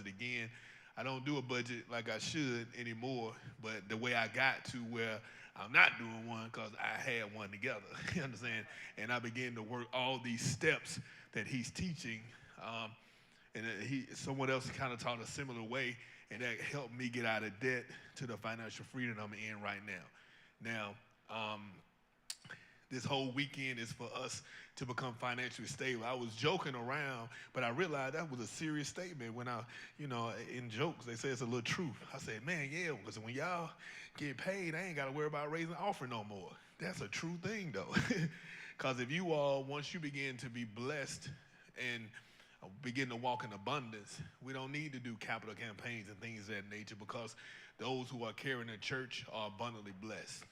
it again. I don't do a budget like I should anymore, but the way I got to where I'm not doing one because I had one together, you understand? And I began to work all these steps that he's teaching, and someone else kind of taught a similar way, and that helped me get out of debt to the financial freedom I'm in right now. Now, this whole weekend is for us to become financially stable. I was joking around, but I realized that was a serious statement when in jokes, they say it's a little truth. I said, man, yeah, because when y'all get paid, I ain't got to worry about raising offering no more. That's a true thing, though. Because if you all, once you begin to be blessed and begin to walk in abundance, we don't need to do capital campaigns and things of that nature because those who are carrying the church are abundantly blessed.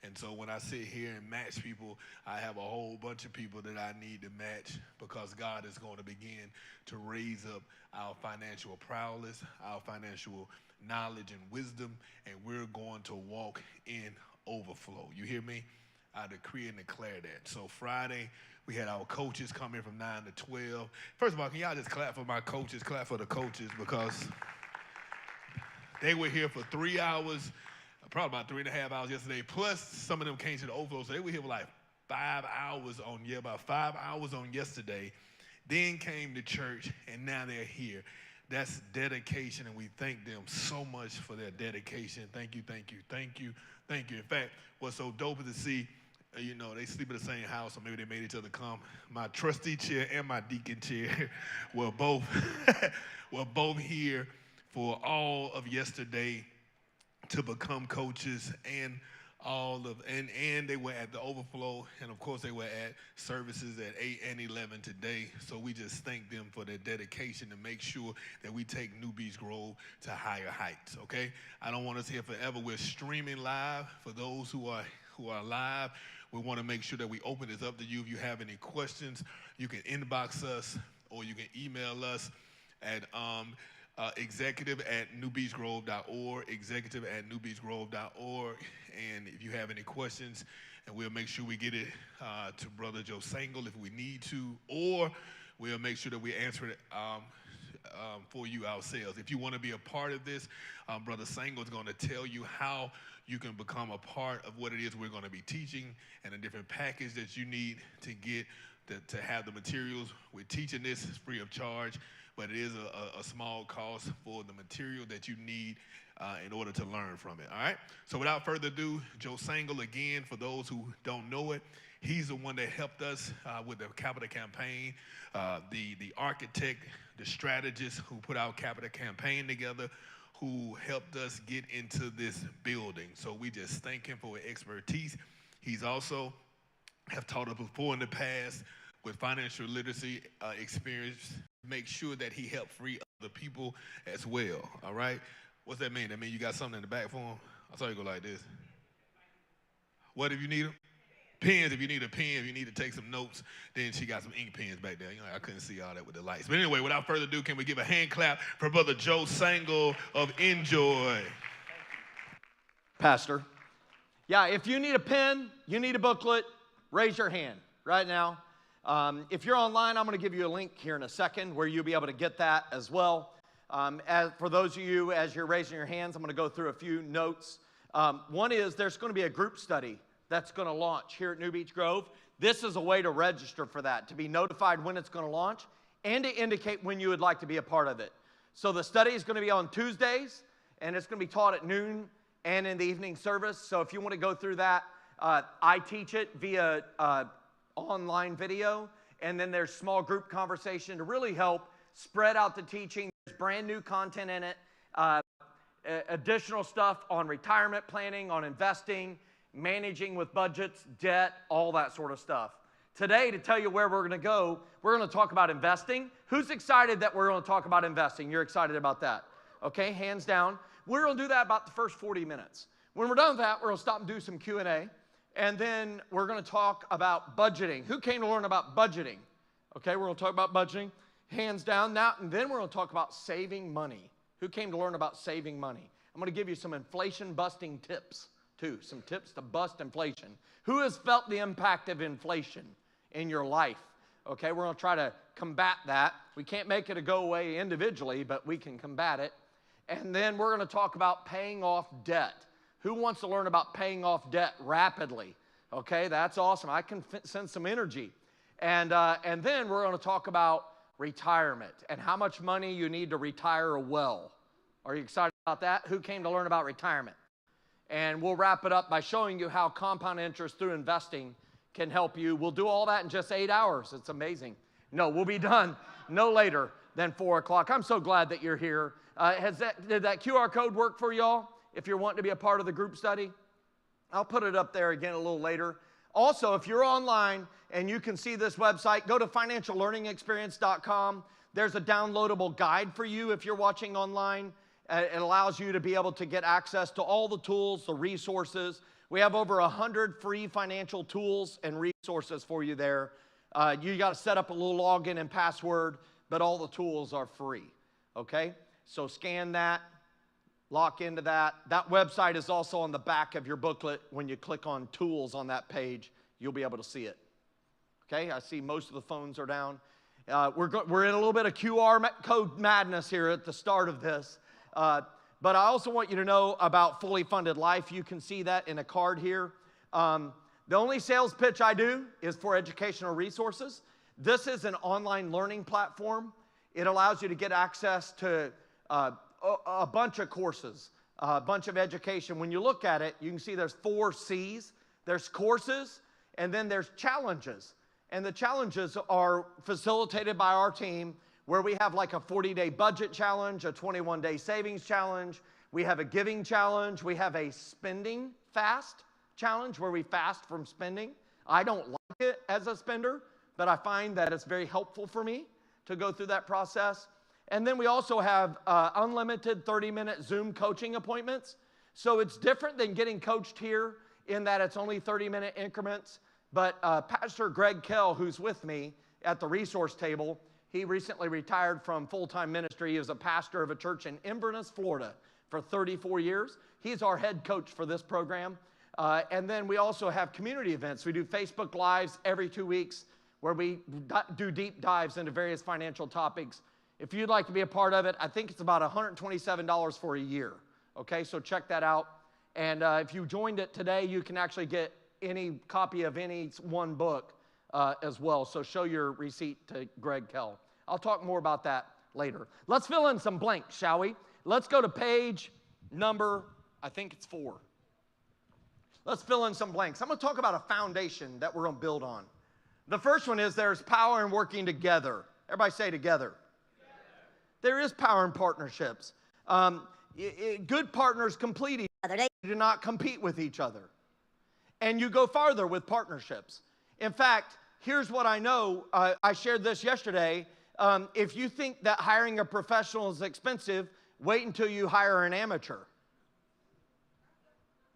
And so when I sit here and match people, I have a whole bunch of people that I need to match because God is going to begin to raise up our financial prowess, our financial knowledge and wisdom, and we're going to walk in overflow. You hear me? I decree and declare that. So Friday, we had our coaches come in from 9 to 12. First of all, can y'all just clap for my coaches, clap for the coaches, because they were here for 3 hours, probably about 3.5 hours yesterday, plus some of them came to the overflow, so they were here for like 5 hours about 5 hours on yesterday, then came to church, and now they're here. That's dedication, and we thank them so much for their dedication. Thank you, thank you, thank you, thank you. In fact, what's so dope is to see, they sleep in the same house, or maybe they made each other come. My trustee chair and my deacon chair were both here for all of yesterday to become coaches, and they were at the overflow, and of course they were at services at 8 and 11 today. So we just thank them for their dedication to make sure that we take New Beach Grove to higher heights. Okay, I don't want us here forever. We're streaming live for those who are live. We want to make sure that we open this up to you. If you have any questions, you can inbox us or you can email us at executive@newbeachgrove.org, executive@newbeachgrove.org. And if you have any questions, and we'll make sure we get it to Brother Joe Sangl if we need to, or we'll make sure that we answer it for you ourselves. If you want to be a part of this, Brother Sangl is going to tell you how you can become a part of what it is we're going to be teaching and a different package that you need to get to have the materials. We're teaching this free of charge, but it is a small cost for the material that you need in order to learn from it, all right? So without further ado, Joe Sangl, again, for those who don't know it, he's the one that helped us with the capital campaign, the architect, the strategist who put our capital campaign together, who helped us get into this building. So we just thank him for his expertise. He's also have taught us before in the past with financial literacy experience. Make sure that he helped free other people as well, all right? What's that mean? That mean you got something in the back for him? I saw you go like this. What if you need them? Pens, if you need a pen, if you need to take some notes, then she got some ink pens back there. I couldn't see all that with the lights. But anyway, without further ado, can we give a hand clap for Brother Joe Sangl of Enjoy? Pastor. Yeah, if you need a pen, you need a booklet, raise your hand right now. If you're online, I'm going to give you a link here in a second where you'll be able to get that as well. For those of you, as you're raising your hands, I'm going to go through a few notes. One is there's going to be a group study that's going to launch here at New Beach Grove. This is a way to register for that, to be notified when it's going to launch, and to indicate when you would like to be a part of it. So the study is going to be on Tuesdays, and it's going to be taught at noon and in the evening service. So if you want to go through that, I teach it via online video, and then there's small group conversation to really help spread out the teaching. There's brand new content in it, additional stuff on retirement planning, on investing, managing with budgets, debt, all that sort of stuff. Today, to tell you where we're going to go, we're going to talk about investing. Who's excited that we're going to talk about investing? You're excited about that? Okay, hands down. We're going to do that about the first 40 minutes. When we're done with that, we're going to stop and do some Q&A, and then we're going to talk about budgeting. Who came to learn about budgeting? Okay, we're going to talk about budgeting. Hands down. Now, and then we're going to talk about saving money. Who came to learn about saving money? I'm going to give you some inflation-busting tips, too. Some tips to bust inflation. Who has felt the impact of inflation in your life? Okay, we're going to try to combat that. We can't make it a go away individually, but we can combat it. And then we're going to talk about paying off debt. Who wants to learn about paying off debt rapidly? Okay, that's awesome. I can send some energy. And then we're going to talk about retirement and how much money you need to retire well. Are you excited about that? Who came to learn about retirement? And we'll wrap it up by showing you how compound interest through investing can help you. We'll do all that in just 8 hours. It's amazing. No, we'll be done no later than 4 o'clock. I'm so glad that you're here. Did that QR code work for y'all? If you're wanting to be a part of the group study, I'll put it up there again a little later. Also, if you're online and you can see this website, go to financiallearningexperience.com. There's a downloadable guide for you if you're watching online. It allows you to be able to get access to all the tools, the resources. We have over 100 free financial tools and resources for you there. You got to set up a little login and password, but all the tools are free, okay? So scan that, lock into that. That website is also on the back of your booklet. When you click on tools on that page, you'll be able to see it. Okay, I see most of the phones are down. We're in a little bit of QR code madness here at the start of this. But I also want you to know about Fully Funded Life. You can see that in a card here. The only sales pitch I do is for educational resources. This is an online learning platform. It allows you to get access to a bunch of courses, a bunch of education. When you look at it, you can see there's 4 C's. There's courses, and then there's challenges. And the challenges are facilitated by our team, where we have like a 40-day budget challenge, a 21-day savings challenge. We have a giving challenge. We have a spending fast challenge where we fast from spending. I don't like it as a spender, but I find that it's very helpful for me to go through that process. And then we also have unlimited 30-minute Zoom coaching appointments. So it's different than getting coached here in that it's only 30-minute increments. But Pastor Greg Kell, who's with me at the resource table, he recently retired from full-time ministry. He was a pastor of a church in Inverness, Florida for 34 years. He's our head coach for this program. And then we also have community events. We do Facebook Lives every 2 weeks where we do deep dives into various financial topics. If you'd like to be a part of it, I think it's about $127 for a year. Okay, so check that out. And if you joined it today, you can actually get any copy of any one book as well. So show your receipt to Greg Kell. I'll talk more about that later. Let's fill in some blanks, shall we? Let's go to page number, I think it's 4. Let's fill in some blanks. I'm going to talk about a foundation that we're going to build on. The first one is there's power in working together. Everybody say together. There is power in partnerships. Good partners complete each other. They do not compete with each other. And you go farther with partnerships. In fact, here's what I know. I shared this yesterday. If you think that hiring a professional is expensive, wait until you hire an amateur.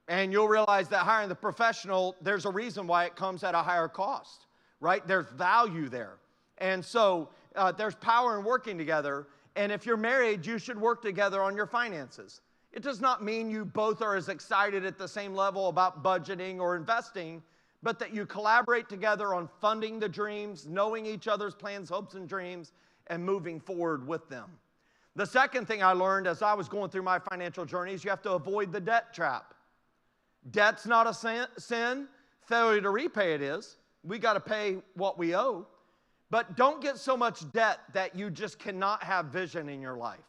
And you'll realize that hiring the professional, there's a reason why it comes at a higher cost, right? There's value there. And so there's power in working together. And if you're married, you should work together on your finances. It does not mean you both are as excited at the same level about budgeting or investing, but that you collaborate together on funding the dreams, knowing each other's plans, hopes, and dreams, and moving forward with them. The second thing I learned as I was going through my financial journey is you have to avoid the debt trap. Debt's not a sin. Failure to repay it is. We got to pay what we owe. But don't get so much debt that you just cannot have vision in your life.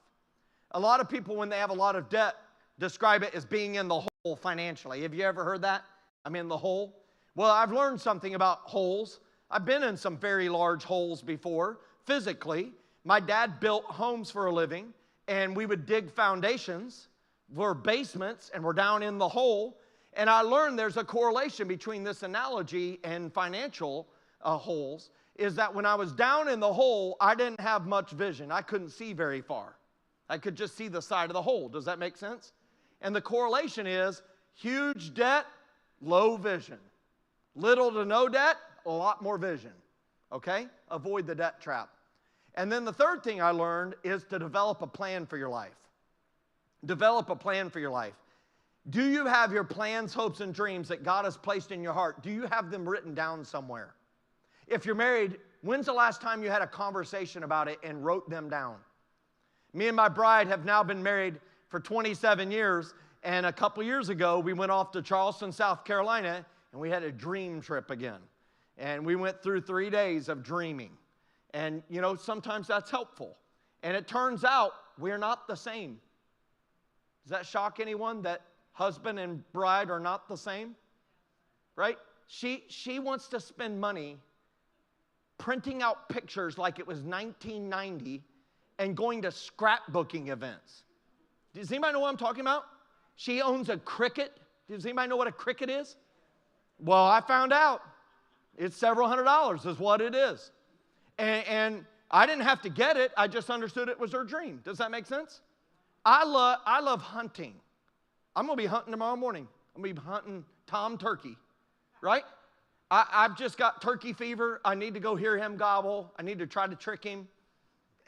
A lot of people, when they have a lot of debt, describe it as being in the hole financially. Have you ever heard that? I'm in the hole. Well, I've learned something about holes. I've been in some very large holes before, physically. My dad built homes for a living, and we would dig foundations. We're basements, and we're down in the hole. And I learned there's a correlation between this analogy and financial holes, is that when I was down in the hole, I didn't have much vision. I couldn't see very far. I could just see the side of the hole. Does that make sense? And the correlation is huge debt, low vision. Little to no debt, a lot more vision. Okay? Avoid the debt trap. And then the third thing I learned is to develop a plan for your life. Develop a plan for your life. Do you have your plans, hopes, and dreams that God has placed in your heart? Do you have them written down somewhere? If you're married, When's the last time you had a conversation about it and wrote them down? Me and my bride have now been married for 27 years, and a couple years ago, we went off to Charleston, South Carolina, and we had a dream trip again. And we went through 3 days of dreaming. And, you know, sometimes that's helpful. And it turns out we're not the same. Does that shock anyone that husband and bride are not the same? Right? She wants to spend money printing out pictures like it was 1990 and going to scrapbooking events. Does anybody know what I'm talking about? She owns a Cricut. Does anybody know what a Cricut is? Well, I found out. It's several $100s is what it is. And I didn't have to get it. I just understood it was her dream. Does that make sense? I love hunting. I'm going to be hunting tomorrow morning. I'm going to be hunting Tom Turkey, right? I've just got turkey fever. I need to go hear him gobble. I need to try to trick him.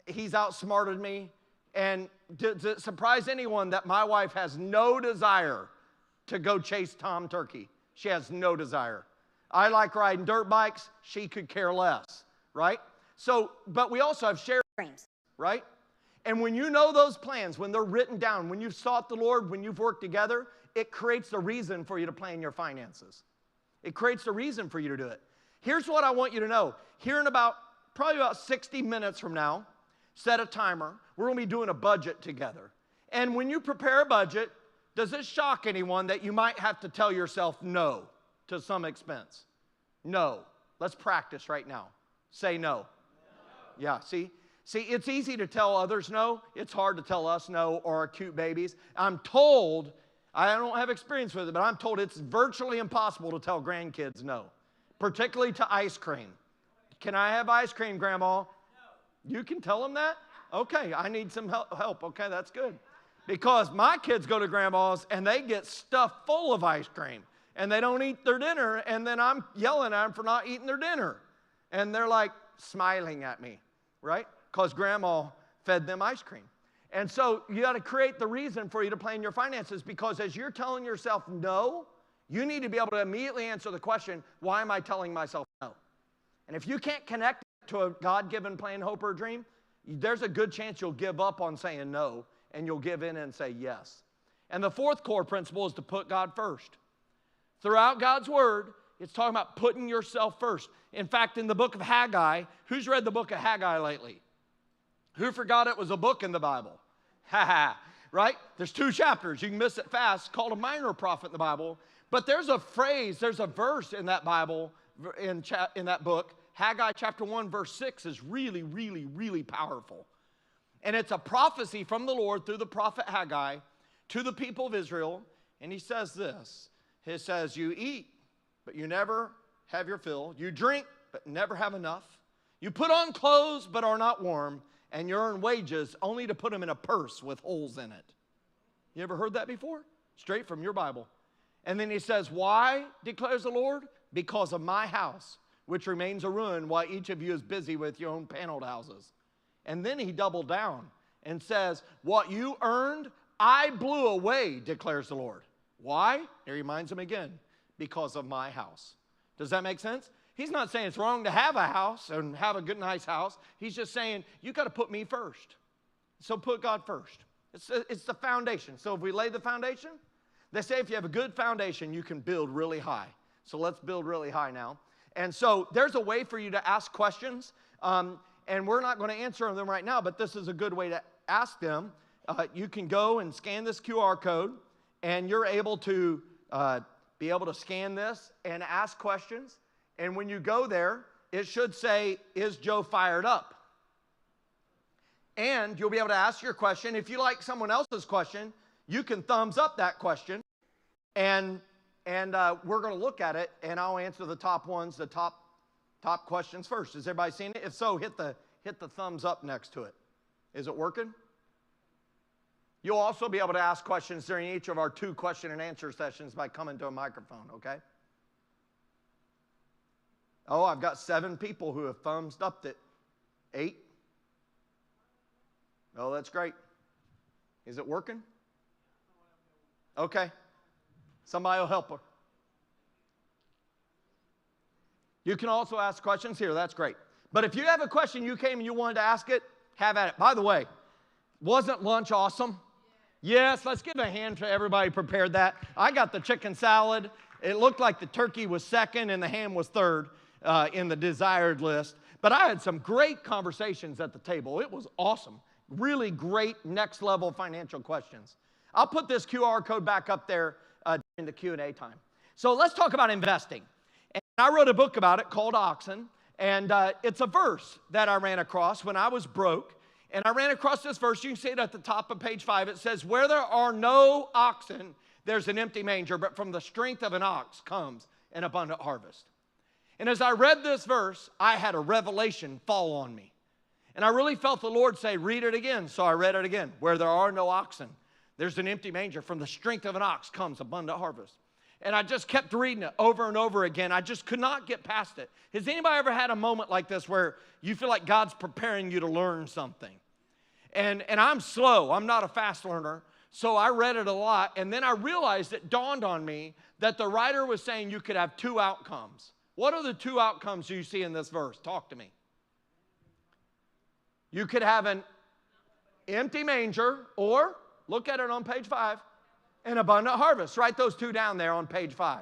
He's outsmarted me. And does it surprise anyone that my wife has no desire to go chase Tom Turkey? She has no desire. I like riding dirt bikes. She could care less, right? So, but we also have shared dreams, right? And when you know those plans, when they're written down, when you've sought the Lord, when you've worked together, it creates a reason for you to plan your finances. It creates a reason for you to do it. Here's what I want you to know. Here in probably about 60 minutes from now, set a timer. We're going to be doing a budget together. And when you prepare a budget, does it shock anyone that you might have to tell yourself no to some expense? No. Let's practice right now. Say no. Yeah, see, it's easy to tell others no. It's hard to tell us no or our cute babies. I'm told, I don't have experience with it, but I'm told it's virtually impossible to tell grandkids no, particularly to ice cream. Can I have ice cream, Grandma? No. You can tell them that? Okay, I need some help. Okay, that's good. Because my kids go to Grandma's and they get stuffed full of ice cream and they don't eat their dinner, and then I'm yelling at them for not eating their dinner. And they're like smiling at me, right? Because Grandma fed them ice cream. And so you got to create the reason for you to plan your finances, because as you're telling yourself no, you need to be able to immediately answer the question, why am I telling myself no? And if you can't connect to a God-given plan, hope, or dream, there's a good chance you'll give up on saying no, and you'll give in and say yes. And the fourth core principle is to put God first. Throughout God's word, it's talking about putting yourself first. In fact, in the book of Hagi, who's read the book of Hagi lately? Who forgot it was a book in the Bible? Right? There's 2 chapters. You can miss it fast. Called a minor prophet in the Bible. But there's a phrase, there's a verse in that Bible, in that book. Haggai chapter 1, verse 6 is really, really, really powerful. And it's a prophecy from the Lord through the prophet Haggai to the people of Israel. And he says this. He says, you eat, but you never have your fill. You drink, but never have enough. You put on clothes, but are not warm. And you earn wages only to put them in a purse with holes in it. You ever heard that before? Straight from your Bible. And then he says, why, declares the Lord? Because of my house, which remains a ruin, while each of you is busy with your own paneled houses. And then he doubled down and says, what you earned, I blew away, declares the Lord. Why? He reminds him again, because of my house. Does that make sense? He's not saying it's wrong to have a house and have a good, nice house. He's just saying, you got to put me first. So put God first. It's the foundation. So if we lay the foundation, they say if you have a good foundation, you can build really high. So let's build really high now. And so there's a way for you to ask questions. And we're not going to answer them right now, but this is a good way to ask them. You can go and scan this QR code, and you're able to be able to scan this and ask questions. And when you go there, it should say, is Joe fired up? And you'll be able to ask your question. If you like someone else's question, you can thumbs up that question. And we're going to look at it, and I'll answer the top ones, the top questions first. Has everybody seen it? If so, hit the thumbs up next to it. Is it working? You'll also be able to ask questions during each of our 2 question and answer sessions by coming to a microphone, okay? Oh, I've got 7 people who have thumbs upped it. 8? Oh, that's great. Is it working? Okay. Somebody will help her. You can also ask questions here. That's great. But if you have a question, you came and you wanted to ask it, have at it. By the way, wasn't lunch awesome? Yes, let's give a hand to everybody who prepared that. I got the chicken salad. It looked like the turkey was second and the ham was third in the desired list. But I had some great conversations at the table. It was awesome. Really great next level financial questions. I'll put this QR code back up there in the Q&A time. So let's talk about investing. And I wrote a book about it called Oxen. And it's a verse that I ran across when I was broke. And I ran across this verse. You can see it at the top of page 5. It says, where there are no oxen, there's an empty manger. But from the strength of an ox comes an abundant harvest. And as I read this verse, I had a revelation fall on me. And I really felt the Lord say, read it again. So I read it again. Where there are no oxen, there's an empty manger. From the strength of an ox comes abundant harvest. And I just kept reading it over and over again. I just could not get past it. Has anybody ever had a moment like this where you feel like God's preparing you to learn something? And I'm slow. I'm not a fast learner. So I read it a lot. And then I realized it dawned on me that the writer was saying you could have two outcomes. What are the two outcomes you see in this verse? Talk to me. You could have an empty manger, or look at it on page 5, an abundant harvest. Write those two down there on page 5.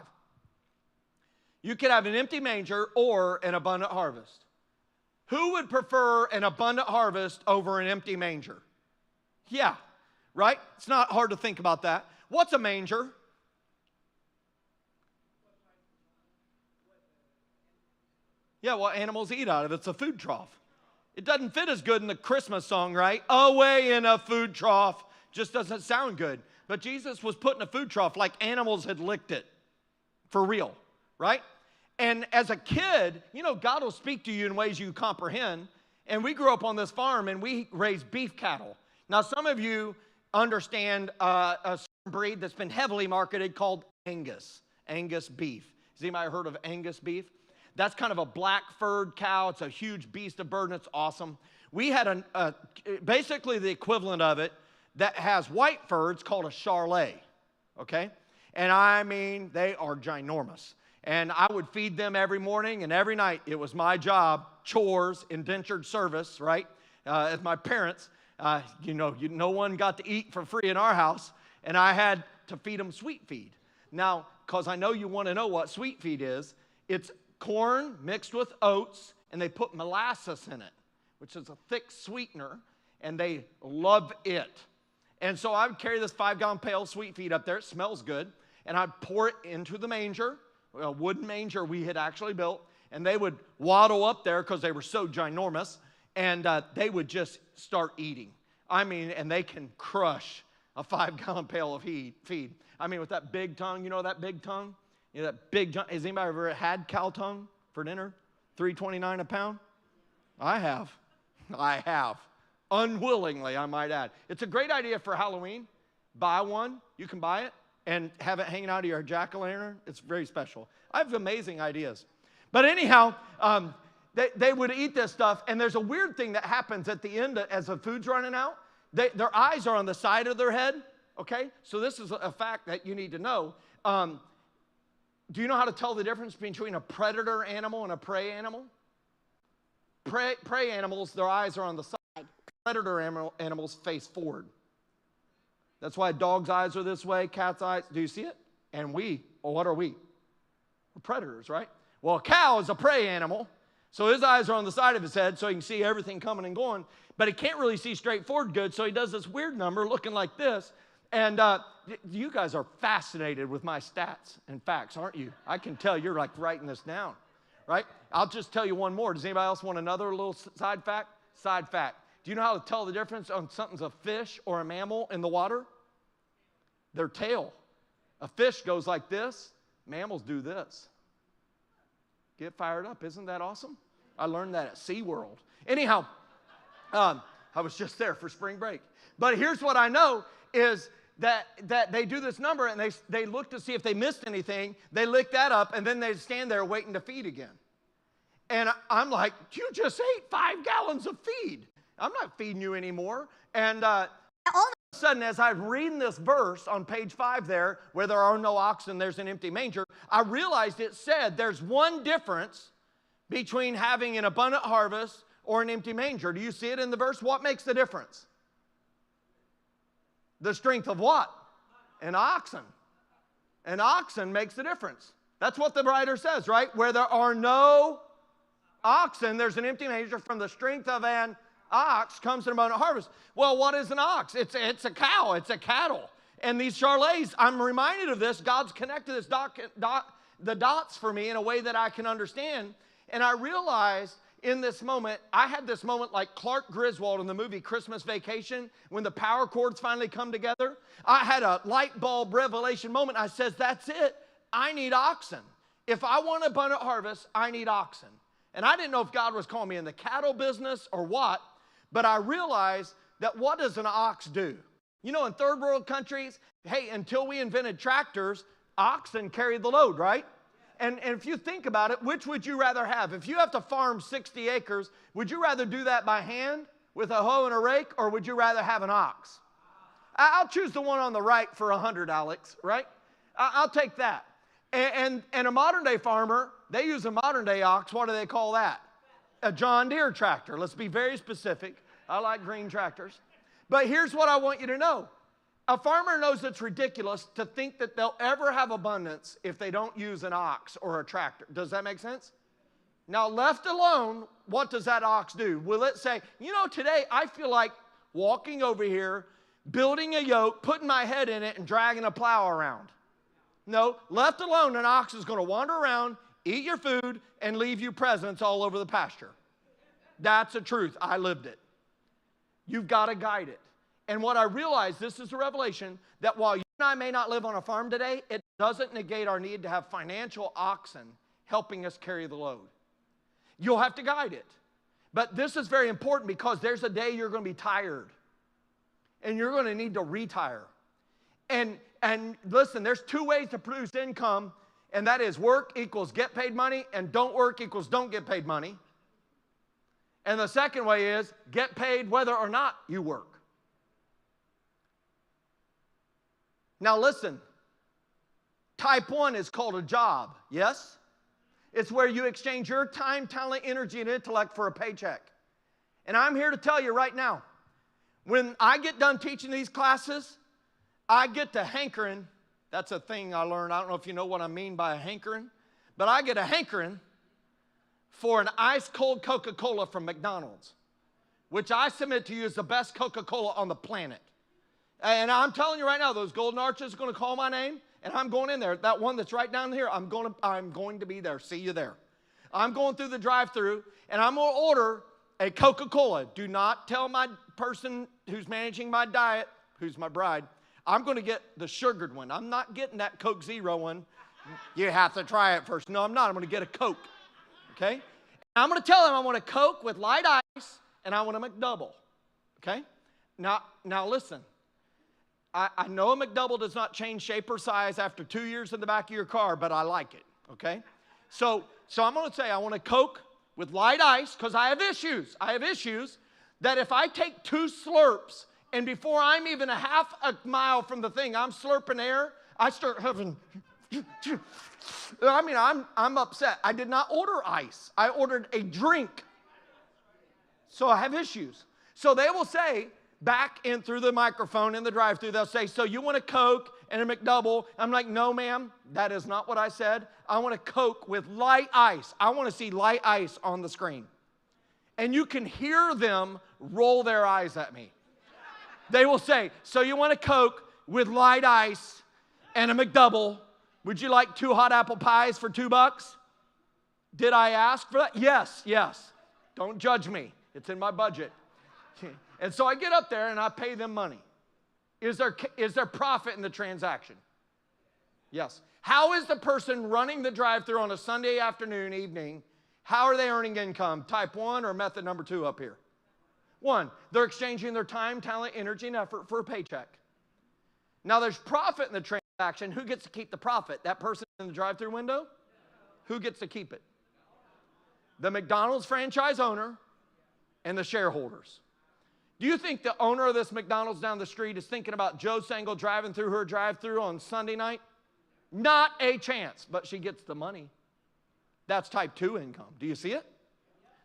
You could have an empty manger or an abundant harvest. Who would prefer an abundant harvest over an empty manger? Yeah, right? It's not hard to think about that. What's a manger? Yeah, what animals eat out of. It's a food trough. It doesn't fit as good in the Christmas song, right? Away in a food trough. Just doesn't sound good. But Jesus was put in a food trough like animals had licked it. For real, right? And as a kid, you know, God will speak to you in ways you comprehend. And we grew up on this farm and we raised beef cattle. Now, some of you understand a certain breed that's been heavily marketed called Angus beef. Has anybody heard of Angus beef? That's kind of a black-furred cow. It's a huge beast of burden. It's awesome. We had basically the equivalent of it that has white fur. It's called a Charolais, okay? And I mean, they are ginormous. And I would feed them every morning and every night. It was my job, chores, indentured service, right? As my parents, no one got to eat for free in our house, and I had to feed them sweet feed. Now, because I know you want to know what sweet feed is, it's corn mixed with oats, and they put molasses in it, which is a thick sweetener, and they love it. And so I would carry this 5-gallon pail of sweet feed up there. It smells good. And I'd pour it into the manger, a wooden manger we had actually built, and they would waddle up there because they were so ginormous, and they would just start eating. I mean, and they can crush a 5-gallon pail of feed. I mean, with that big tongue, you know that big tongue? You know that big tongue? Has anybody ever had cow tongue for dinner? $3.29 a pound? I have. Unwillingly, I might add. It's a great idea for Halloween. Buy one. You can buy it and have it hanging out of your jack-o'-lantern. It's very special. I have amazing ideas. But anyhow, they would eat this stuff, and there's a weird thing that happens at the end as the food's running out. Their eyes are on the side of their head, okay? So this is a fact that you need to know. Do you know how to tell the difference between a predator animal and a prey animal? Prey animals, their eyes are on the side. Predator animals face forward. That's why dog's eyes are this way, cat's eyes. Do you see it? And what are we? We're predators, right? Well, a cow is a prey animal, so his eyes are on the side of his head so he can see everything coming and going, but he can't really see straight forward good, so he does this weird number looking like this. And you guys are fascinated with my stats and facts, aren't you? I can tell you're like writing this down, right? I'll just tell you one more. Does anybody else want another little side fact? Side fact. Do you know how to tell the difference on something's a fish or a mammal in the water? Their tail. A fish goes like this. Mammals do this. Get fired up. Isn't that awesome? I learned that at SeaWorld. Anyhow, I was just there for spring break. But here's what I know is that they do this number, and they look to see if they missed anything. They lick that up, and then they stand there waiting to feed again. And I'm like, you just ate 5 gallons of feed. I'm not feeding you anymore. And all of a sudden, as I'm reading this verse on page 5 there, where there are no oxen, there's an empty manger, I realized it said there's one difference between having an abundant harvest or an empty manger. Do you see it in the verse? What makes the difference? The strength of what? An oxen. An oxen makes the difference. That's what the writer says, right? Where there are no oxen, there's an empty manger. From the strength of an ox comes an abundant harvest. Well, what is an ox? It's a cow. It's a cattle. And these charlets, I'm reminded of this. God's connected the dots for me in a way that I can understand. And I realized in this moment, I had this moment like Clark Griswold in the movie Christmas Vacation, when the power cords finally come together. I had a light bulb revelation moment. I says, that's it. I need oxen. If I want abundant harvest, I need oxen. And I didn't know if God was calling me in the cattle business or what, but I realized that what does an ox do? You know, in third world countries, hey, until we invented tractors, oxen carried the load, right? And if you think about it, which would you rather have? If you have to farm 60 acres, would you rather do that by hand with a hoe and a rake, or would you rather have an ox? I'll choose the one on the right for 100, Alex, right? I'll take that. And a modern day farmer, they use a modern day ox. What do they call that? A John Deere tractor. Let's be very specific. I like green tractors. But here's what I want you to know. A farmer knows it's ridiculous to think that they'll ever have abundance if they don't use an ox or a tractor. Does that make sense? Now, left alone, what does that ox do? Will it say, you know, today I feel like walking over here, building a yoke, putting my head in it, and dragging a plow around? No, left alone, an ox is going to wander around, eat your food, and leave you presents all over the pasture. That's the truth. I lived it. You've got to guide it. And what I realized, this is a revelation, that while you and I may not live on a farm today, it doesn't negate our need to have financial oxen helping us carry the load. You'll have to guide it. But this is very important, because there's a day you're going to be tired. And you're going to need to retire. And listen, there's two ways to produce income, and that is work equals get paid money, and don't work equals don't get paid money. And the second way is get paid whether or not you work. Now listen, type 1 is called a job, yes? It's where you exchange your time, talent, energy, and intellect for a paycheck. And I'm here to tell you right now, when I get done teaching these classes, I get to hankering. That's a thing I learned. I don't know if you know what I mean by a hankering, but I get a hankering for an ice cold Coca-Cola from McDonald's, which I submit to you is the best Coca-Cola on the planet. And I'm telling you right now, those golden arches are going to call my name, and I'm going in there. That one that's right down here, I'm going to be there. See you there. I'm going through the drive-thru, and I'm going to order a Coca-Cola. Do not tell my person who's managing my diet, who's my bride, I'm going to get the sugared one. I'm not getting that Coke Zero one. You have to try it first. No, I'm not. I'm going to get a Coke. Okay? I'm going to tell them I want a Coke with light ice, and I want a McDouble. Okay? Now listen. I know a McDouble does not change shape or size after 2 years in the back of your car, but I like it. Okay? So I'm going to say I want a Coke with light ice, because I have issues. I have issues that if I take 2 slurps, and before I'm even a half a mile from the thing, I'm slurping air, I start having, I mean, I'm upset. I did not order ice. I ordered a drink. So I have issues. So they will say, back in through the microphone in the drive-thru, they'll say, so you want a Coke and a McDouble? I'm like, no, ma'am, that is not what I said. I want a Coke with light ice. I want to see light ice on the screen. And you can hear them roll their eyes at me. They will say, so you want a Coke with light ice and a McDouble? Would you like 2 hot apple pies for $2? Did I ask for that? Yes. Don't judge me. It's in my budget. And so I get up there and I pay them money. Is there profit in the transaction? Yes. How is the person running the drive-thru on a Sunday afternoon, evening, how are they earning income? Type 1 or method number 2 up here? 1, they're exchanging their time, talent, energy, and effort for a paycheck. Now there's profit in the transaction. Who gets to keep the profit? That person in the drive-thru window? Who gets to keep it? The McDonald's franchise owner and the shareholders. Do you think the owner of this McDonald's down the street is thinking about Joe Sangl driving through her drive-thru on Sunday night? Not a chance, but she gets the money. That's type 2 income. Do you see it?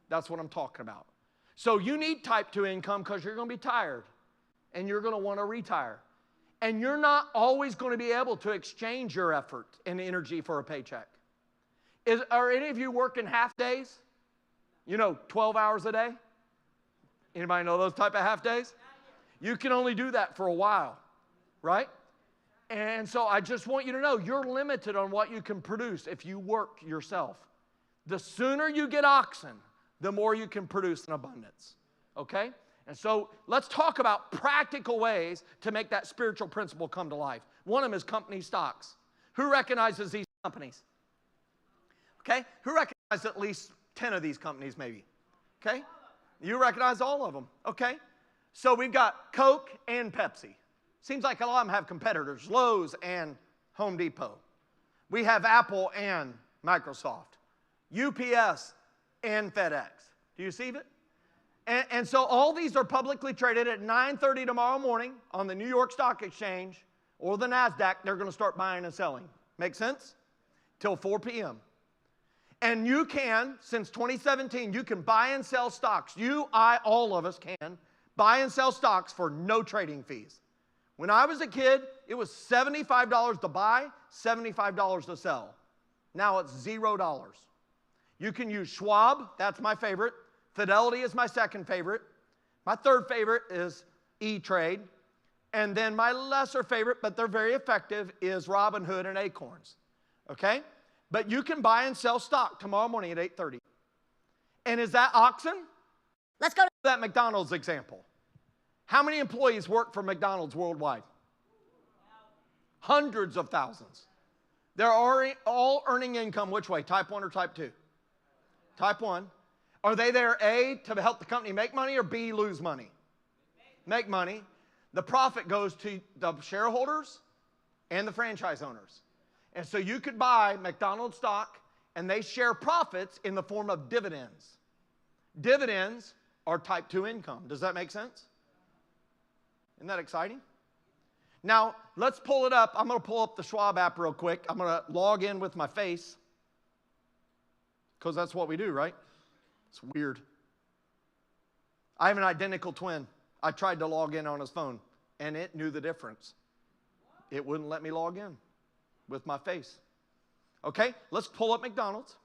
That's what I'm talking about. So you need type 2 income because you're going to be tired and you're going to want to retire. And you're not always going to be able to exchange your effort and energy for a paycheck. Are any of you working half days? 12 hours a day? Anybody know those type of half days? You can only do that for a while, right? And so I just want you to know you're limited on what you can produce if you work yourself. The sooner you get oxen, the more you can produce in abundance, okay? And so let's talk about practical ways to make that spiritual principle come to life. One of them is company stocks. Who recognizes these companies? Okay? Who recognizes at least 10 of these companies maybe? Okay? You recognize all of them. Okay? So we've got Coke and Pepsi. Seems like a lot of them have competitors, Lowe's and Home Depot. We have Apple and Microsoft, UPS and FedEx. Do you see it? And so all these are publicly traded at 9:30 tomorrow morning on the New York Stock Exchange or the NASDAQ. They're going to start buying and selling. Make sense? Till 4 p.m. And you can, since 2017, you can buy and sell stocks. You, I, all of us can buy and sell stocks for no trading fees. When I was a kid, it was $75 to buy, $75 to sell. Now it's $0. You can use Schwab, that's my favorite. Fidelity is my second favorite. My third favorite is E-Trade. And then my lesser favorite, but they're very effective, is Robinhood and Acorns. Okay? But you can buy and sell stock tomorrow morning at 8:30. And is that oxen? Let's go to that McDonald's example. How many employees work for McDonald's worldwide? Hundreds of thousands. They're all earning income which way? Type 1 or type 2? Type 1. Are they there, A, to help the company make money, or B, lose money? Make money. The profit goes to the shareholders and the franchise owners. And so you could buy McDonald's stock, and they share profits in the form of dividends. Dividends are type 2 income. Does that make sense? Isn't that exciting? Now, let's pull it up. I'm going to pull up the Schwab app real quick. I'm going to log in with my face, because that's what we do, right? It's weird. I have an identical twin. I tried to log in on his phone, and it knew the difference. It wouldn't let me log in with my face. Okay, let's pull up McDonald's,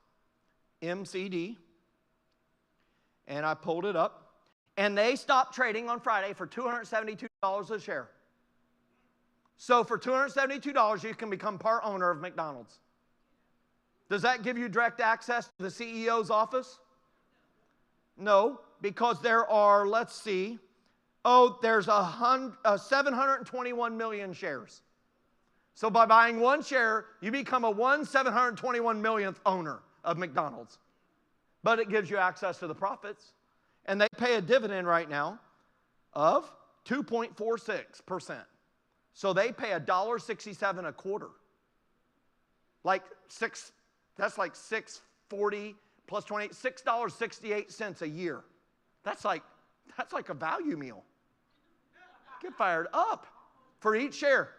MCD, and I pulled it up, and they stopped trading on Friday for $272 a share. So for $272, you can become part owner of McDonald's. Does that give you direct access to the CEO's office? No, because there are, let's see, there's 721 million shares. So by buying one share, you become a 721 millionth owner of McDonald's. But it gives you access to the profits. And they pay a dividend right now of 2.46%. So they pay $1.67 a quarter. That's like $6.40 plus 28, $6.68 a year. That's like a value meal. Get fired up for each share.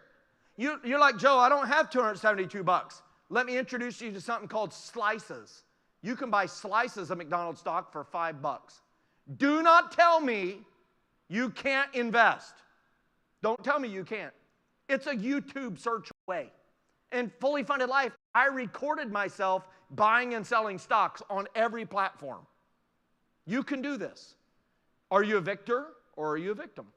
You're like, Joe, I don't have $272. Let me introduce you to something called slices. You can buy slices of McDonald's stock for $5. Do not tell me you can't invest. Don't tell me you can't. It's a YouTube search away. In Fully Funded Life, I recorded myself buying and selling stocks on every platform. You can do this. Are you a victor or are you a victim?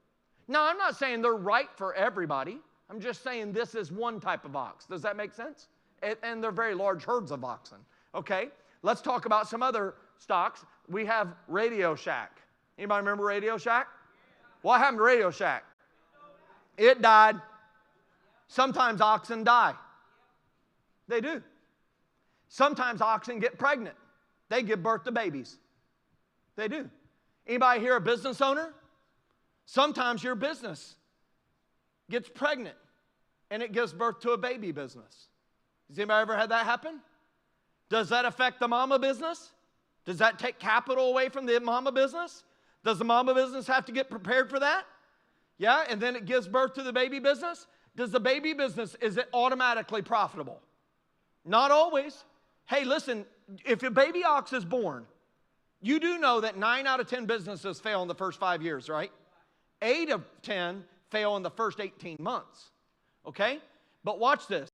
Now, I'm not saying they're right for everybody. I'm just saying this is one type of ox. Does that make sense? And they're very large herds of oxen. Okay, let's talk about some other stocks. We have Radio Shack. Anybody remember Radio Shack? What happened to Radio Shack? It died. Sometimes oxen die. They do. Sometimes oxen get pregnant. They give birth to babies. They do. Anybody here a business owner? Sometimes your business gets pregnant and it gives birth to a baby business. Has anybody ever had that happen? Does that affect the mama business? Does that take capital away from the mama business? Does the mama business have to get prepared for that? Yeah, and then it gives birth to the baby business? Does the baby business, is it automatically profitable? Not always. Hey, listen, if a baby ox is born, you do know that 9 out of 10 businesses fail in the first 5 years, right? 8 of 10 fail in the first 18 months, okay? But watch this.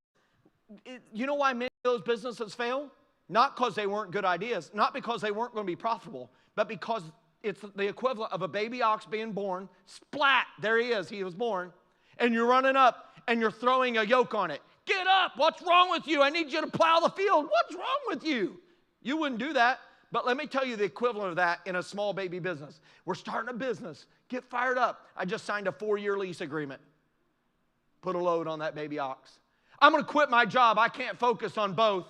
You know why many of those businesses fail? Not because they weren't good ideas, not because they weren't going to be profitable, but because it's the equivalent of a baby ox being born. Splat, there he is, he was born. And you're running up and you're throwing a yoke on it. Get up, what's wrong with you? I need you to plow the field. What's wrong with you? You wouldn't do that. But let me tell you the equivalent of that in a small baby business. We're starting a business. Get fired up. I just signed a 4-year lease agreement. Put a load on that baby ox. I'm going to quit my job. I can't focus on both.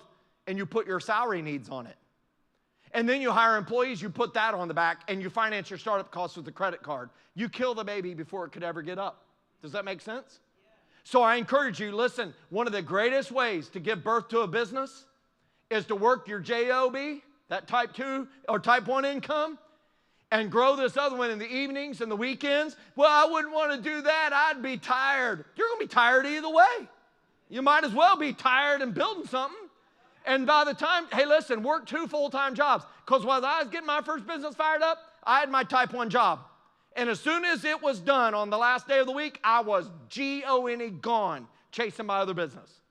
And you put your salary needs on it. And then you hire employees. You put that on the back. And you finance your startup costs with a credit card. You kill the baby before it could ever get up. Does that make sense? Yeah. So I encourage you, listen, one of the greatest ways to give birth to a business is to work your job, that type 2 or type 1 income, and grow this other one in the evenings and the weekends. Well, I wouldn't want to do that. I'd be tired. You're going to be tired either way. You might as well be tired and building something. And by the time, hey, listen, work 2 full-time jobs. Because while I was getting my first business fired up, I had my type 1 job. And as soon as it was done on the last day of the week, I was G-O-N-E, gone, chasing my other business.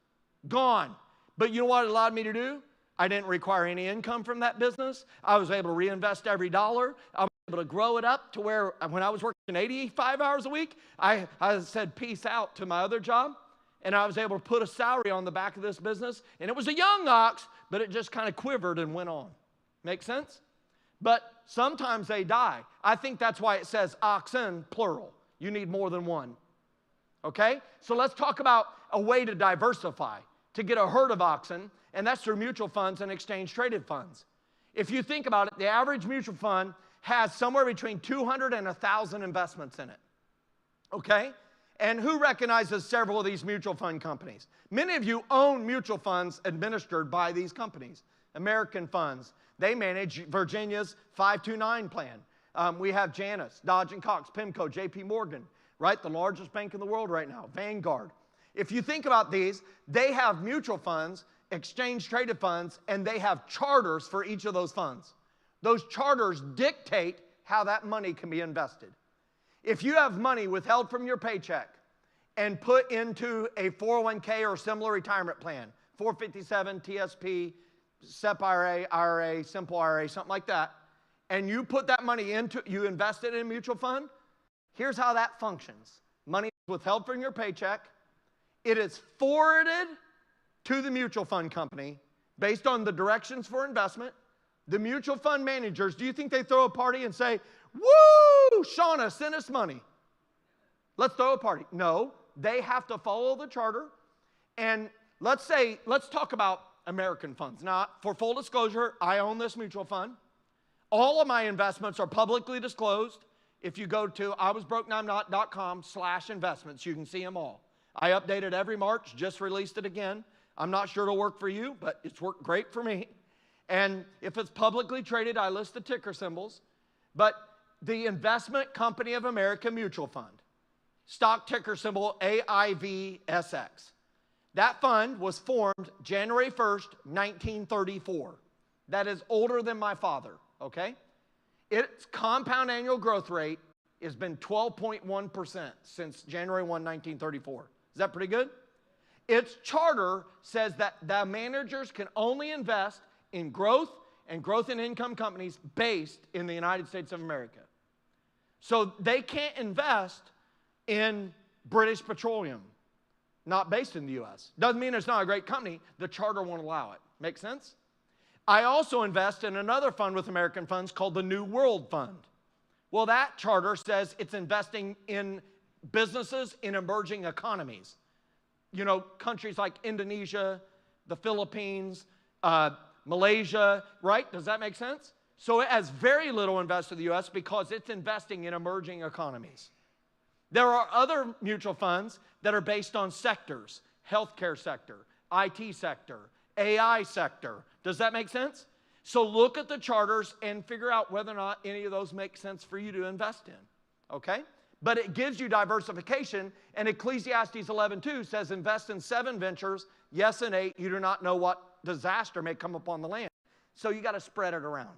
Gone. But you know what it allowed me to do? I didn't require any income from that business. I was able to reinvest every dollar. I was able to grow it up to where when I was working 85 hours a week, I said peace out to my other job. And I was able to put a salary on the back of this business. And it was a young ox, but it just kind of quivered and went on. Make sense? But sometimes they die. I think that's why it says oxen, plural. You need more than one. Okay? So let's talk about a way to diversify, to get a herd of oxen, and that's through mutual funds and exchange-traded funds. If you think about it, the average mutual fund has somewhere between 200 and 1,000 investments in it. Okay? And who recognizes several of these mutual fund companies? Many of you own mutual funds administered by these companies. American Funds. They manage Virginia's 529 plan. We have Janus, Dodge & Cox, PIMCO, JP Morgan, right? The largest bank in the world right now, Vanguard. If you think about these, they have mutual funds, exchange-traded funds, and they have charters for each of those funds. Those charters dictate how that money can be invested. If you have money withheld from your paycheck and put into a 401k or similar retirement plan, 457, TSP, SEP IRA, Simple IRA, something like that, and you put that money into, you invest it in a mutual fund, here's how that functions. Money is withheld from your paycheck. It is forwarded to the mutual fund company based on the directions for investment. The mutual fund managers, do you think they throw a party and say, woo, Shauna, send us money. Let's throw a party. No, they have to follow the charter. And let's talk about American funds. Now, for full disclosure, I own this mutual fund. All of my investments are publicly disclosed. If you go to iwasbrokenimnot.com/investments, you can see them all. I update it every March, just released it again. I'm not sure it'll work for you, but it's worked great for me. And if it's publicly traded, I list the ticker symbols. But the Investment Company of America Mutual Fund, stock ticker symbol AIVSX. That fund was formed January 1st, 1934. That is older than my father, okay? Its compound annual growth rate has been 12.1% since January 1, 1934. Is that pretty good? Its charter says that the managers can only invest in growth and growth in income companies based in the United States of America. So they can't invest in British Petroleum, not based in the U.S. Doesn't mean it's not a great company. The charter won't allow it. Make sense? I also invest in another fund with American funds called the New World Fund. Well, that charter says it's investing in businesses in emerging economies. You know, countries like Indonesia, the Philippines, Malaysia, right? Does that make sense? So it has very little invested in the U.S. because it's investing in emerging economies. There are other mutual funds that are based on sectors, healthcare sector, IT sector, AI sector. Does that make sense? So look at the charters and figure out whether or not any of those make sense for you to invest in, okay? But it gives you diversification, and Ecclesiastes 11:2 says invest in 7 ventures, yes, and 8, you do not know what disaster may come upon the land. So you got to spread it around.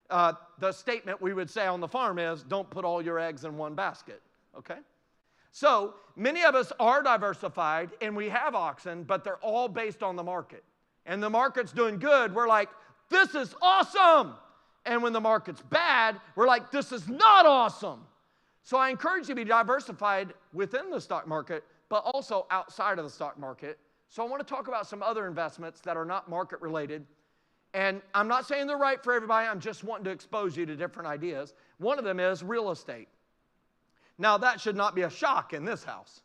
The statement we would say on the farm is, don't put all your eggs in one basket, okay? So many of us are diversified, and we have oxen, but they're all based on the market. And the market's doing good, we're like, this is awesome. And when the market's bad, we're like, this is not awesome. So I encourage you to be diversified within the stock market, but also outside of the stock market. So I want to talk about some other investments that are not market related. And I'm not saying they're right for everybody. I'm just wanting to expose you to different ideas. One of them is real estate. Now, that should not be a shock in this house.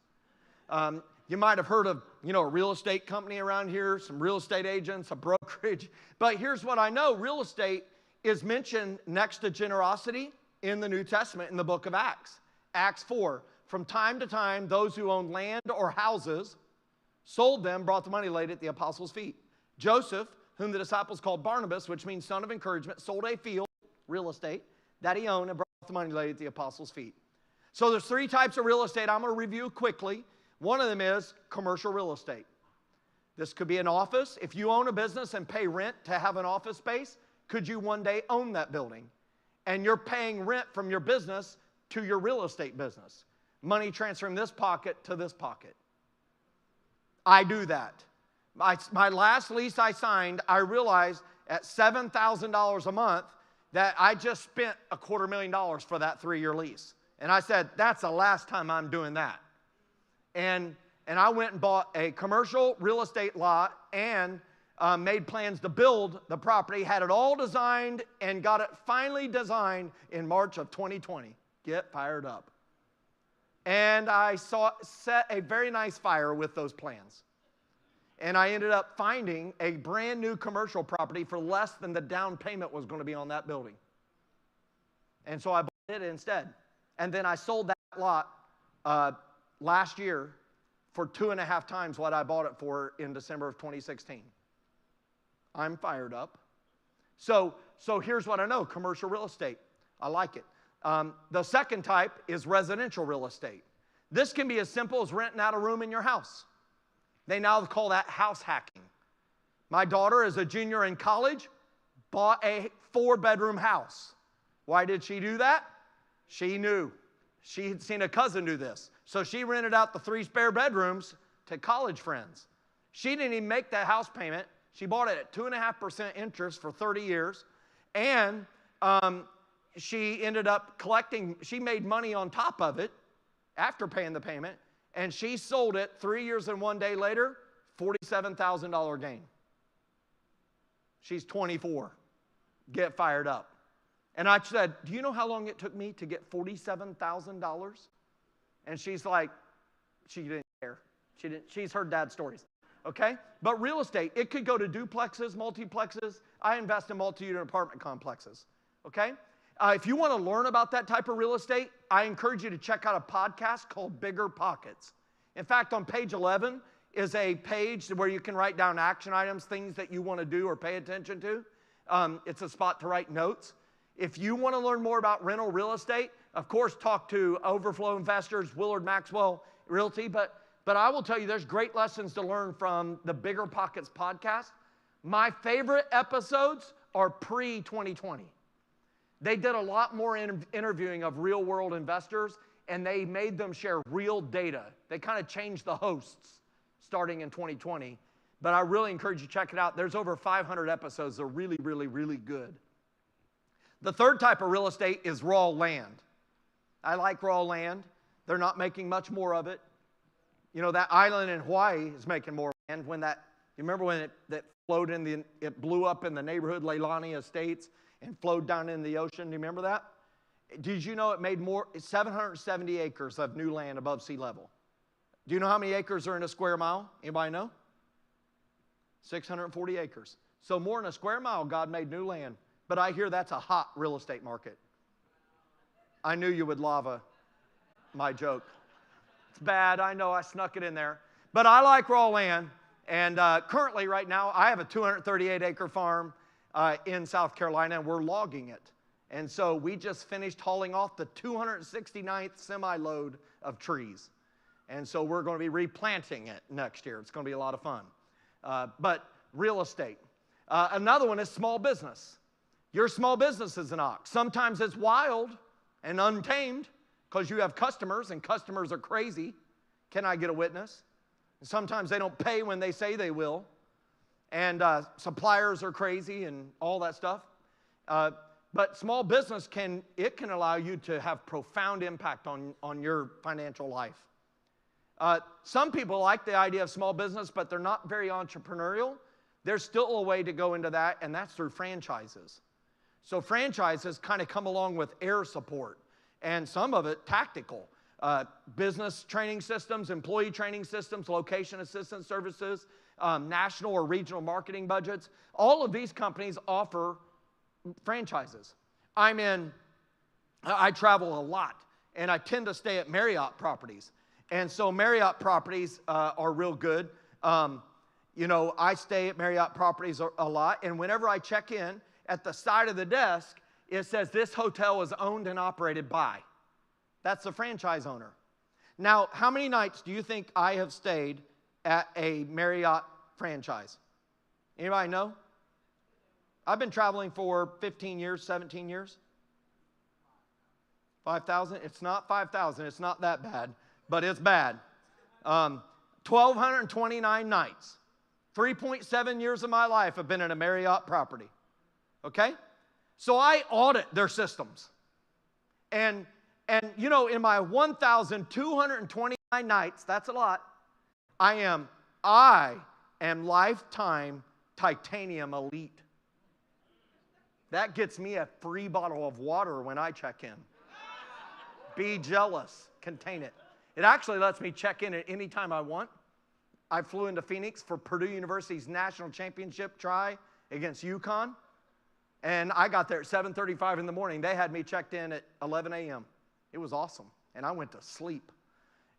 You might have heard of, a real estate company around here, some real estate agents, a brokerage. But here's what I know. Real estate is mentioned next to generosity in the New Testament in the book of Acts. Acts 4. From time to time, those who owned land or houses sold them, brought the money, laid it at the apostles' feet. Joseph, whom the disciples called Barnabas, which means son of encouragement, sold a field, real estate, that he owned and brought the money, laid it at the apostles' feet. So there's 3 types of real estate I'm going to review quickly. One of them is commercial real estate. This could be an office. If you own a business and pay rent to have an office space, could you one day own that building? And you're paying rent from your business to your real estate business. Money transferring this pocket to this pocket. I do that. My last lease I signed, I realized at $7,000 a month that I just spent $250,000 for that 3-year lease. And I said, that's the last time I'm doing that. And I went and bought a commercial real estate lot and made plans to build the property, had it all designed, and got it finally designed in March of 2020. Get fired up. And I set a very nice fire with those plans. And I ended up finding a brand new commercial property for less than the down payment was going to be on that building. And so I bought it instead. And then I sold that lot last year for 2.5 times what I bought it for in December of 2016. I'm fired up. So here's what I know, commercial real estate. I like it. The second type is residential real estate. This can be as simple as renting out a room in your house. They now call that house hacking. My daughter, as a junior in college, bought a 4-bedroom house. Why did she do that? She knew. She had seen a cousin do this. So she rented out the 3 spare bedrooms to college friends. She didn't even make that house payment. She bought it at 2.5% interest for 30 years. And she ended up collecting, she made money on top of it after paying the payment. And she sold it 3 years and 1 day later, $47,000 gain. She's 24. Get fired up. And I said, do you know how long it took me to get $47,000? And she's like, she didn't care. She's heard dad's stories. Okay? But real estate, it could go to duplexes, multiplexes. I invest in multi-unit apartment complexes. Okay? If you want to learn about that type of real estate, I encourage you to check out a podcast called Bigger Pockets. In fact, on page 11 is a page where you can write down action items, things that you want to do or pay attention to. It's a spot to write notes. If you want to learn more about rental real estate, of course, talk to Overflow Investors, Willard Maxwell Realty. But I will tell you, there's great lessons to learn from the Bigger Pockets podcast. My favorite episodes are pre-2020. They did a lot more interviewing of real-world investors, and they made them share real data. They kind of changed the hosts starting in 2020. But I really encourage you to check it out. There's over 500 episodes. They're really, really, really good. The third type of real estate is raw land. I like raw land. They're not making much more of it. You know, that island in Hawaii is making more land. You remember when it blew up in the neighborhood, Leilani Estates, and flowed down in the ocean? Do you remember that? Did you know it made 770 acres of new land above sea level? Do you know how many acres are in a square mile? Anybody know? 640 acres. So more than a square mile, God made new land. But I hear that's a hot real estate market. I knew you would lava my joke. It's bad, I know, I snuck it in there. But I like raw land. And currently, right now, I have a 238-acre farm in South Carolina, and we're logging it. And so we just finished hauling off the 269th semi-load of trees. And so we're going to be replanting it next year. It's going to be a lot of fun. But real estate. Another one is small business. Your small business is an ox. Sometimes it's wild and untamed because you have customers, and customers are crazy. Can I get a witness? And sometimes they don't pay when they say they will. And suppliers are crazy and all that stuff. But small business can allow you to have profound impact on your financial life. Some people like the idea of small business, but they're not very entrepreneurial. There's still a way to go into that, and that's through franchises. So franchises kind of come along with air support, and some of it tactical. Business training systems, employee training systems, location assistance services, national or regional marketing budgets. All of these companies offer franchises. I travel a lot, and I tend to stay at Marriott properties. And so Marriott properties are real good. I stay at Marriott properties a lot, and whenever I check in, at the side of the desk, it says this hotel is owned and operated by. That's the franchise owner. Now, how many nights do you think I have stayed at a Marriott franchise? Anybody know? I've been traveling for 15 years, 17 years. 5,000? It's not 5,000. It's not that bad, but it's bad. 1,229 nights. 3.7 years of my life have been in a Marriott property. Okay? So I audit their systems. And in my 1,229 nights, that's a lot, I am lifetime titanium elite. That gets me a free bottle of water when I check in. Be jealous. Contain it. It actually lets me check in at any time I want. I flew into Phoenix for Purdue University's national championship try against UConn. And I got there at 7:35 in the morning. They had me checked in at 11 a.m. It was awesome. And I went to sleep.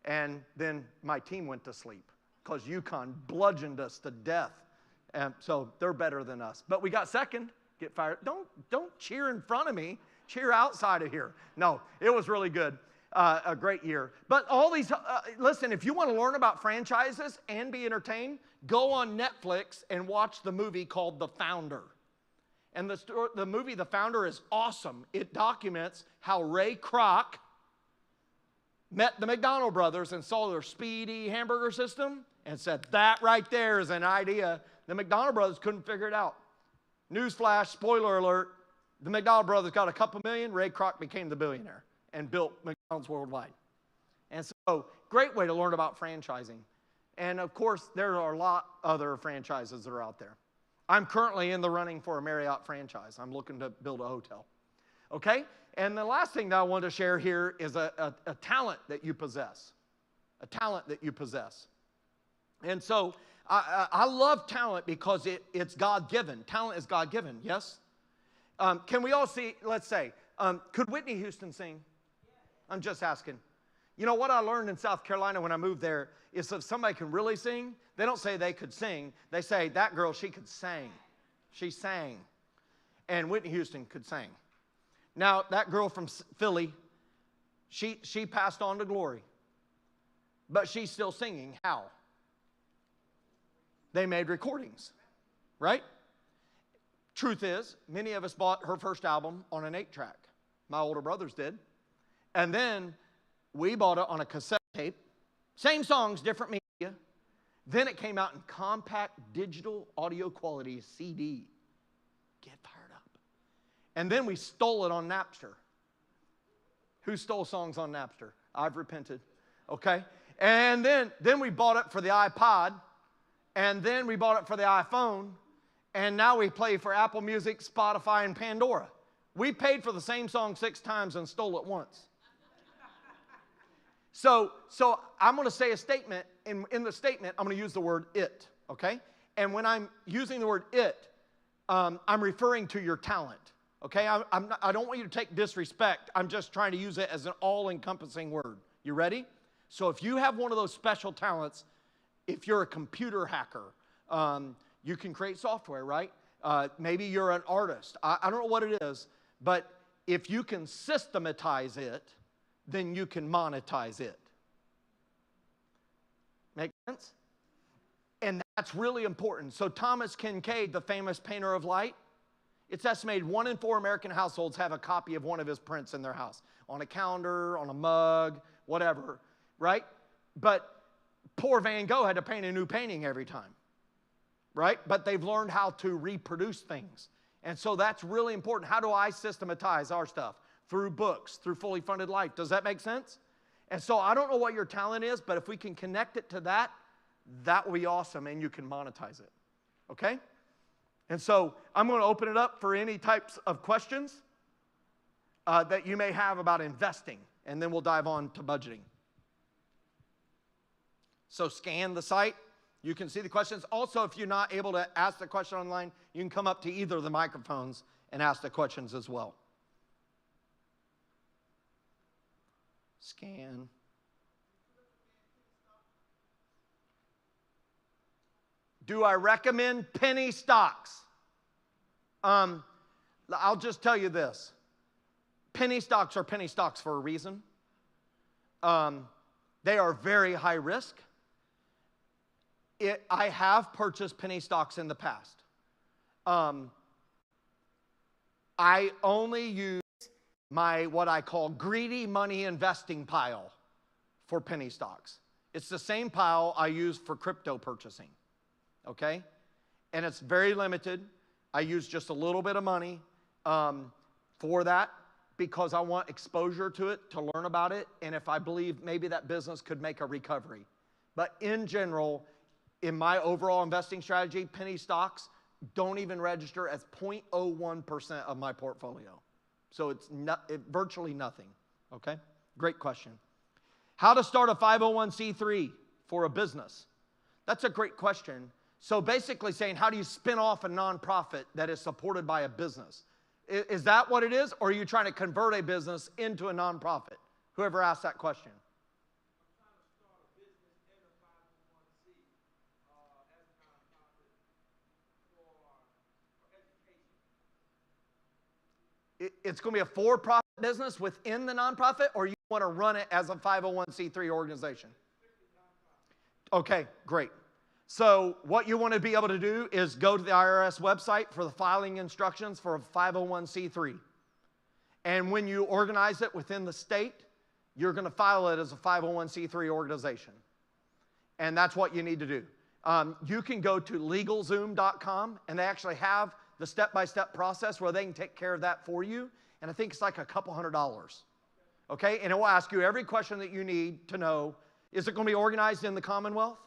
And then my team went to sleep because UConn bludgeoned us to death. And so they're better than us. But we got second. Get fired. Don't cheer in front of me. Cheer outside of here. No, it was really good. A great year. But all these, listen, if you want to learn about franchises and be entertained, go on Netflix and watch the movie called The Founder. And the movie The Founder is awesome. It documents how Ray Kroc met the McDonald brothers and saw their speedy hamburger system and said, that right there is an idea. The McDonald brothers couldn't figure it out. Newsflash, spoiler alert, the McDonald brothers got a couple million, Ray Kroc became the billionaire and built McDonald's worldwide. And so, great way to learn about franchising. And of course, there are a lot other franchises that are out there. I'm currently in the running for a Marriott franchise. I'm looking to build a hotel. Okay? And the last thing that I want to share here is a talent that you possess. A talent that you possess. And so, I love talent because it's God-given. Talent is God-given, yes? Can we all see, let's say, could Whitney Houston sing? I'm just asking. You know what I learned in South Carolina when I moved there is if somebody can really sing, they don't say they could sing. They say, that girl, she could sing. She sang. And Whitney Houston could sing. Now, that girl from Philly, she passed on to glory. But she's still singing. How? They made recordings, right? Truth is, many of us bought her first album on an 8-track. My older brothers did. And then we bought it on a cassette tape. Same songs, different media. Then it came out in compact digital audio quality CD. Get fired up. And then we stole it on Napster. Who stole songs on Napster? I've repented. Okay? And then we bought it for the iPod. And then we bought it for the iPhone. And now we play for Apple Music, Spotify, and Pandora. We paid for the same song 6 times and stole it once. So I'm going to say a statement. In the statement, I'm going to use the word it, okay? And when I'm using the word it, I'm referring to your talent, okay? I don't want you to take disrespect. I'm just trying to use it as an all-encompassing word. You ready? So if you have one of those special talents, if you're a computer hacker, you can create software, right? Maybe you're an artist. I don't know what it is, but if you can systematize it, then you can monetize it. Make sense? And That's really important. So Thomas Kinkade, the famous painter of light, it's estimated 1 in 4 American households have a copy of one of his prints in their house, on a calendar, on a mug, whatever, right? But poor Van Gogh had to paint a new painting every time, right? But they've learned how to reproduce things. And so that's really important. How do I systematize our stuff? Through books, through Fully Funded Life. Does that make sense? And so I don't know what your talent is, but if we can connect it to that, that will be awesome, and you can monetize it, okay? And so I'm going to open it up for any types of questions that you may have about investing, and then we'll dive on to budgeting. So scan the site. You can see the questions. Also, if you're not able to ask the question online, you can come up to either of the microphones and ask the questions as well. Scan. Do I recommend penny stocks? I'll just tell you this. Penny stocks are penny stocks for a reason. They are very high risk. I have purchased penny stocks in the past. I only use my what I call greedy money investing pile for penny stocks. It's the same pile I use for crypto purchasing, okay? And it's very limited. I use just a little bit of money for that because I want exposure to it, to learn about it, and if I believe maybe that business could make a recovery. But in general, in my overall investing strategy, penny stocks don't even register as 0.01% of my portfolio. So it's virtually nothing, okay? Great question. How to start a 501c3 for a business? That's a great question. So basically saying, how do you spin off a nonprofit that is supported by a business? Is that what it is? Or are you trying to convert a business into a nonprofit? Whoever asked that question. It's going to be a for-profit business within the nonprofit, or you want to run it as a 501c3 organization? Okay, great. So what you want to be able to do is go to the IRS website for the filing instructions for a 501c3. And when you organize it within the state, you're going to file it as a 501c3 organization. And that's what you need to do. You can go to LegalZoom.com, and they actually have the step-by-step process where they can take care of that for you. And I think it's like a couple $100. Okay? And it will ask you every question that you need to know. Is it going to be organized in the Commonwealth?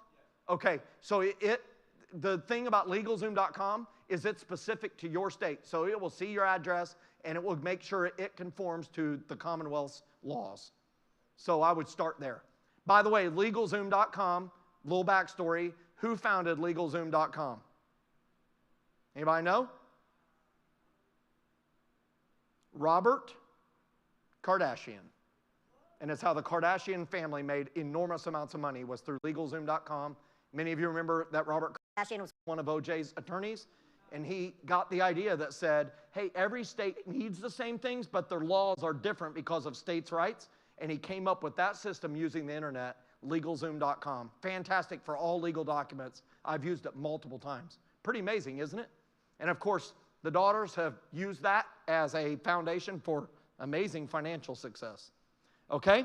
Okay. So the thing about LegalZoom.com is it's specific to your state. So it will see your address, and it will make sure it conforms to the Commonwealth's laws. So I would start there. By the way, LegalZoom.com, little backstory, who founded LegalZoom.com? Anybody know? Robert Kardashian. And it's how the Kardashian family made enormous amounts of money, was through LegalZoom.com. Many of you remember that Robert Kardashian was one of OJ's attorneys, and he got the idea that said, hey, every state needs the same things, but their laws are different because of states' rights. And he came up with that system using the internet, LegalZoom.com. Fantastic for all legal documents. I've used it multiple times. Pretty amazing, isn't it? And of course, the daughters have used that as a foundation for amazing financial success. Okay?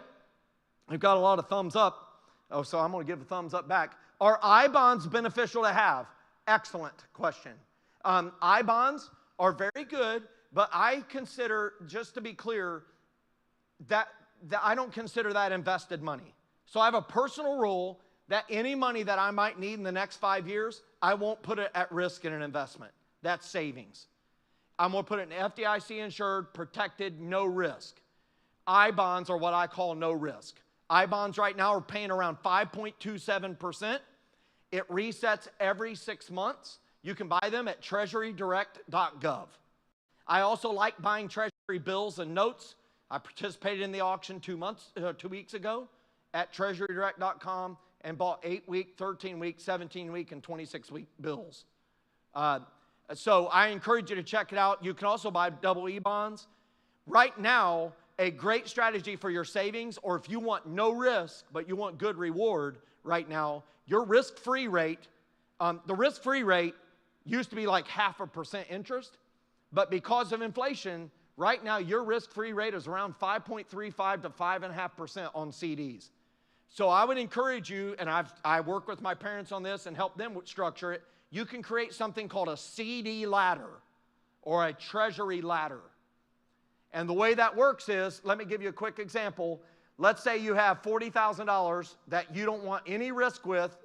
We've got a lot of thumbs up. Oh, so I'm going to give a thumbs up back. Are I-bonds beneficial to have? Excellent question. I-bonds are very good, but I consider, just to be clear, that I don't consider that invested money. So I have a personal rule that any money that I might need in the next 5 years, I won't put it at risk in an investment. That's savings. I'm going to put it in FDIC insured, protected, no risk. I-bonds are what I call no risk. I-bonds right now are paying around 5.27%. It resets every 6 months. You can buy them at treasurydirect.gov. I also like buying treasury bills and notes. I participated in the auction 2 weeks ago at treasurydirect.com and bought 8-week, 13-week, 17-week, and 26-week bills. So I encourage you to check it out. You can also buy double E bonds. Right now, a great strategy for your savings, or if you want no risk, but you want good reward right now, your risk-free rate The risk-free rate used to be like 0.5% interest, but because of inflation, right now your risk-free rate is around 5.35 to 5.5% on CDs. So I would encourage you, and I work with my parents on this and help them structure it. You can create something called a CD ladder or a treasury ladder. And the way that works is, let me give you a quick example. Let's say you have $40,000 that you don't want any risk with,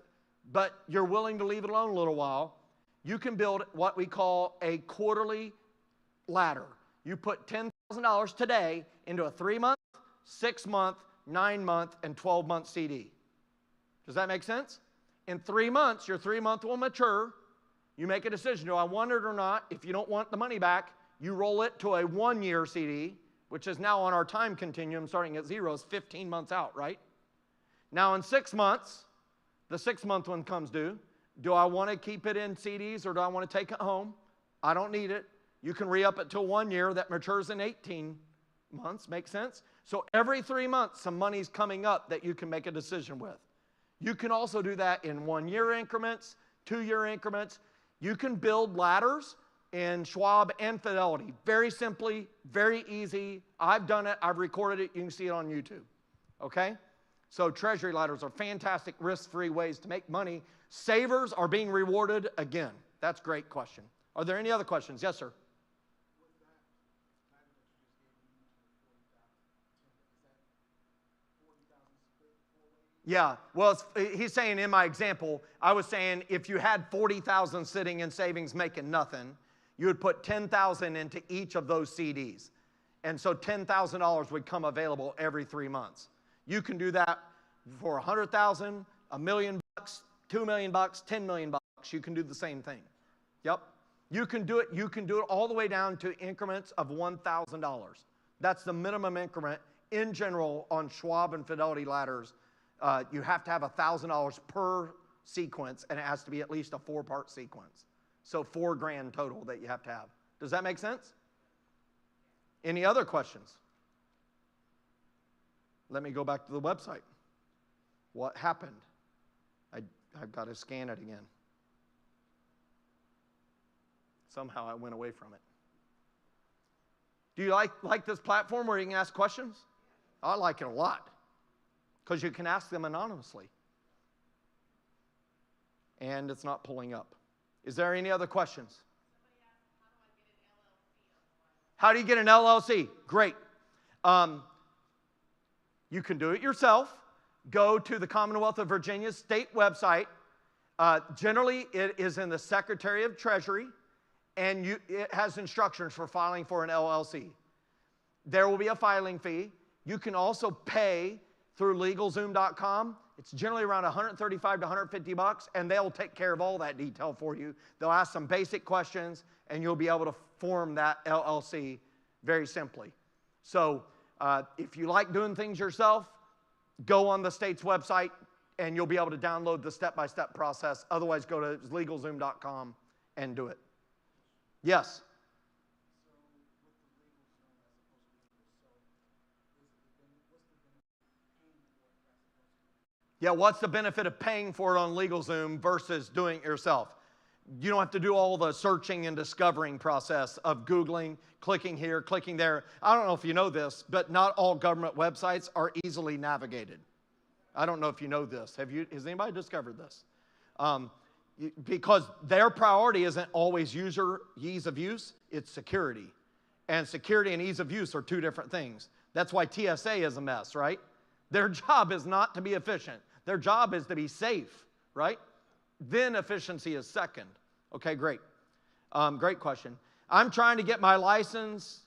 but you're willing to leave it alone a little while. You can build what we call a quarterly ladder. You put $10,000 today into a 3-month, 6-month, 9-month, and 12-month CD. Does that make sense? In 3 months, your 3-month will mature. You make a decision, do I want it or not? If you don't want the money back, you roll it to a 1-year CD, which is now on our time continuum starting at 0, is 15 months out, right? Now in 6 months, the 6-month one comes due. Do I want to keep it in CDs or do I want to take it home? I don't need it. You can re-up it to 1 year that matures in 18 months. Make sense? So every 3 months, some money's coming up that you can make a decision with. You can also do that in 1-year increments, 2-year increments. You can build ladders in Schwab and Fidelity. Very simply, very easy. I've done it. I've recorded it. You can see it on YouTube. Okay? So treasury ladders are fantastic risk-free ways to make money. Savers are being rewarded again. That's a great question. Are there any other questions? Yes, sir. Yeah, well, he's saying in my example, I was saying if you had 40,000 sitting in savings making nothing, you would put 10,000 into each of those CDs. And so $10,000 would come available every 3 months. You can do that for 100,000, $1 million, $2 million, $10 million. You can do the same thing. Yep. You can do it. You can do it all the way down to increments of $1,000. That's the minimum increment in general on Schwab and Fidelity ladders. You have to have $1,000 per sequence, and it has to be at least a 4-part sequence. So $4,000 total that you have to have. Does that make sense? Any other questions? Let me go back to the website. What happened? I've got to scan it again. Somehow I went away from it. Do you like this platform where you can ask questions? I like it a lot because you can ask them anonymously. And it's not pulling up. Is there any other questions? How do you get an LLC? Great. You can do it yourself. Go to the Commonwealth of Virginia's state website. Generally, it is in the Secretary of Treasury, and it has instructions for filing for an LLC. There will be a filing fee. You can also pay through LegalZoom.com. It's generally around $135 to $150, and they'll take care of all that detail for you. They'll ask some basic questions, and you'll be able to form that LLC very simply. So if you like doing things yourself, go on the state's website, and you'll be able to download the step-by-step process. Otherwise, go to LegalZoom.com and do it. Yes? Yeah, what's the benefit of paying for it on LegalZoom versus doing it yourself? You don't have to do all the searching and discovering process of Googling, clicking here, clicking there. I don't know if you know this, but not all government websites are easily navigated. I don't know if you know this. Has anybody discovered this? Because their priority isn't always ease of use, it's security. And security and ease of use are two different things. That's why TSA is a mess, right? Their job is not to be efficient. Their job is to be safe, right? Then efficiency is second. Okay, great. Great question. I'm trying to get my license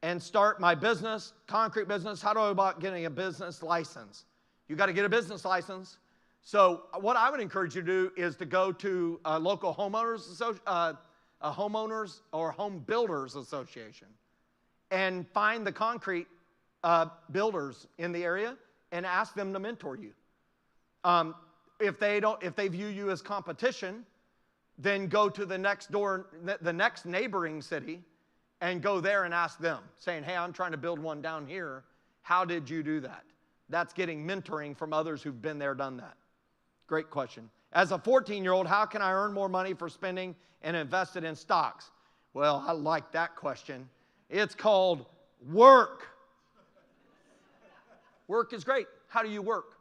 and start my business, concrete business. How do I go about getting a business license? You got to get a business license. So what I would encourage you to do is to go to a local homeowners or home builders association and find the concrete builders in the area and ask them to mentor you. If they view you as competition, then go to the next neighboring city and go there and ask them, saying, hey, I'm trying to build one down here. How did you do that? That's getting mentoring from others who've been there, done that. Great question. As a 14-year-old, how can I earn more money for spending and invest it in stocks? Well, I like that question. It's called work. Work is great. How do you work?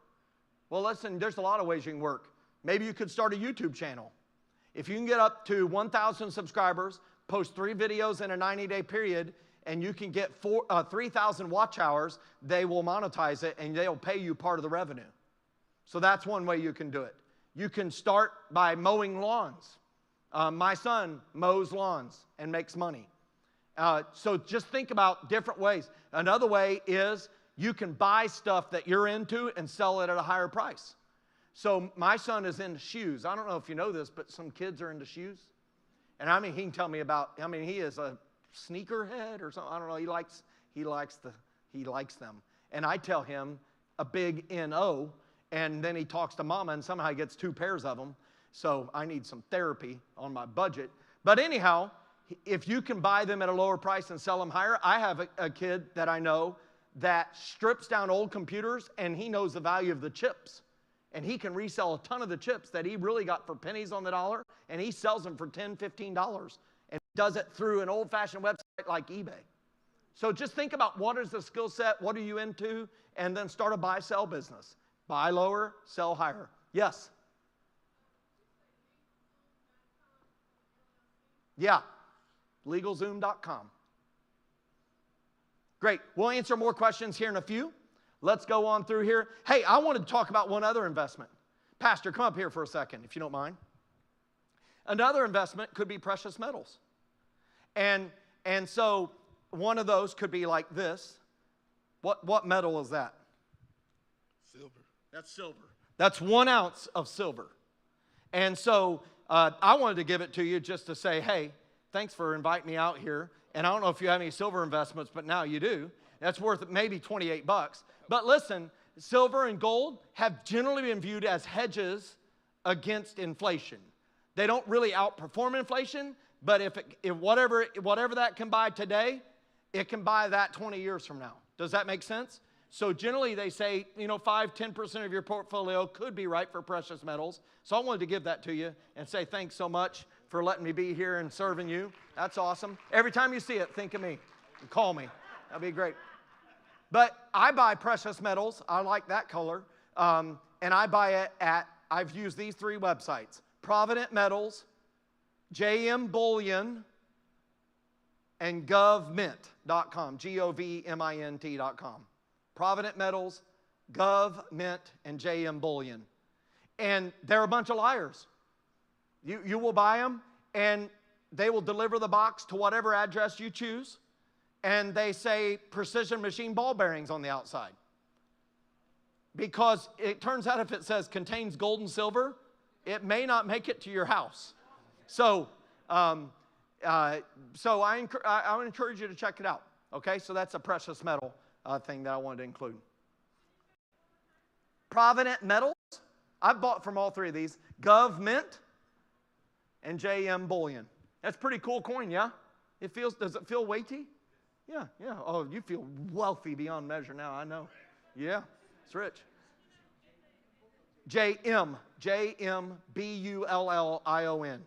Well, listen, there's a lot of ways you can work. Maybe you could start a YouTube channel. If you can get up to 1,000 subscribers, post 3 videos in a 90-day period, and you can get 3,000 watch hours, they will monetize it and they'll pay you part of the revenue. So that's one way you can do it. You can start by mowing lawns. My son mows lawns and makes money. So just think about different ways. Another way is you can buy stuff that you're into and sell it at a higher price. So my son is into shoes. I don't know if you know this, but some kids are into shoes. And I mean, he can tell me about, he is a sneakerhead or something. I don't know. He likes them. And I tell him a big N-O, and then he talks to mama, and somehow he gets 2 pairs of them. So I need some therapy on my budget. But anyhow, if you can buy them at a lower price and sell them higher, I have a kid that I know that strips down old computers, and he knows the value of the chips. And he can resell a ton of the chips that he really got for pennies on the dollar, and he sells them for $10, $15, and does it through an old-fashioned website like eBay. So just think about what is the skill set, what are you into, and then start a buy-sell business. Buy lower, sell higher. Yes? Yeah, LegalZoom.com. Great. We'll answer more questions here in a few. Let's go on through here. Hey, I wanted to talk about one other investment. Pastor, come up here for a second, if you don't mind. Another investment could be precious metals. And so one of those could be like this. What metal is that? Silver. That's silver. That's 1 ounce of silver. And so I wanted to give it to you just to say, hey, thanks for inviting me out here. And I don't know if you have any silver investments, but now you do. That's worth maybe $28. But listen, silver and gold have generally been viewed as hedges against inflation. They don't really outperform inflation, but if whatever that can buy today, it can buy that 20 years from now. Does that make sense? So generally they say, 5-10% of your portfolio could be right for precious metals. So I wanted to give that to you and say thanks so much for letting me be here and serving you. That's awesome. Every time you see it, think of me and call me. That'd be great. But I buy precious metals. I like that color. And I buy it I've used these 3 websites: Provident Metals, JM Bullion, and govmint.com, govmint.com. Provident Metals, GovMint, and JM Bullion. And they're a bunch of liars. You will buy them, and they will deliver the box to whatever address you choose. And they say precision machine ball bearings on the outside. Because it turns out if it says contains gold and silver, it may not make it to your house. So I would encourage you to check it out. Okay, so that's a precious metal thing that I wanted to include. Provident Metals, I've bought from all 3 of these. GovMint and JM Bullion. That's pretty cool coin, yeah? Does it feel weighty? Yeah. Oh, you feel wealthy beyond measure now, I know. Yeah, it's rich. JM Bullion.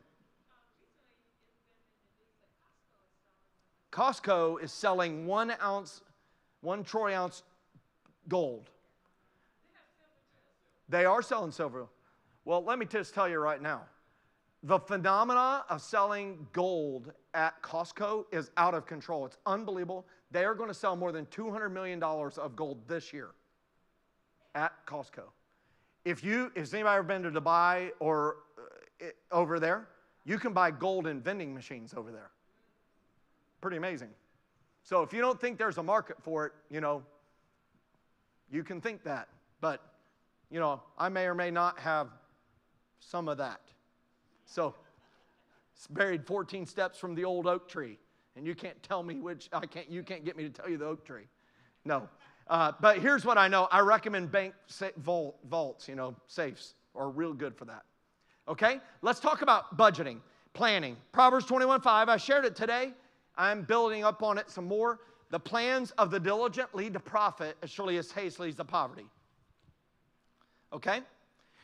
Costco is selling 1 troy ounce gold. They are selling silver. Well, let me just tell you right now, the phenomena of selling gold at Costco is out of control. It's unbelievable. They are going to sell more than $200 million of gold this year at Costco. Has anybody ever been to Dubai or over there? You can buy gold in vending machines over there. Pretty amazing. So if you don't think there's a market for it, you can think that. But, I may or may not have some of that. So it's buried 14 steps from the old oak tree. And you can't tell me you can't get me to tell you the oak tree. No. But here's what I know. I recommend bank vaults, safes are real good for that. Okay? Let's talk about budgeting, planning. Proverbs 21:5, I shared it today. I'm building up on it some more. The plans of the diligent lead to profit as surely as haste leads to poverty. Okay?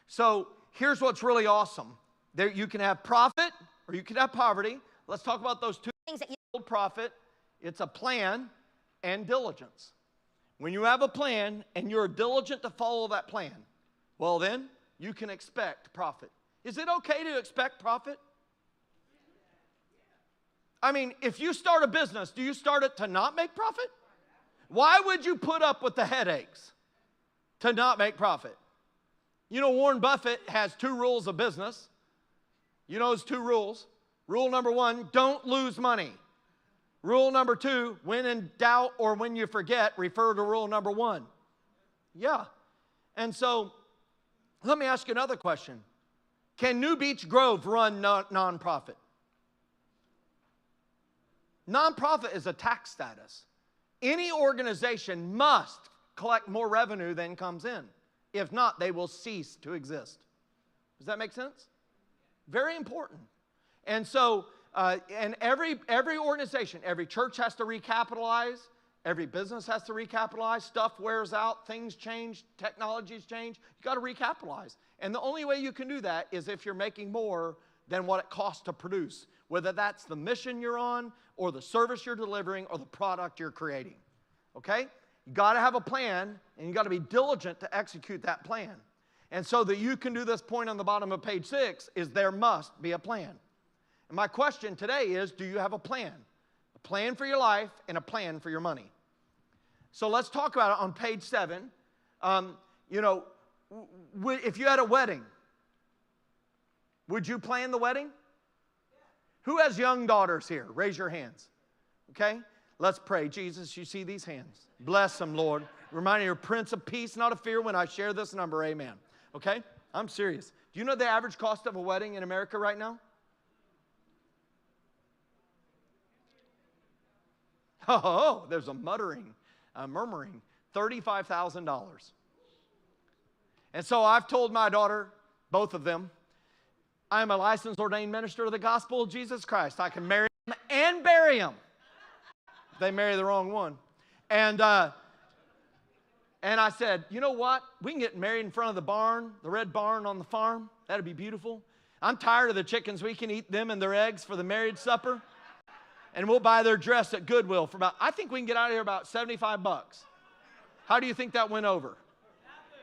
So here's what's really awesome. There, you can have profit or you can have poverty. Let's talk about those two things that you build profit. It's a plan and diligence. When you have a plan and you're diligent to follow that plan, well then, you can expect profit. Is it okay to expect profit? I mean, if you start a business, do you start it to not make profit? Why would you put up with the headaches to not make profit? You know, Warren Buffett has 2 rules of business. You know his 2 rules. Rule number 1, don't lose money. Rule number 2, when in doubt or when you forget, refer to rule number 1. Yeah. And so, let me ask you another question. Can New Beach Grove run nonprofit? Nonprofit is a tax status. Any organization must collect more revenue than comes in. If not, they will cease to exist. Does that make sense? Very important. And so, and every organization, every church has to recapitalize. Every business has to recapitalize. Stuff wears out. Things change. Technologies change. You got to recapitalize. And the only way you can do that is if you're making more than what it costs to produce, whether that's the mission you're on or the service you're delivering or the product you're creating. Okay? You got to have a plan, and you got to be diligent to execute that plan. And so that you can do this point on the bottom of page 6 is there must be a plan. And my question today is, do you have a plan? A plan for your life and a plan for your money. So let's talk about it on page 7. You know, if you had a wedding, would you plan the wedding? Who has young daughters here? Raise your hands. Okay? Let's pray. Jesus, you see these hands. Bless them, Lord. Remind me, you're Prince of Peace, not of fear, when I share this number. Amen. Okay? I'm serious. Do you know the average cost of a wedding in America right now? Oh, there's a murmuring. $35,000. And so I've told my daughter, both of them, I'm a licensed ordained minister of the gospel of Jesus Christ. I can marry them and bury them. If they marry the wrong one. And I said, you know what? We can get married in front of the barn, the red barn on the farm. That'd be beautiful. I'm tired of the chickens. We can eat them and their eggs for the marriage supper. And we'll buy their dress at Goodwill for about, I think we can get out of here about $75. How do you think that went over?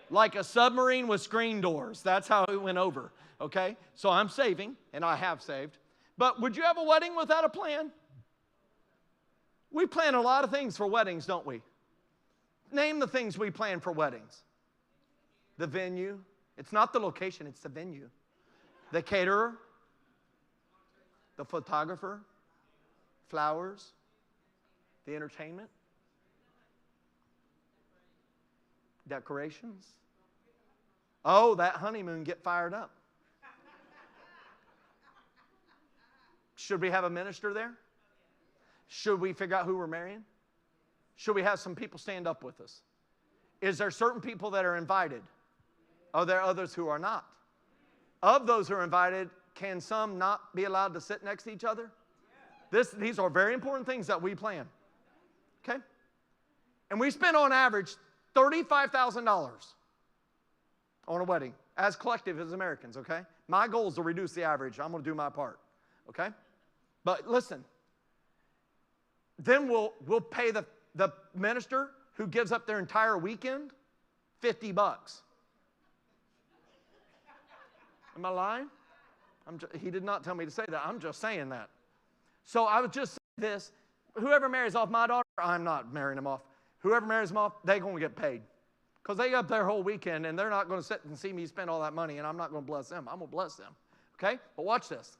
Like a submarine with screen doors. That's how it went over. Okay? So I'm saving, and I have saved. But would you have a wedding without a plan? We plan a lot of things for weddings, don't we? Name the things we plan for weddings. The venue. It's not the location, it's the venue. The caterer. The photographer. Flowers. The entertainment. Decorations. Oh, that honeymoon, get fired up. Should we have a minister there? Should we figure out who we're marrying? Should we have some people stand up with us? Is there certain people that are invited? Are there others who are not? Of those who are invited, can some not be allowed to sit next to each other? These are very important things that we plan. Okay? And we spend on average $35,000 on a wedding as collective as Americans, okay? My goal is to reduce the average. I'm going to do my part, okay? But listen, then we'll pay the minister who gives up their entire weekend $50. Am I lying? He did not tell me to say that. I'm just saying that. So I would just say this. Whoever marries off my daughter, I'm not marrying them off. Whoever marries them off, they're going to get paid. Because they got their whole weekend, and they're not going to sit and see me spend all that money, and I'm not going to bless them. I'm going to bless them. Okay? But watch this.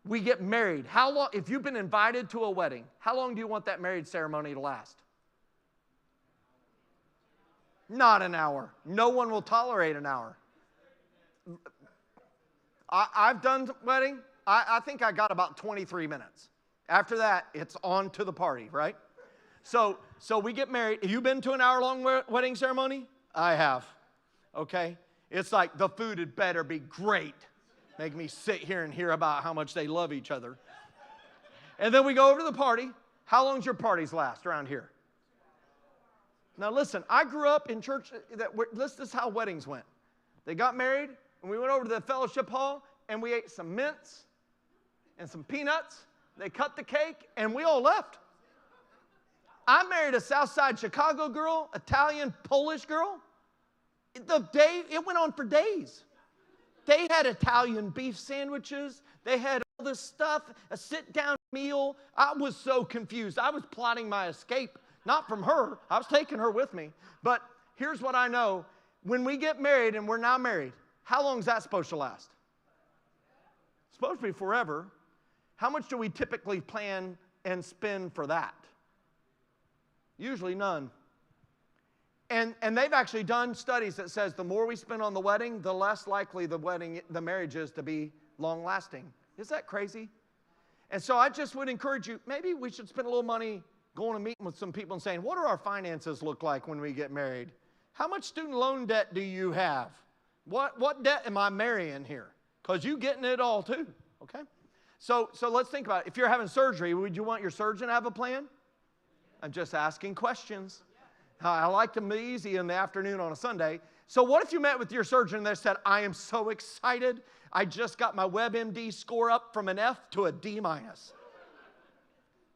We get married. How long, if you've been invited to a wedding, how long do you want that marriage ceremony to last? Not an hour. No one will tolerate an hour. I've done wedding. I think I got about 23 minutes. After that, it's on to the party, right? So we get married. Have you been to an hour-long wedding ceremony? I have. Okay? It's like the food had better be great. Make me sit here and hear about how much they love each other. And then we go over to the party. How long's your parties last around here? Now listen, I grew up in church. This is how weddings went. They got married, and we went over to the fellowship hall, and we ate some mints and some peanuts. They cut the cake, and we all left. I married a Southside Chicago girl, Italian, Polish girl. It went on for days. They had Italian beef sandwiches. They had all this stuff, a sit-down meal. I was so confused. I was plotting my escape, not from her. I was taking her with me. But here's what I know. When we get married, and we're now married, how long is that supposed to last? It's supposed to be forever. How much do we typically plan and spend for that? Usually none. And they've actually done studies that says the more we spend on the wedding, the less likely the marriage is to be long-lasting. Is that crazy? And so I just would encourage you, maybe we should spend a little money going and meeting with some people and saying, what do our finances look like when we get married? How much student loan debt do you have? What debt am I marrying here? Because you getting it all too, okay? So let's think about it. If you're having surgery, would you want your surgeon to have a plan? I'm just asking questions. I like to be easy in the afternoon on a Sunday. So what if you met with your surgeon and they said, I am so excited. I just got my WebMD score up from an F to a D-.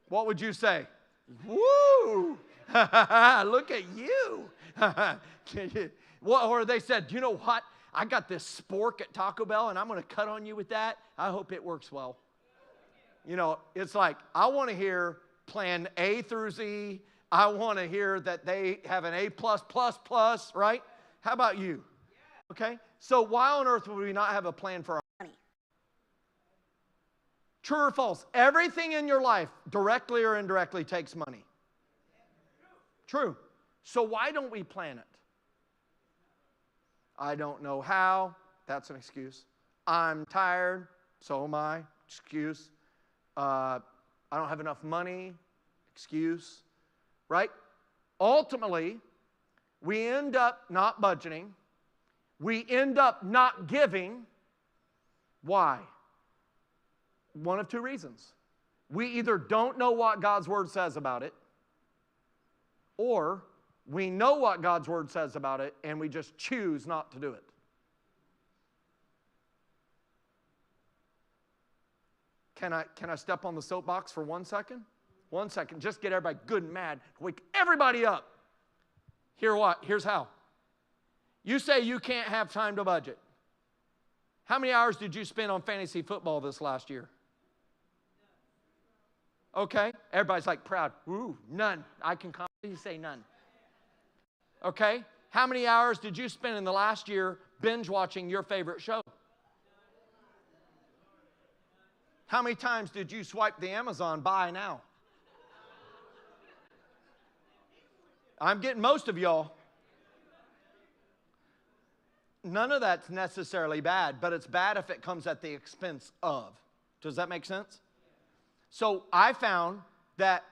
What would you say? Woo! Look at you. Or they said, you know what? I got this spork at Taco Bell, and I'm going to cut on you with that. I hope it works well. You know, it's like, I want to hear plan A through Z. I want to hear that they have an A+++, right? How about you? Okay? So why on earth would we not have a plan for our money? True or false? Everything in your life, directly or indirectly, takes money. True. So why don't we plan it? I don't know how. That's an excuse. I'm tired. So am I. Excuse. I don't have enough money. Excuse. Right? Ultimately, we end up not budgeting. We end up not giving. Why? One of two reasons. We either don't know what God's Word says about it, or we know what God's Word says about it, and we just choose not to do it. Can I step on the soapbox for 1 second? 1 second. Just get everybody good and mad. Wake everybody up. Here's how. You say you can't have time to budget. How many hours did you spend on fantasy football this last year? Okay. Everybody's like proud. Ooh, none. I can confidently say none. Okay. How many hours did you spend in the last year binge watching your favorite show? How many times did you swipe the Amazon buy now? I'm getting most of y'all. None of that's necessarily bad, but it's bad if it comes at the expense of. Does that make sense? So I found that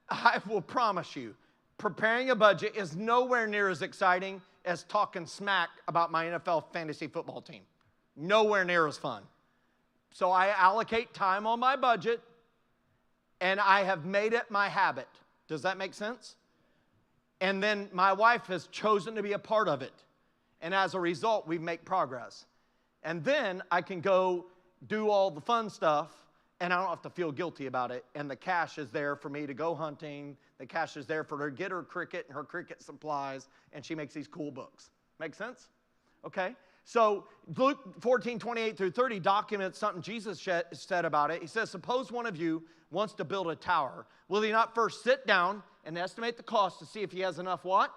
I will promise you, preparing a budget is nowhere near as exciting as talking smack about my NFL fantasy football team. Nowhere near as fun. So I allocate time on my budget, and I have made it my habit. Does that make sense? And then my wife has chosen to be a part of it. And as a result, we make progress. And then I can go do all the fun stuff, and I don't have to feel guilty about it. And the cash is there for me to go hunting. The cash is there for her to get her cricket and her cricket supplies, and she makes these cool books. Make sense? Okay? So Luke 14:28-30 documents something Jesus said about it. He says, suppose one of you wants to build a tower. Will he not first sit down and estimate the cost to see if he has enough what?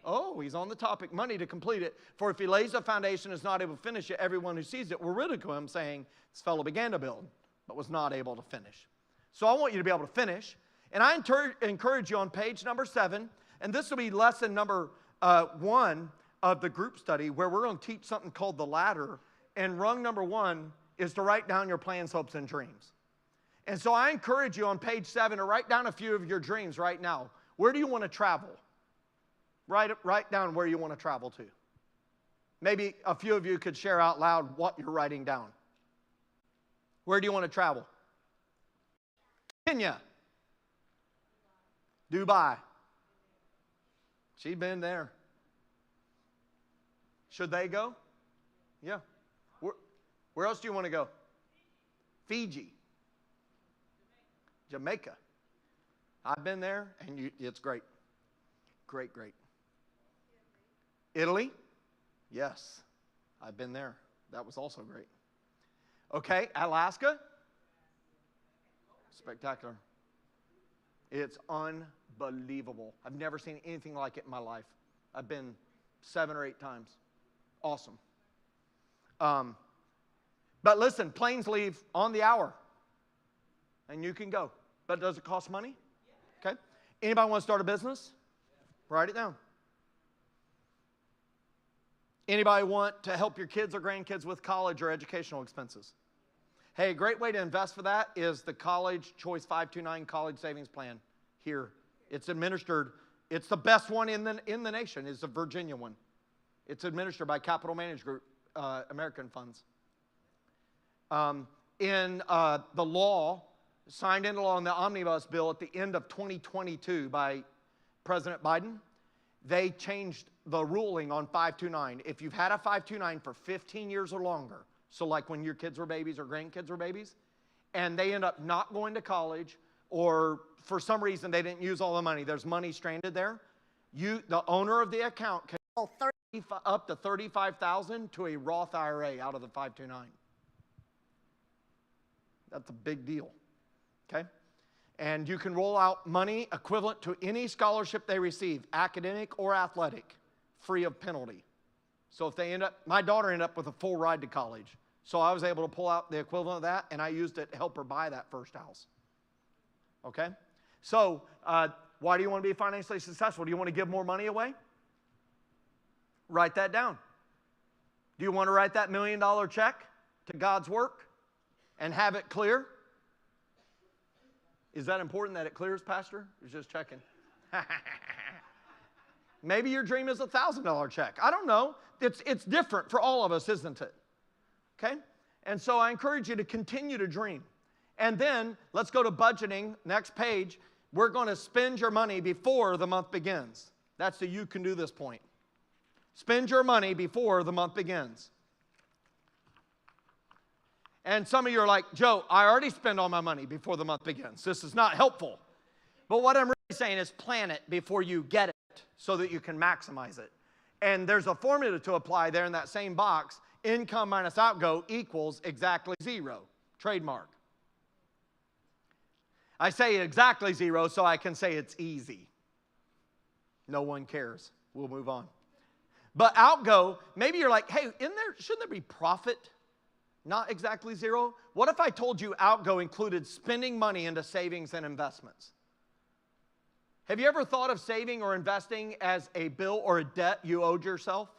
Oh, he's on the topic, money to complete it. For if he lays the foundation and is not able to finish it, everyone who sees it will ridicule him, saying, this fellow began to build, but was not able to finish. So I want you to be able to finish. And I encourage you on page number 7, and this will be lesson number 1 of the group study, where we're going to teach something called the ladder. And rung number 1 is to write down your plans, hopes, and dreams. And so I encourage you on page 7 to write down a few of your dreams right now. Where do you want to travel? Write down where you want to travel to. Maybe a few of you could share out loud what you're writing down. Where do you want to travel? Kenya. Dubai. She's been there. Should they go? Yeah. Where else do you want to go? Fiji. Jamaica. I've been there, and it's great. Great, great. Italy? Yes. I've been there. That was also great. Okay, Alaska? Spectacular. It's unbelievable. I've never seen anything like it in my life. I've been 7 or 8 times. Awesome. But listen, planes leave on the hour, and you can go. But does it cost money? Okay. Anybody want to start a business? Write it down. Anybody want to help your kids or grandkids with college or educational expenses? Hey, a great way to invest for that is the College Choice 529 College Savings Plan here. It's administered. It's the best one in the nation. It's a Virginia one. It's administered by Capital Management Group, American funds. In the law, signed into law in the omnibus bill at the end of 2022 by President Biden, they changed the ruling on 529. If you've had a 529 for 15 years or longer, so like when your kids were babies or grandkids were babies, and they end up not going to college, or for some reason they didn't use all the money, there's money stranded there, the owner of the account can up to $35,000 to a Roth IRA out of the 529. That's a big deal, okay? And you can roll out money equivalent to any scholarship they receive, academic or athletic, free of penalty. So if they my daughter ended up with a full ride to college. So I was able to pull out the equivalent of that, and I used it to help her buy that first house. Okay? So why do you want to be financially successful? Do you want to give more money away? Write that down. Do you want to write that $1 million check to God's work and have it clear? Is that important that it clears, Pastor? I was just checking. Maybe your dream is a $1,000 check. I don't know. It's different for all of us, isn't it? Okay? And so I encourage you to continue to dream. And then let's go to budgeting. Next page. We're going to spend your money before the month begins. That's the you can do this point. Spend your money before the month begins. And some of you are like, Joe, I already spend all my money before the month begins. This is not helpful. But what I'm really saying is plan it before you get it so that you can maximize it. And there's a formula to apply there in that same box. Income minus outgo equals exactly 0. Trademark. I say exactly 0 so I can say it's easy. No one cares. We'll move on. But outgo, maybe you're like, hey, shouldn't there be profit? Not exactly 0. What if I told you outgo included spending money into savings and investments? Have you ever thought of saving or investing as a bill or a debt you owed yourself?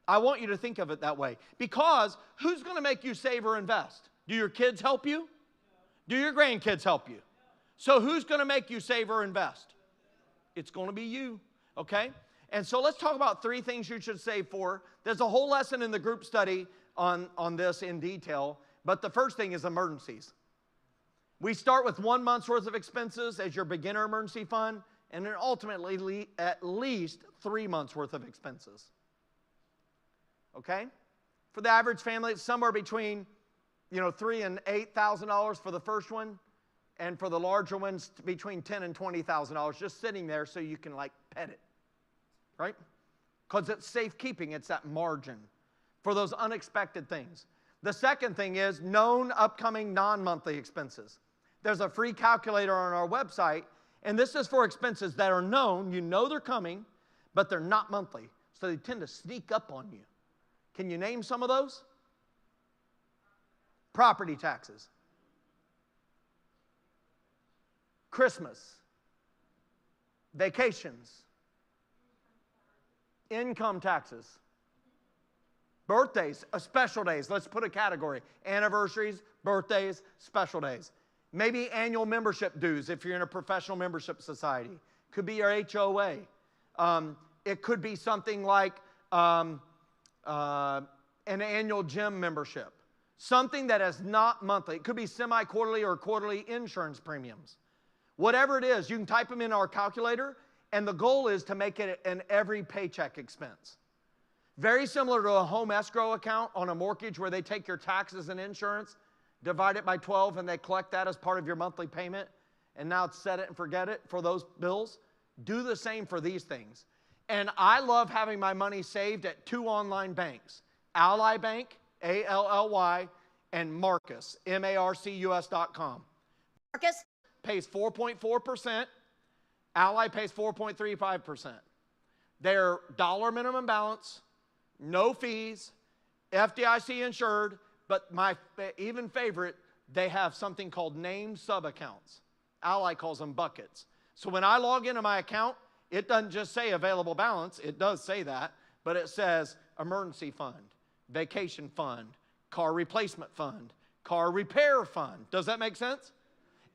I want you to think of it that way. Because who's going to make you save or invest? Do your kids help you? Do your grandkids help you? So who's going to make you save or invest? It's going to be you, okay? And so let's talk about 3 things you should save for. There's a whole lesson in the group study on this in detail, but the first thing is emergencies. We start with 1 month's worth of expenses as your beginner emergency fund, and then ultimately at least 3 months worth of expenses. Okay? For the average family, it's somewhere between $3,000 and $8,000 for the first one, and for the larger ones, between $10,000 and $20,000, just sitting there so you can pet it, right? Because it's safekeeping, it's that margin for those unexpected things. The second thing is known upcoming non-monthly expenses. There's a free calculator on our website, and this is for expenses that are known, you know they're coming, but they're not monthly, so they tend to sneak up on you. Can you name some of those? Property taxes, Christmas, vacations, income taxes, birthdays, special days. Let's put a category. Anniversaries, birthdays, special days. Maybe annual membership dues if you're in a professional membership society. Could be your HOA. It could be something like an annual gym membership. Something that is not monthly. It could be semi-quarterly or quarterly insurance premiums. Whatever it is, you can type them in our calculator, and the goal is to make it an every paycheck expense. Very similar to a home escrow account on a mortgage where they take your taxes and insurance, divide it by 12, and they collect that as part of your monthly payment, and now it's set it and forget it for those bills. Do the same for these things. And I love having my money saved at 2 online banks, Ally Bank, A-L-L-Y, and Marcus, M-A-R-C-U-S.com. Marcus? Pays 4.4%. Ally pays 4.35%. They're dollar minimum balance, no fees, FDIC insured, but my even favorite, they have something called named sub-accounts. Ally calls them buckets. So when I log into my account, it doesn't just say available balance. It does say that, but it says emergency fund, vacation fund, car replacement fund, car repair fund. Does that make sense?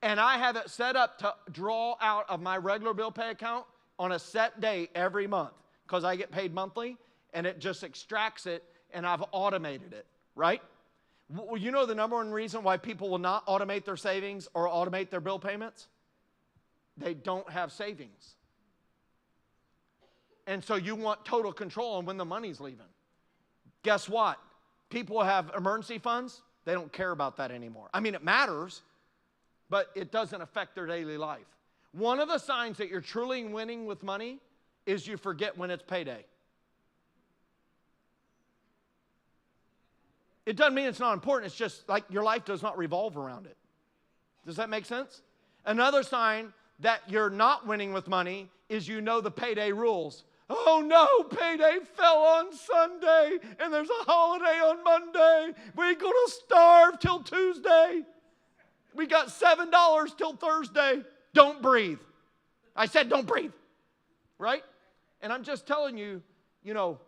And I have it set up to draw out of my regular bill pay account on a set day every month because I get paid monthly, and it just extracts it, and I've automated it, right? Well, you know the number one reason why people will not automate their savings or automate their bill payments? They don't have savings. And so you want total control on when the money's leaving. Guess what? People have emergency funds. They don't care about that anymore. I mean, it matters, but it doesn't affect their daily life. One of the signs that you're truly winning with money is you forget when it's payday. It doesn't mean it's not important. It's just like your life does not revolve around it. Does that make sense? Another sign that you're not winning with money is you know the payday rules. Oh no, payday fell on Sunday and there's a holiday on Monday. We're going to starve till Tuesday. We got $7 till Thursday. Don't breathe. I said don't breathe. Right? And I'm just telling you, you know,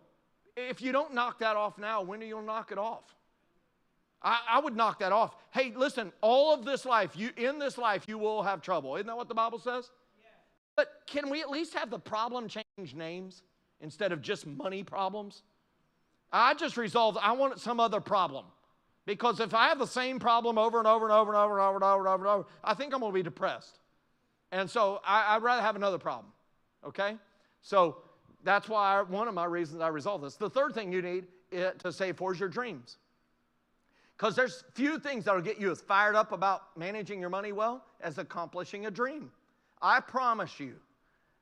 if you don't knock that off now, when are you going to knock it off? I would knock that off. Hey, listen, all of this life, in this life, you will have trouble. Isn't that what the Bible says? Yeah. But can we at least have the problem change names instead of just money problems? I just resolved, I want some other problem. Because if I have the same problem over and over and over and over and over and over and over and over, I think I'm going to be depressed. And so I'd rather have another problem. Okay? So that's why one of my reasons I resolved this. The third thing you need to save for is your dreams. Because there's few things that will get you as fired up about managing your money well as accomplishing a dream. I promise you,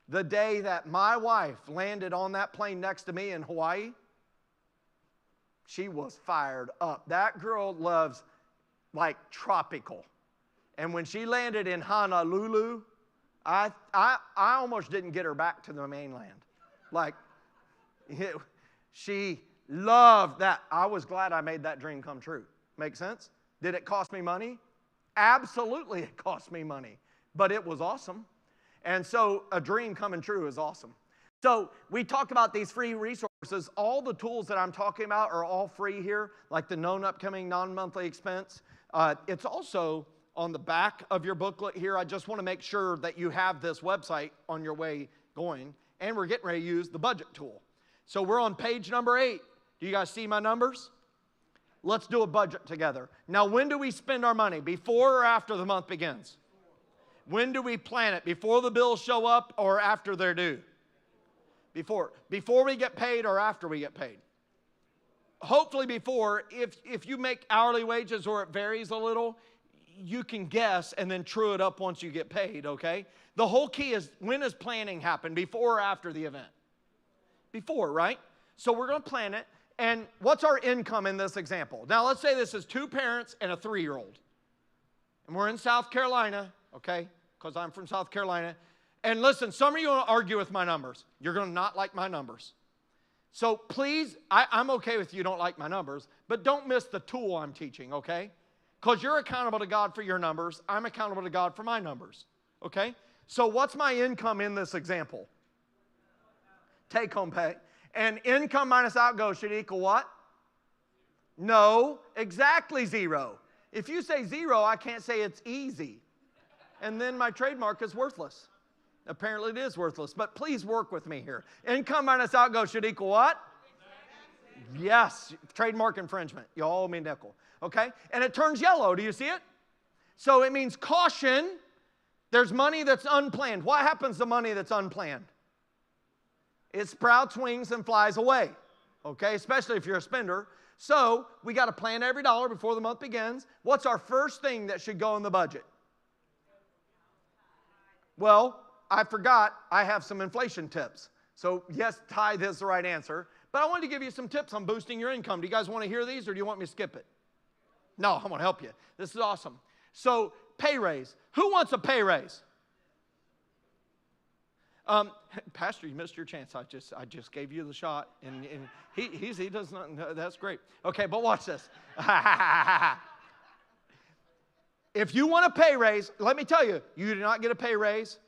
the day that my wife landed on that plane next to me in Hawaii, she was fired up. That girl loves like tropical. And when she landed in Honolulu, I almost didn't get her back to the mainland. Like, she loved that. I was glad I made that dream come true. Make sense? Did it cost me money? Absolutely it cost me money. But it was awesome. And so a dream coming true is awesome. So we talked about these free resources. All the tools that I'm talking about are all free here, like the known upcoming non-monthly expense. It's also on the back of your booklet here. I just want to make sure that you have this website on your way going. And we're getting ready to use the budget tool. So we're on page number 8. Do you guys see my numbers? Let's do a budget together. Now, when do we spend our money? Before or after the month begins? When do we plan it? Before the bills show up or after they're due? Before. Before we get paid or after we get paid? Hopefully before. If you make hourly wages or it varies a little, you can guess and then true it up once you get paid, okay? The whole key is, when does planning happen? Before or after the event? Before, right? So we're going to plan it. And what's our income in this example? Now, let's say this is 2 parents and a 3-year-old. And we're in South Carolina, okay, because I'm from South Carolina. And listen, some of you want to argue with my numbers. You're going to not like my numbers. So please, I'm okay with you don't like my numbers, but don't miss the tool I'm teaching, okay? Because you're accountable to God for your numbers. I'm accountable to God for my numbers, okay? So what's my income in this example? Take-home pay. And income minus outgo should equal what? No, exactly 0. If you say 0, I can't say it's easy. And then my trademark is worthless. Apparently it is worthless, but please work with me here. Income minus outgo should equal what? Yes, trademark infringement. You all owe me a nickel. Okay? And it turns yellow. Do you see it? So it means caution. There's money that's unplanned. What happens to money that's unplanned? It sprouts wings and flies away. okay, especially if you're a spender. So we got to plan every dollar before the month begins. What's our first thing that should go in the budget? Well, I forgot I have some inflation tips. So yes, tithe is the right answer. But I wanted to give you some tips on boosting your income. Do you guys want to hear these or do you want me to skip it? No, I want to help you. This is awesome. So pay raise. Who wants a pay raise? Pastor, you missed your chance. I just gave you the shot, and he does not. That's great. Okay, but watch this. If you want a pay raise, let me tell you, you do not get a pay raise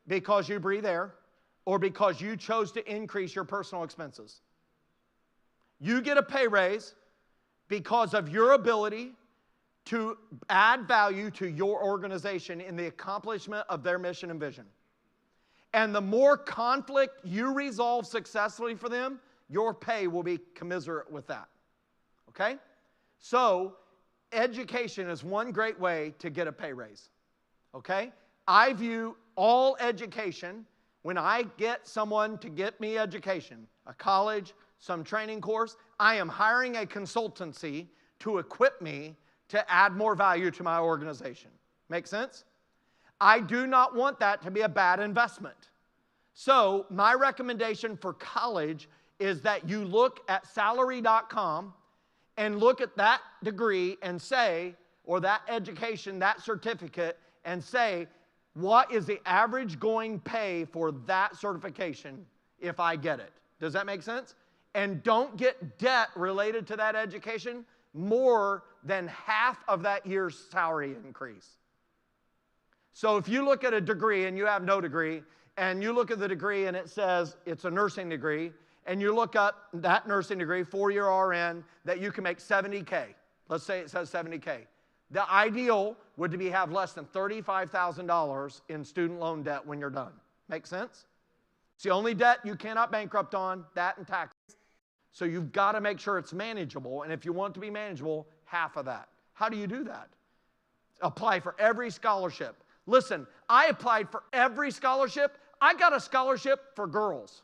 because you breathe air or because you chose to increase your personal expenses. You get a pay raise because of your ability to add value to your organization in the accomplishment of their mission and vision. And the more conflict you resolve successfully for them, your pay will be commensurate with that. Okay? So, education is one great way to get a pay raise. Okay? I view all education, when I get someone to get me education, a college, some training course, I am hiring a consultancy to equip me to add more value to my organization. Make sense? I do not want that to be a bad investment. So my recommendation for college is that you look at salary.com and look at that degree and say, or that education, that certificate, and say, what is the average going pay for that certification if I get it? Does that make sense? And don't get debt related to that education more than half of that year's salary increase. So if you look at a degree and you have no degree, and you look at the degree and it says it's a nursing degree, and you look up that nursing degree, 4-year RN, that you can make $70K. Let's say it says $70K. The ideal would be have less than $35,000 in student loan debt when you're done. Make sense? It's the only debt you cannot bankrupt on, that and taxes. So you've got to make sure it's manageable, and if you want it to be manageable, half of that. How do you do that? Apply for every scholarship. Listen, I applied for every scholarship. I got a scholarship for girls.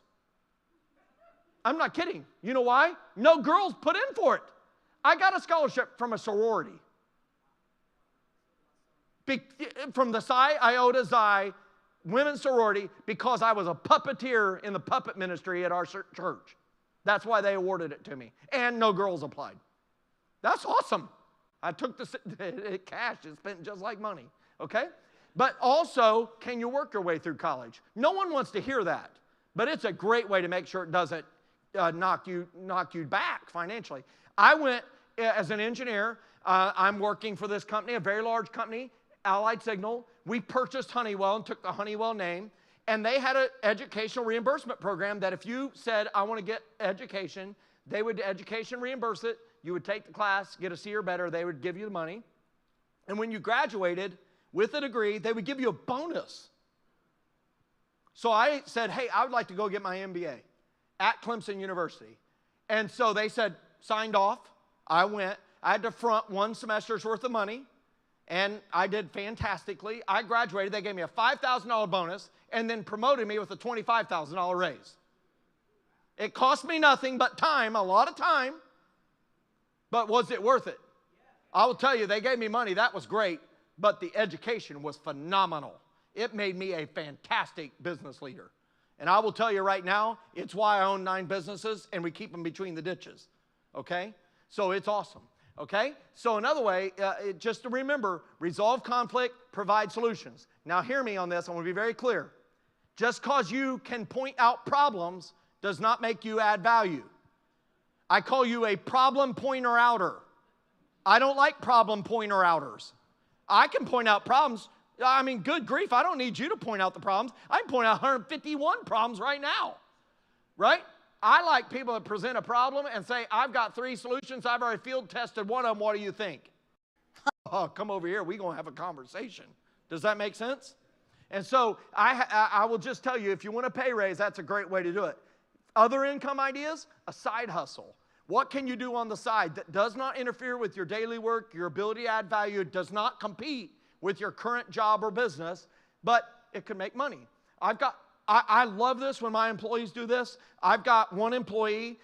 I'm not kidding. You know why? No girls put in for it. I got a scholarship from a sorority. From the Psi Iota Xi women's sorority, because I was a puppeteer in the puppet ministry at our church. That's why they awarded it to me. And no girls applied. That's awesome. I took the cash and spent just like money. Okay? But also, can you work your way through college? No one wants to hear that. But it's a great way to make sure it doesn't knock you back financially. I went as an engineer. I'm working for this company, a very large company, Allied Signal. We purchased Honeywell and took the Honeywell name. And they had an educational reimbursement program that if you said, I want to get education, they would education reimburse it. You would take the class, get a C or better. They would give you the money. And when you graduated with a degree, they would give you a bonus. So I said, hey, I would like to go get my MBA at Clemson University. And so they said, signed off. I went. I had to front one semester's worth of money. And I did fantastically. I graduated. They gave me a $5,000 bonus and then promoted me with a $25,000 raise. It cost me nothing but time, a lot of time. But was it worth it? I will tell you, they gave me money. That was great. But the education was phenomenal. It made me a fantastic business leader. And I will tell you right now, it's why I own 9 businesses and we keep them between the ditches. Okay? So it's awesome. Okay? So another way, just to remember, resolve conflict, provide solutions. Now hear me on this. I want to be very clear. Just because you can point out problems does not make you add value. I call you a problem pointer outer. I don't like problem pointer outers. I can point out problems. I mean, good grief, I don't need you to point out the problems. I can point out 151 problems right now. Right? I like people that present a problem and say, I've got 3 solutions. I've already field tested one of them. What do you think? Oh, come over here. We're going to have a conversation. Does that make sense? And so I will just tell you, if you want a pay raise, that's a great way to do it. Other income ideas, a side hustle. What can you do on the side that does not interfere with your daily work, your ability to add value, does not compete with your current job or business, but it can make money? I love this when my employees do this. I've got one employee,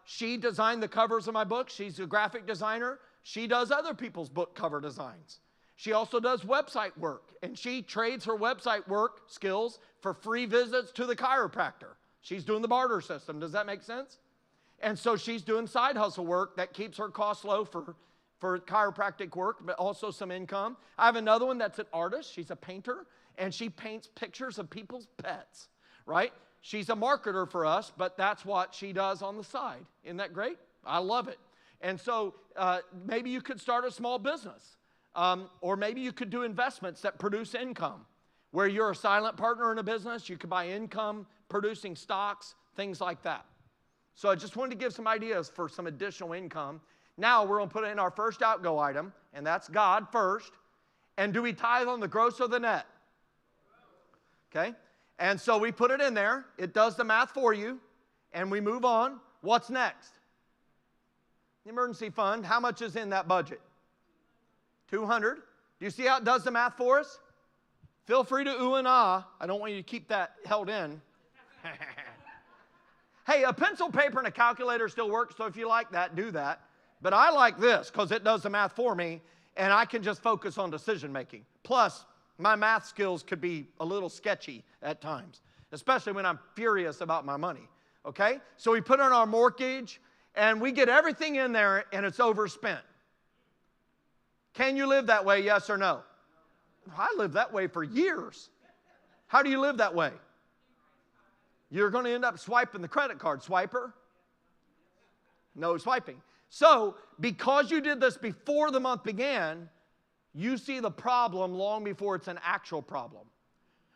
She designed the covers of my book. She's a graphic designer. She does other people's book cover designs. She also does website work, and she trades her website work skills for free visits to the chiropractor. She's doing the barter system. Does that make sense? And so she's doing side hustle work that keeps her costs low for chiropractic work, but also some income. I have another one that's an artist. She's a painter, and she paints pictures of people's pets, right? She's a marketer for us, but that's what she does on the side. Isn't that great? I love it. And so maybe you could start a small business. Or maybe you could do investments that produce income. Where you're a silent partner in a business, you could buy income producing stocks, things like that. So I just wanted to give some ideas for some additional income. Now we're going to put in our first outgo item, and that's God first. And do we tithe on the gross or the net? Okay? And so we put it in there. It does the math for you. And we move on. What's next? The emergency fund. How much is in that budget? 200. Do you see how it does the math for us? Feel free to ooh and ah. I don't want you to keep that held in. Hey, a pencil, paper, and a calculator still works, so if you like that, do that. But I like this because it does the math for me, and I can just focus on decision making. Plus, my math skills could be a little sketchy at times, especially when I'm furious about my money. Okay? So we put in our mortgage, and we get everything in there, and it's overspent. Can you live that way, yes or no? I lived that way for years. How do you live that way? You're going to end up swiping the credit card. Swiper? No swiping. So, because you did this before the month began, you see the problem long before it's an actual problem.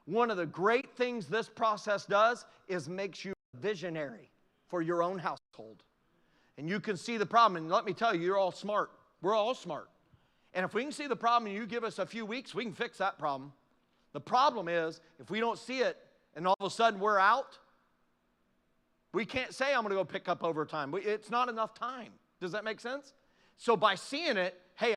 One of the great things this process does is makes you a visionary for your own household. And you can see the problem. And let me tell you, you're all smart. We're all smart. And if we can see the problem and you give us a few weeks, we can fix that problem. The problem is, if we don't see it and all of a sudden we're out, we can't say, I'm going to go pick up overtime. It's not enough time. Does that make sense? So by seeing it, hey,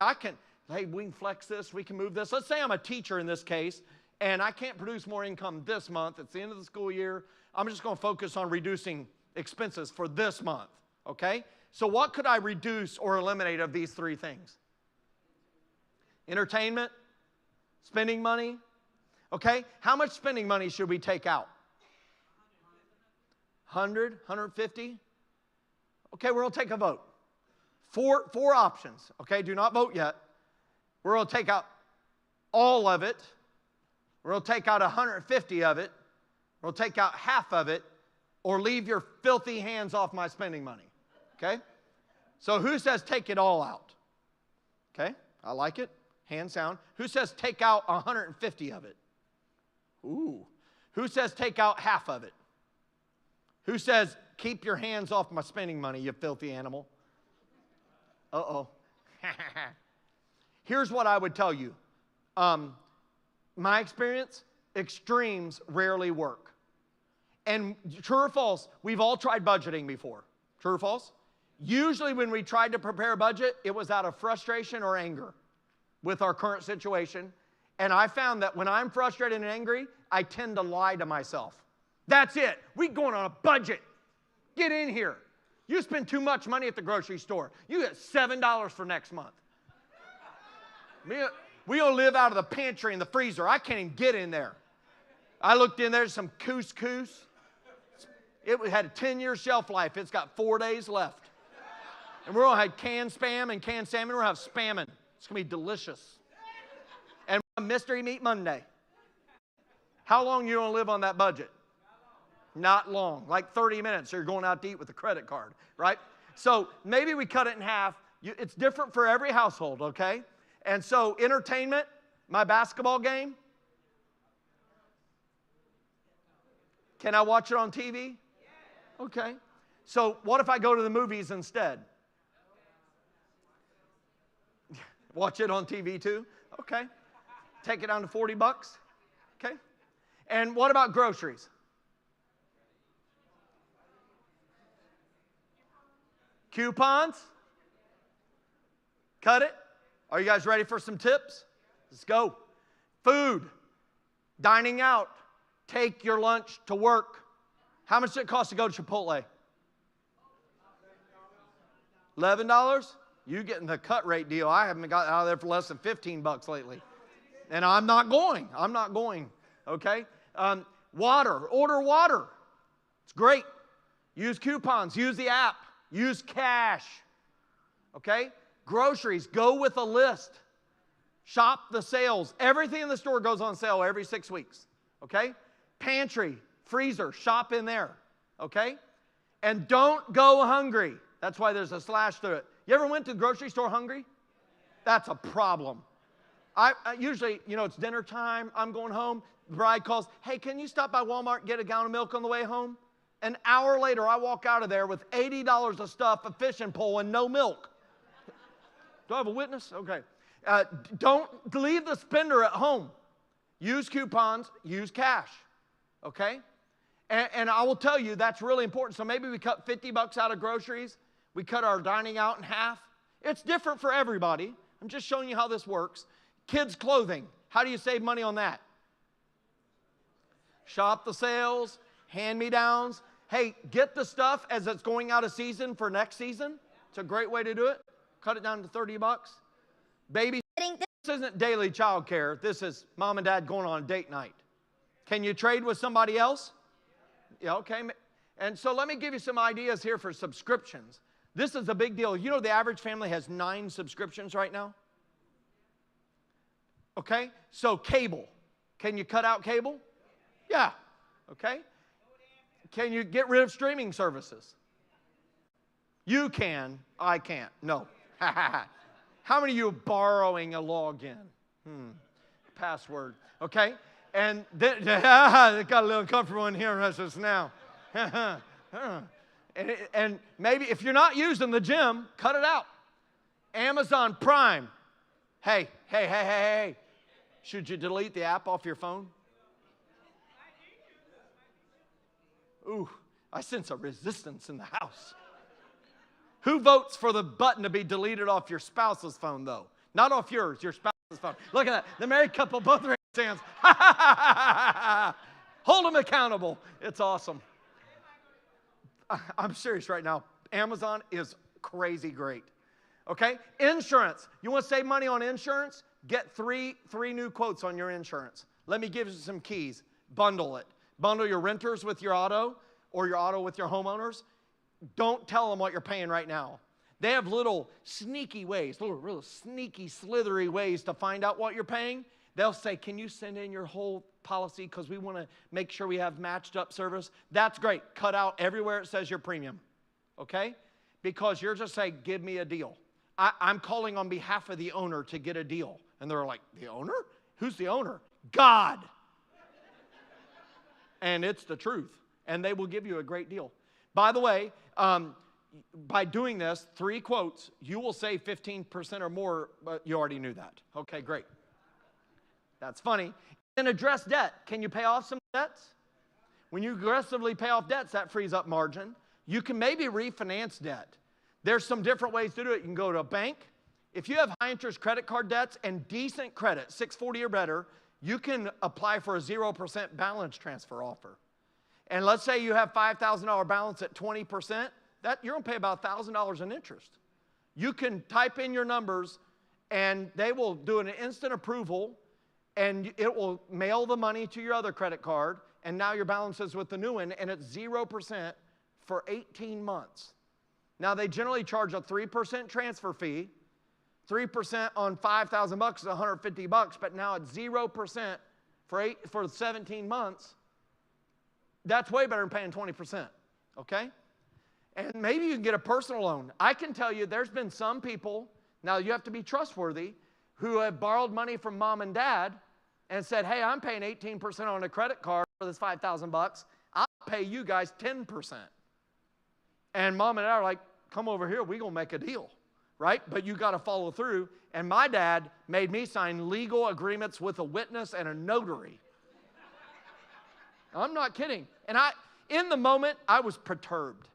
we can flex this, we can move this. Let's say I'm a teacher in this case, and I can't produce more income this month. It's the end of the school year. I'm just going to focus on reducing expenses for this month, okay? So what could I reduce or eliminate of these three things? Entertainment, spending money, okay? How much spending money should we take out? 100, 150? Okay, we're going to take a vote. Four options, okay? Do not vote yet. We're going to take out all of it. We're going to take out 150 of it. We're going to take out half of it, or leave your filthy hands off my spending money, okay? So who says take it all out? Okay, I like it. Hands down. Who says take out 150 of it? Ooh. Who says take out half of it? Who says keep your hands off my spending money, you filthy animal? Uh-oh. Here's what I would tell you. My experience, extremes rarely work. And true or false, we've all tried budgeting before. True or false? Usually when we tried to prepare a budget, it was out of frustration or anger with our current situation. And I found that when I'm frustrated and angry, I tend to lie to myself. That's it. We're going on a budget. Get in here. You spend too much money at the grocery store. You get $7 for next month. We don't live out of the pantry and the freezer. I can't even get in there. I looked in there, some couscous. It had a 10-year shelf life. It's got 4 days left. And we're going to have canned spam and canned salmon. We're going to have spammin'. It's going to be delicious. And mystery meat Monday. How long are you going to live on that budget? Not long. Like 30 minutes. So you're going out to eat with a credit card, right? So maybe we cut it in half. It's different for every household, okay? And so entertainment, my basketball game. Can I watch it on TV? Okay. So what if I go to the movies instead? Watch it on TV too? Okay. Take it down to $40. Okay. And what about groceries? Coupons? Cut it. Are you guys ready for some tips? Let's go. Food. Dining out. Take your lunch to work. How much does it cost to go to Chipotle? $11? You getting the cut rate deal. I haven't got out of there for less than $15 lately. And I'm not going. Okay? Water. Order water. It's great. Use coupons. Use the app. Use cash. Okay? Groceries. Go with a list. Shop the sales. Everything in the store goes on sale every 6 weeks. Okay? Pantry, freezer, shop in there. Okay? And don't go hungry. That's why there's a slash through it. You ever went to the grocery store hungry? That's a problem. I usually, it's dinner time. I'm going home. The bride calls, hey, can you stop by Walmart and get a gallon of milk on the way home? An hour later, I walk out of there with $80 of stuff, a fishing pole, and no milk. Do I have a witness? Okay. Don't leave the spender at home. Use coupons. Use cash. Okay? And I will tell you, that's really important. So maybe we cut $50 out of groceries. We cut our dining out in half. It's different for everybody. I'm just showing you how this works. Kids' clothing. How do you save money on that? Shop the sales, hand-me-downs. Hey, get the stuff as it's going out of season for next season. It's a great way to do it. Cut it down to $30. Babysitting. This isn't daily child care. This is mom and dad going on a date night. Can you trade with somebody else? Yeah, okay. And so let me give you some ideas here for subscriptions. This is a big deal. You know the average family has 9 subscriptions right now? Okay? So cable. Can you cut out cable? Yeah. Okay? Can you get rid of streaming services? You can. I can't. No. How many of you are borrowing a login? Password. Okay? And then, it got a little comfortable in here just now. And maybe if you're not using the gym, cut it out. Amazon Prime. Hey. Should you delete the app off your phone? Ooh, I sense a resistance in the house. Who votes for the button to be deleted off your spouse's phone, though? Not off yours, your spouse's phone. Look at that. The married couple both raise their hands. Hold them accountable. It's awesome. I'm serious right now. Amazon is crazy great. Okay? Insurance. You want to save money on insurance? Get three new quotes on your insurance. Let me give you some keys. Bundle it. Bundle your renters with your auto or your auto with your homeowners. Don't tell them what you're paying right now. They have little sneaky ways, little sneaky, slithery ways to find out what you're paying. They'll say, can you send in your whole policy because we want to make sure we have matched up service? That's great. Cut out everywhere it says your premium, okay? Because you're just saying, give me a deal. I'm calling on behalf of the owner to get a deal. And they're like, the owner? Who's the owner? God. And it's the truth. And they will give you a great deal. By the way, by doing this, 3 quotes, you will save 15% or more, but you already knew that. Okay, great. That's funny. And address debt. Can you pay off some debts? When you aggressively pay off debts, that frees up margin. You can maybe refinance debt. There's some different ways to do it. You can go to a bank. If you have high interest credit card debts and decent credit, 640 or better, you can apply for a 0% balance transfer offer. And let's say you have $5,000 balance at 20%, you're going to pay about $1,000 in interest. You can type in your numbers, and they will do an instant approval, and it will mail the money to your other credit card, and now your balance is with the new one, and it's 0% for 18 months. Now, they generally charge a 3% transfer fee. 3% on $5,000 is $150, but now it's 0% for 17 months. That's way better than paying 20%, okay? And maybe you can get a personal loan. I can tell you there's been some people, now you have to be trustworthy, who have borrowed money from mom and dad and said, hey, I'm paying 18% on a credit card for this $5,000. I'll pay you guys 10%. And mom and dad are like, come over here, we're going to make a deal, right? But you got to follow through. And my dad made me sign legal agreements with a witness and a notary. I'm not kidding. And in the moment, I was perturbed.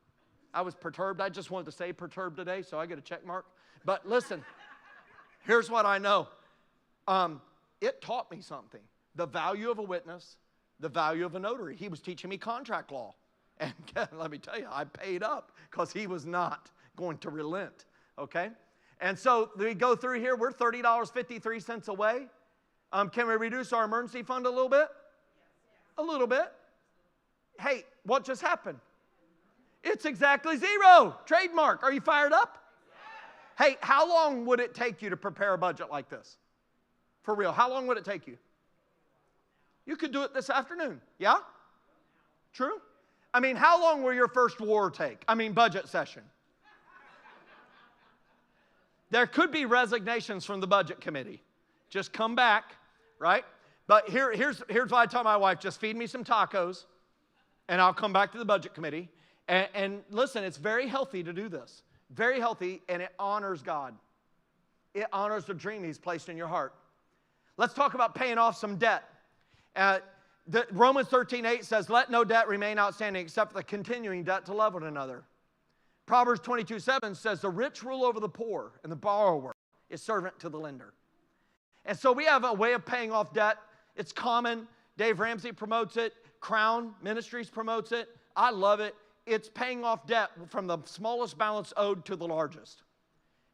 I just wanted to say perturbed today, so I get a check mark. But listen, here's what I know. It taught me something. The value of a witness, the value of a notary. He was teaching me contract law. And let me tell you, I paid up because he was not going to relent, okay? And so we go through here. We're $30.53 away. Can we reduce our emergency fund a little bit? A little bit. Hey, what just happened? It's exactly zero. Trademark. Are you fired up? Hey, how long would it take you to prepare a budget like this? For real, how long would it take you? You could do it this afternoon. Yeah? True? I mean, how long will your first budget session? There could be resignations from the budget committee. Just come back, right? But here's what I tell my wife, just feed me some tacos, and I'll come back to the budget committee. And listen, it's very healthy to do this. Very healthy, and it honors God. It honors the dream He's placed in your heart. Let's talk about paying off some debt. Romans 13:8 says, let no debt remain outstanding except for the continuing debt to love one another. Proverbs 22:7 says, the rich rule over the poor, and the borrower is servant to the lender. And so we have a way of paying off debt. It's common. Dave Ramsey promotes it. Crown Ministries promotes it. I love it. It's paying off debt from the smallest balance owed to the largest.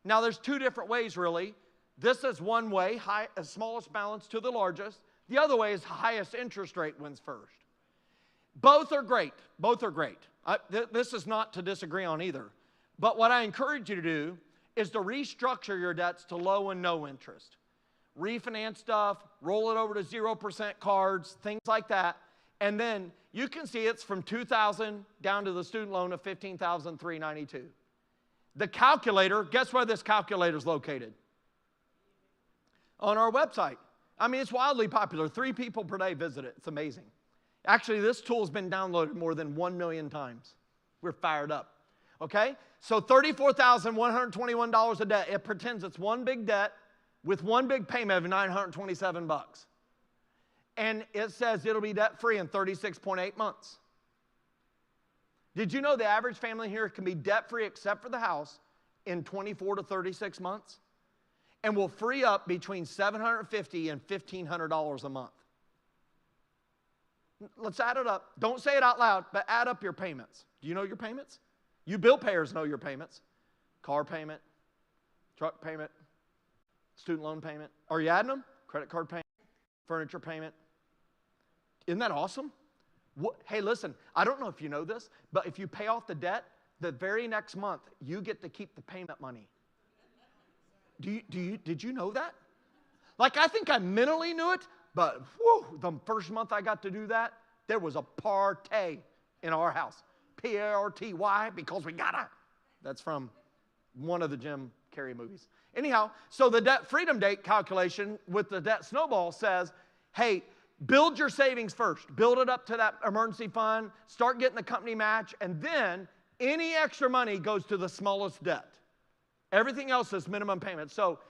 Now, there's two different ways, really. This is one way, smallest balance to the largest. The other way is highest interest rate wins first. Both are great. Both are great. This is not to disagree on either. But what I encourage you to do is to restructure your debts to low and no interest. Refinance stuff, roll it over to 0% cards, things like that. And then you can see it's from $2,000 down to the student loan of $15,392. The calculator, guess where this calculator is located? On our website. I mean, it's wildly popular. 3 people per day visit it. It's amazing. Actually, this tool has been downloaded more than 1 million times. We're fired up. Okay? So $34,121 a debt. It pretends it's one big debt with one big payment of $927. And it says it'll be debt-free in 36.8 months. Did you know the average family here can be debt-free except for the house in 24 to 36 months? And will free up between $750 and $1,500 a month. Let's add it up. Don't say it out loud, but add up your payments. Do you know your payments? You bill payers know your payments. Car payment, truck payment, student loan payment. Are you adding them? Credit card payment, furniture payment. Isn't that awesome? Hey, listen, I don't know if you know this, but if you pay off the debt, the very next month, you get to keep the payment money. Did you know that? Like, I think I mentally knew it, but the first month I got to do that, there was a party in our house. P-A-R-T-Y, because we gotta. That's from one of the Jim Carrey movies. Anyhow, so the debt freedom date calculation with the debt snowball says, hey, build your savings first. Build it up to that emergency fund. Start getting the company match. And then any extra money goes to the smallest debt. Everything else is minimum payment. So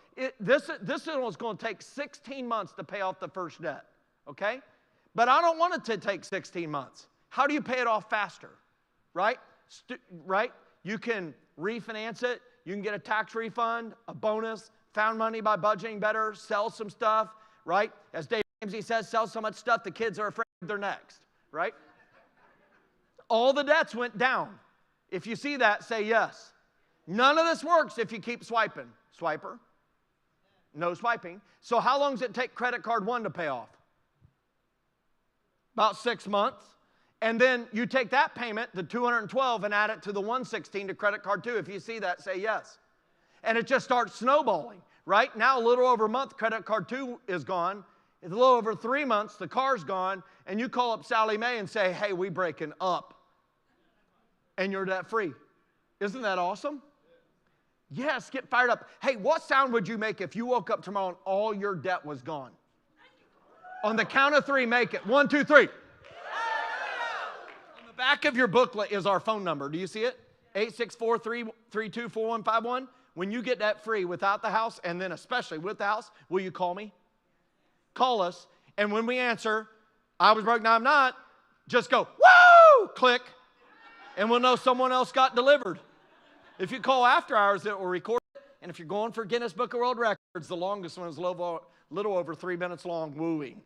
this one is going to take 16 months to pay off the first debt. Okay? But I don't want it to take 16 months. How do you pay it off faster? Right? Right? You can refinance it. You can get a tax refund, a bonus, found money by budgeting better, sell some stuff. Right? As Dave Ramsey says, sell so much stuff the kids are afraid they're next, right? All the debts went down. If you see that, say yes. None of this works if you keep swiping. Swiper? No swiping. So how long does it take credit card 1 to pay off? About 6 months. And then you take that payment, the $212, and add it to the $116 to credit card 2. If you see that, say yes. And it just starts snowballing, right? Now a little over a month, credit card 2 is gone. It's a little over 3 months, the car's gone, and you call up Sally Mae and say, hey, we breaking up. And you're debt free. Isn't that awesome? Yes, get fired up. Hey, what sound would you make if you woke up tomorrow and all your debt was gone? On the count of 3, make it. 1, 2, 3. On the back of your booklet is our phone number. Do you see it? 864-332-4151. When you get debt free without the house, and then especially with the house, will you call me? Call us, and when we answer, I was broke, now I'm not, just go, woo, click, and we'll know someone else got delivered. If you call after hours, it will record it, and if you're going for Guinness Book of World Records, the longest one is a little over 3 minutes long, wooing,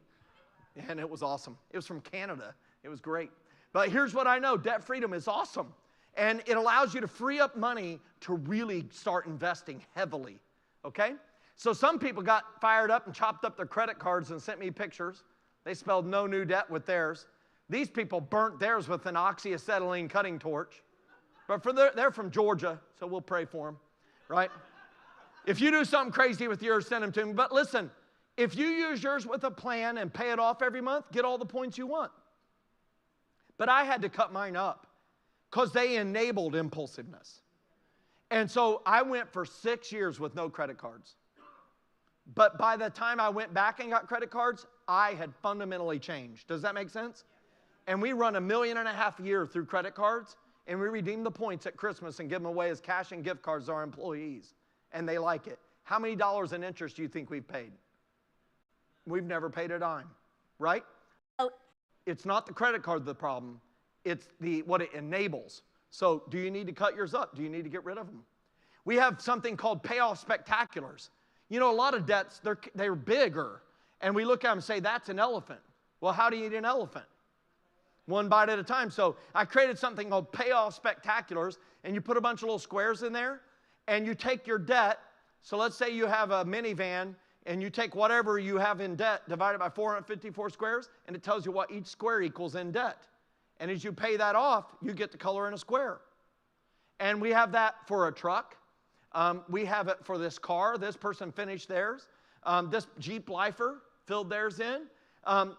and it was awesome. It was from Canada. It was great. But here's what I know, debt freedom is awesome, And it allows you to free up money to really start investing heavily, okay? So some people got fired up and chopped up their credit cards and sent me pictures. They spelled no new debt with theirs. These people burnt theirs with an oxyacetylene cutting torch. But they're from Georgia, so we'll pray for them, right? If you do something crazy with yours, send them to me. But listen, if you use yours with a plan and pay it off every month, get all the points you want. But I had to cut mine up because they enabled impulsiveness. And so I went for 6 years with no credit cards. But by the time I went back and got credit cards, I had fundamentally changed. Does that make sense? And we run $1.5 million a year through credit cards, and we redeem the points at Christmas and give them away as cash and gift cards to our employees. And they like it. How many dollars in interest do you think we've paid? We've never paid a dime, right? Oh. It's not the credit card the problem. It's what it enables. So do you need to cut yours up? Do you need to get rid of them? We have something called payoff spectaculars. You know, a lot of debts, they're bigger. And we look at them and say, that's an elephant. Well, how do you eat an elephant? One bite at a time. So I created something called payoff spectaculars, and you put a bunch of little squares in there, and you take your debt. So let's say you have a minivan, and you take whatever you have in debt, divide it by 454 squares, and it tells you what each square equals in debt. And as you pay that off, you get the color in a square. And we have that for a truck. We have it for this car. This person finished theirs. This Jeep Lifer filled theirs in.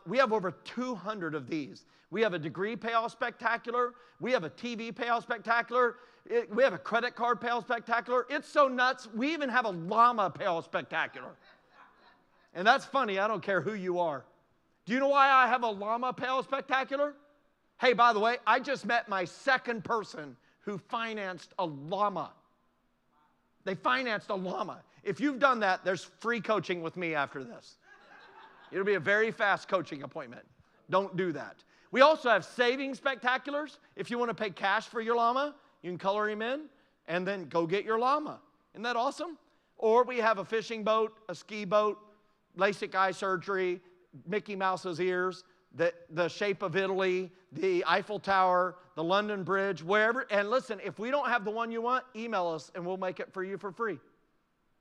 We have over 200 of these. We have a degree payoff spectacular. We have a TV payoff spectacular. We have a credit card payoff spectacular. It's so nuts. We even have a llama payoff spectacular. And that's funny. I don't care who you are. Do you know why I have a llama payoff spectacular? Hey, by the way, I just met my second person who financed a llama. They financed a llama. If you've done that, there's free coaching with me after this. It'll be a very fast coaching appointment. Don't do that. We also have saving spectaculars. If you want to pay cash for your llama, you can color him in and then go get your llama. Isn't that awesome? Or we have a fishing boat, a ski boat, LASIK eye surgery, Mickey Mouse's ears, the shape of Italy, the Eiffel Tower, the London Bridge, wherever. And listen, if we don't have the one you want, email us and we'll make it for you for free.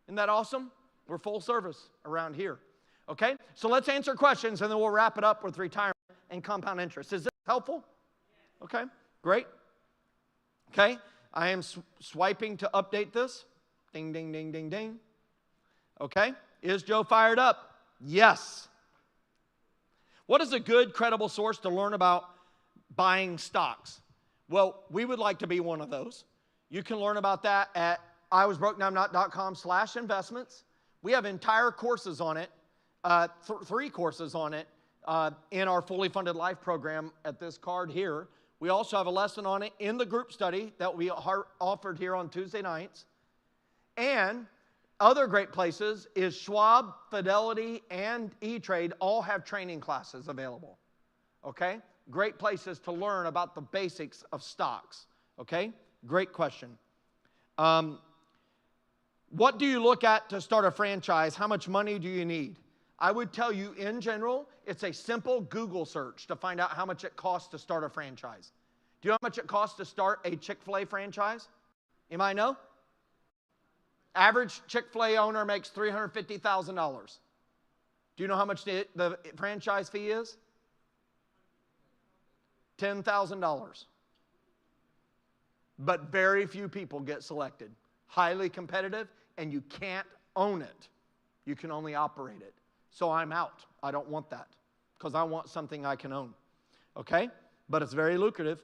Isn't that awesome? We're full service around here. Okay? So let's answer questions and then we'll wrap it up with retirement and compound interest. Is this helpful? Okay, great. Okay, I am swiping to update this. Ding, ding, ding, ding, ding. Okay, is Joe fired up? Yes. What is a good, credible source to learn about buying stocks? Well, we would like to be one of those. You can learn about that at iwasbrokenowimnot.com/investments. We have entire courses on it, 3 courses on it in our fully funded life program at this card here. We also have a lesson on it in the group study that we offered here on Tuesday nights. And other great places is Schwab, Fidelity, and E-Trade all have training classes available. Okay? Great places to learn about the basics of stocks. Okay? Great question. What do you look at to start a franchise? How much money do you need? I would tell you in general, it's a simple Google search to find out how much it costs to start a franchise. Do you know how much it costs to start a Chick-fil-A franchise? You might know? Average Chick-fil-A owner makes $350,000. Do you know how much the franchise fee is? $10,000. But very few people get selected. Highly competitive, and you can't own it. You can only operate it. So I'm out. I don't want that because I want something I can own. Okay? But it's very lucrative.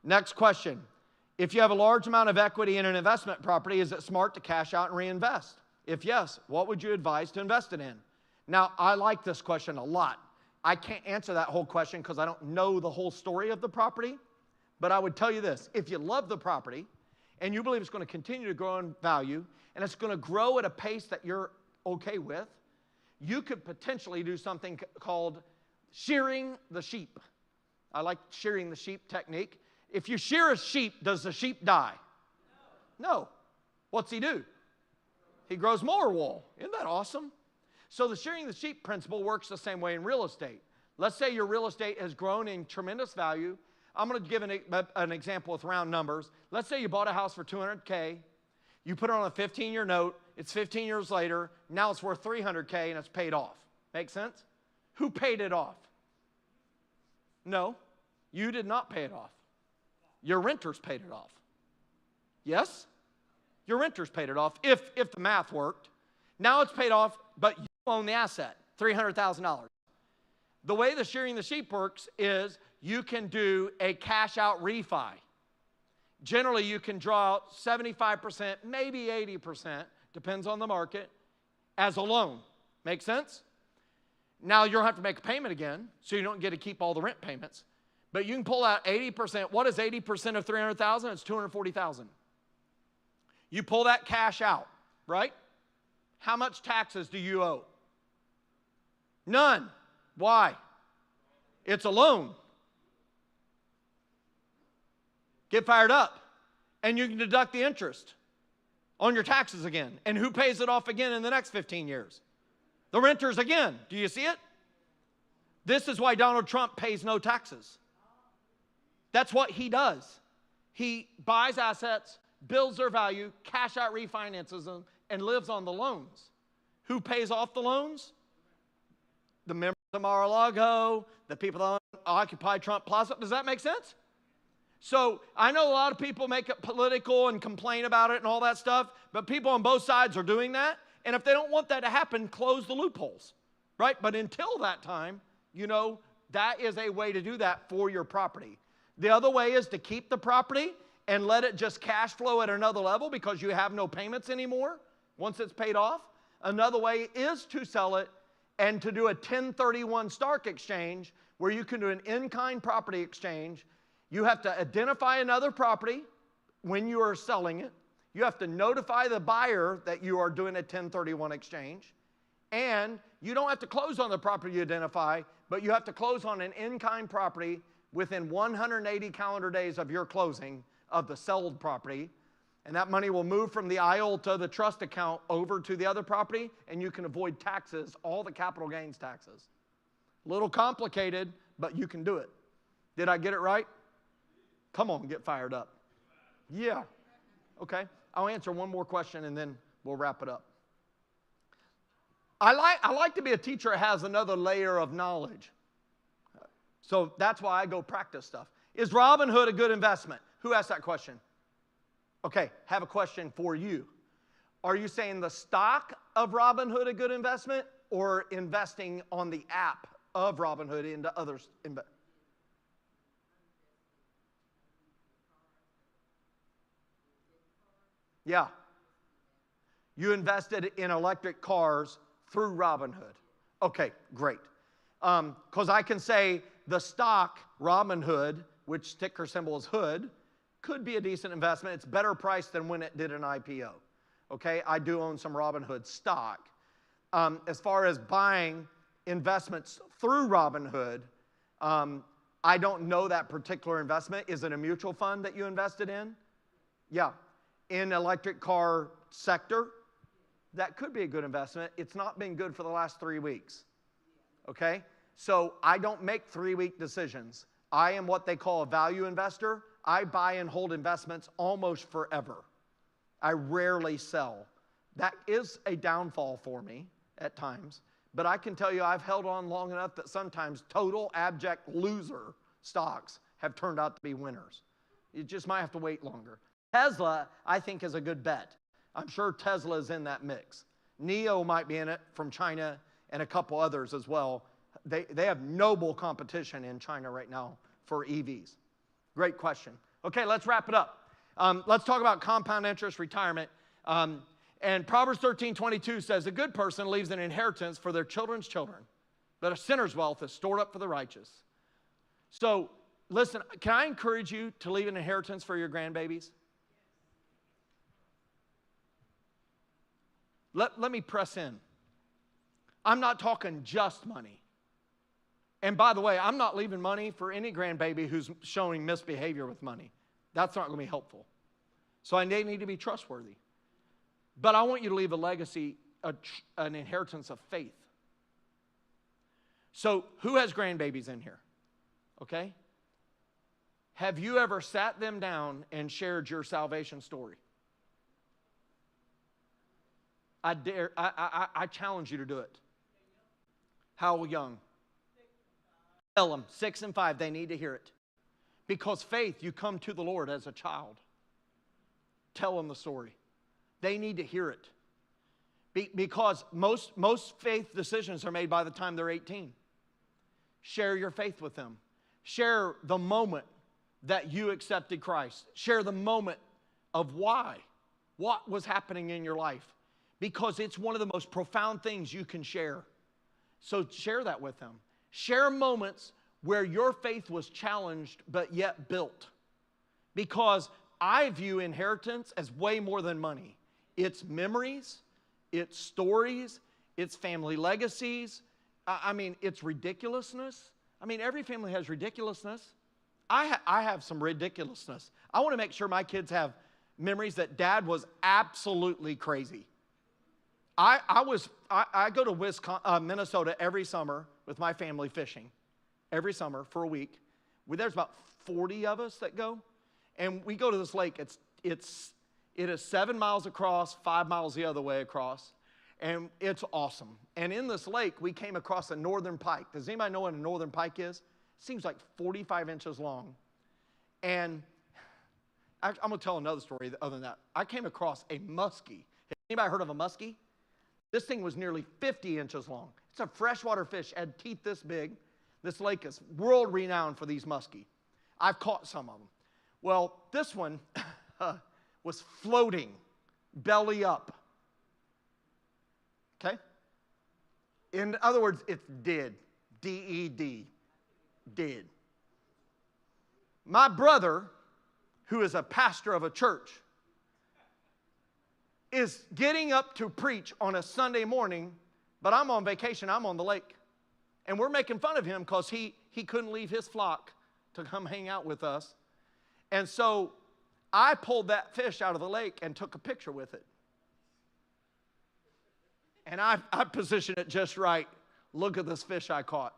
Next question. If you have a large amount of equity in an investment property, is it smart to cash out and reinvest? If yes, what would you advise to invest it in? Now, I like this question a lot. I can't answer that whole question because I don't know the whole story of the property. But I would tell you this. If you love the property and you believe it's going to continue to grow in value and it's going to grow at a pace that you're okay with, you could potentially do something called shearing the sheep. I like shearing the sheep technique. If you shear a sheep, does the sheep die? No. What's he do? He grows more wool. Isn't that awesome? So the shearing the sheep principle works the same way in real estate. Let's say your real estate has grown in tremendous value. I'm going to give an example with round numbers. Let's say you bought a house for $200K. You put it on a 15-year note. It's 15 years later. Now it's worth $300K and it's paid off. Make sense? Who paid it off? No, you did not pay it off. Your renters paid it off. Yes? Your renters paid it off if the math worked. Now it's paid off, but you own the asset, $300,000. The way the shearing the sheep works is you can do a cash out refi. Generally, you can draw out 75%, maybe 80%, depends on the market, as a loan. Make sense? Now, you don't have to make a payment again, so you don't get to keep all the rent payments. But you can pull out 80%. What is 80% of $300,000? It's $240,000. You pull that cash out, right? How much taxes do you owe? None. Why? It's a loan. Get fired up. And you can deduct the interest on your taxes again. And who pays it off again in the next 15 years? The renters again. Do you see it? This is why Donald Trump pays no taxes. That's what he does. He buys assets, builds their value, cash out refinances them, and lives on the loans. Who pays off the loans? The members of Mar-a-Lago, the people that occupy Trump Plaza. Does that make sense? So I know a lot of people make it political and complain about it and all that stuff, but people on both sides are doing that. And if they don't want that to happen, close the loopholes, right? But until that time, you know, that is a way to do that for your property. The other way is to keep the property and let it just cash flow at another level because you have no payments anymore once it's paid off. Another way is to sell it and to do a 1031 Stark exchange where you can do an in-kind property exchange. You have to identify another property when you are selling it. You have to notify the buyer that you are doing a 1031 exchange. And you don't have to close on the property you identify, but you have to close on an in-kind property within 180 calendar days of your closing of the sold property. And that money will move from the IOLTA, the trust account, over to the other property, and you can avoid taxes, all the capital gains taxes. A little complicated, but you can do it. Did I get it right? Come on, get fired up. Yeah. Okay. I'll answer one more question and then we'll wrap it up. I like to be a teacher that has another layer of knowledge. So that's why I go practice stuff. Is Robinhood a good investment? Who asked that question? Okay, have a question for you. Are you saying the stock of Robinhood a good investment or investing on the app of Robinhood into others? Yeah. You invested in electric cars through Robinhood. Okay, great. Because I can say the stock, Robinhood, which ticker symbol is hood, could be a decent investment. It's better priced than when it did an IPO. Okay, I do own some Robinhood stock. As far as buying investments through Robinhood, I don't know that particular investment. Is it a mutual fund that you invested in? Yeah. In electric car sector, that could be a good investment. It's not been good for the last 3 weeks. Okay? So I don't make 3-week decisions. I am what they call a value investor. I buy and hold investments almost forever. I rarely sell. That is a downfall for me at times. But I can tell you I've held on long enough that sometimes total abject loser stocks have turned out to be winners. You just might have to wait longer. Tesla, I think, is a good bet. I'm sure Tesla is in that mix. NIO might be in it from China and a couple others as well. They have noble competition in China right now for EVs. Great question. Okay, let's wrap it up. Let's talk about compound interest retirement. And Proverbs 13:22 says, a good person leaves an inheritance for their children's children, but a sinner's wealth is stored up for the righteous. So, listen, can I encourage you to leave an inheritance for your grandbabies? Let me press in. I'm not talking just money. And by the way, I'm not leaving money for any grandbaby who's showing misbehavior with money. That's not going to be helpful. So they need to be trustworthy. But I want you to leave a legacy, an inheritance of faith. So who has grandbabies in here? Okay? Have you ever sat them down and shared your salvation story? I challenge you to do it. How young? Tell them, 6 and 5, they need to hear it. Because faith, you come to the Lord as a child. Tell them the story. They need to hear it. Because most faith decisions are made by the time they're 18. Share your faith with them. Share the moment that you accepted Christ. Share the moment of why. What was happening in your life. Because it's one of the most profound things you can share. So share that with them. Share moments where your faith was challenged but yet built. Because I view inheritance as way more than money. It's memories, it's stories, it's family legacies. I mean, it's ridiculousness. I mean, every family has ridiculousness. I have some ridiculousness. I want to make sure my kids have memories that Dad was absolutely crazy. I go to Minnesota every summer with my family fishing. Every summer for a week. There's about 40 of us that go. And we go to this lake. It is 7 miles across, 5 miles the other way across. And it's awesome. And in this lake, we came across a northern pike. Does anybody know what a northern pike is? It seems like 45 inches long. And I'm going to tell another story other than that. I came across a muskie. Has anybody heard of a muskie? This thing was nearly 50 inches long. It's a freshwater fish, had teeth this big. This lake is world renowned for these muskie. I've caught some of them. Well, this one was floating, belly up. Okay? In other words, it's dead. D-E-D. Dead. My brother, who is a pastor of a church, is getting up to preach on a Sunday morning, but I'm on vacation, I'm on the lake. And we're making fun of him because he couldn't leave his flock to come hang out with us. And so I pulled that fish out of the lake and took a picture with it. And I positioned it just right. Look at this fish I caught.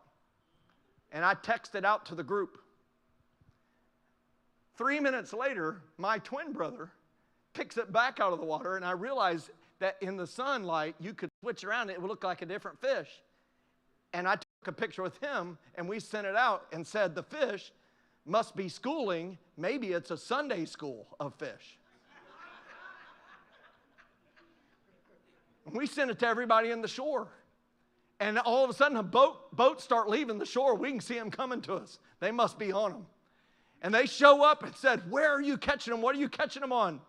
And I texted out to the group. 3 minutes later, my twin brother picks it back out of the water, and I realized that in the sunlight, you could switch around and it would look like a different fish. And I took a picture with him, and we sent it out and said, the fish must be schooling. Maybe it's a Sunday school of fish. And we sent it to everybody in the shore. And all of a sudden, boats start leaving the shore. We can see them coming to us. They must be on them. And they show up and said, where are you catching them? What are you catching them on?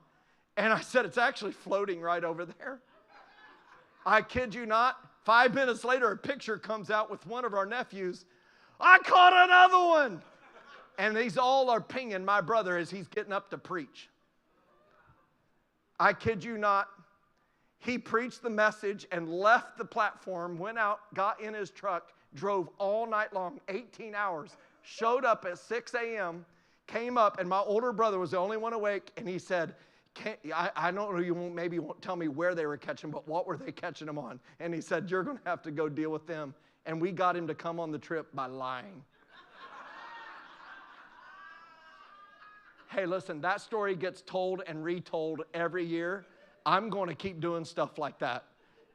And I said, it's actually floating right over there. I kid you not. 5 minutes later, a picture comes out with one of our nephews. I caught another one. And these all are pinging my brother as he's getting up to preach. I kid you not. He preached the message and left the platform, went out, got in his truck, drove all night long, 18 hours, showed up at 6 a.m., came up, and my older brother was the only one awake, and he said, I don't know, you won't tell me where they were catching, but what were they catching them on? And he said, you're going to have to go deal with them. And we got him to come on the trip by lying. Hey, listen, that story gets told and retold every year. I'm going to keep doing stuff like that.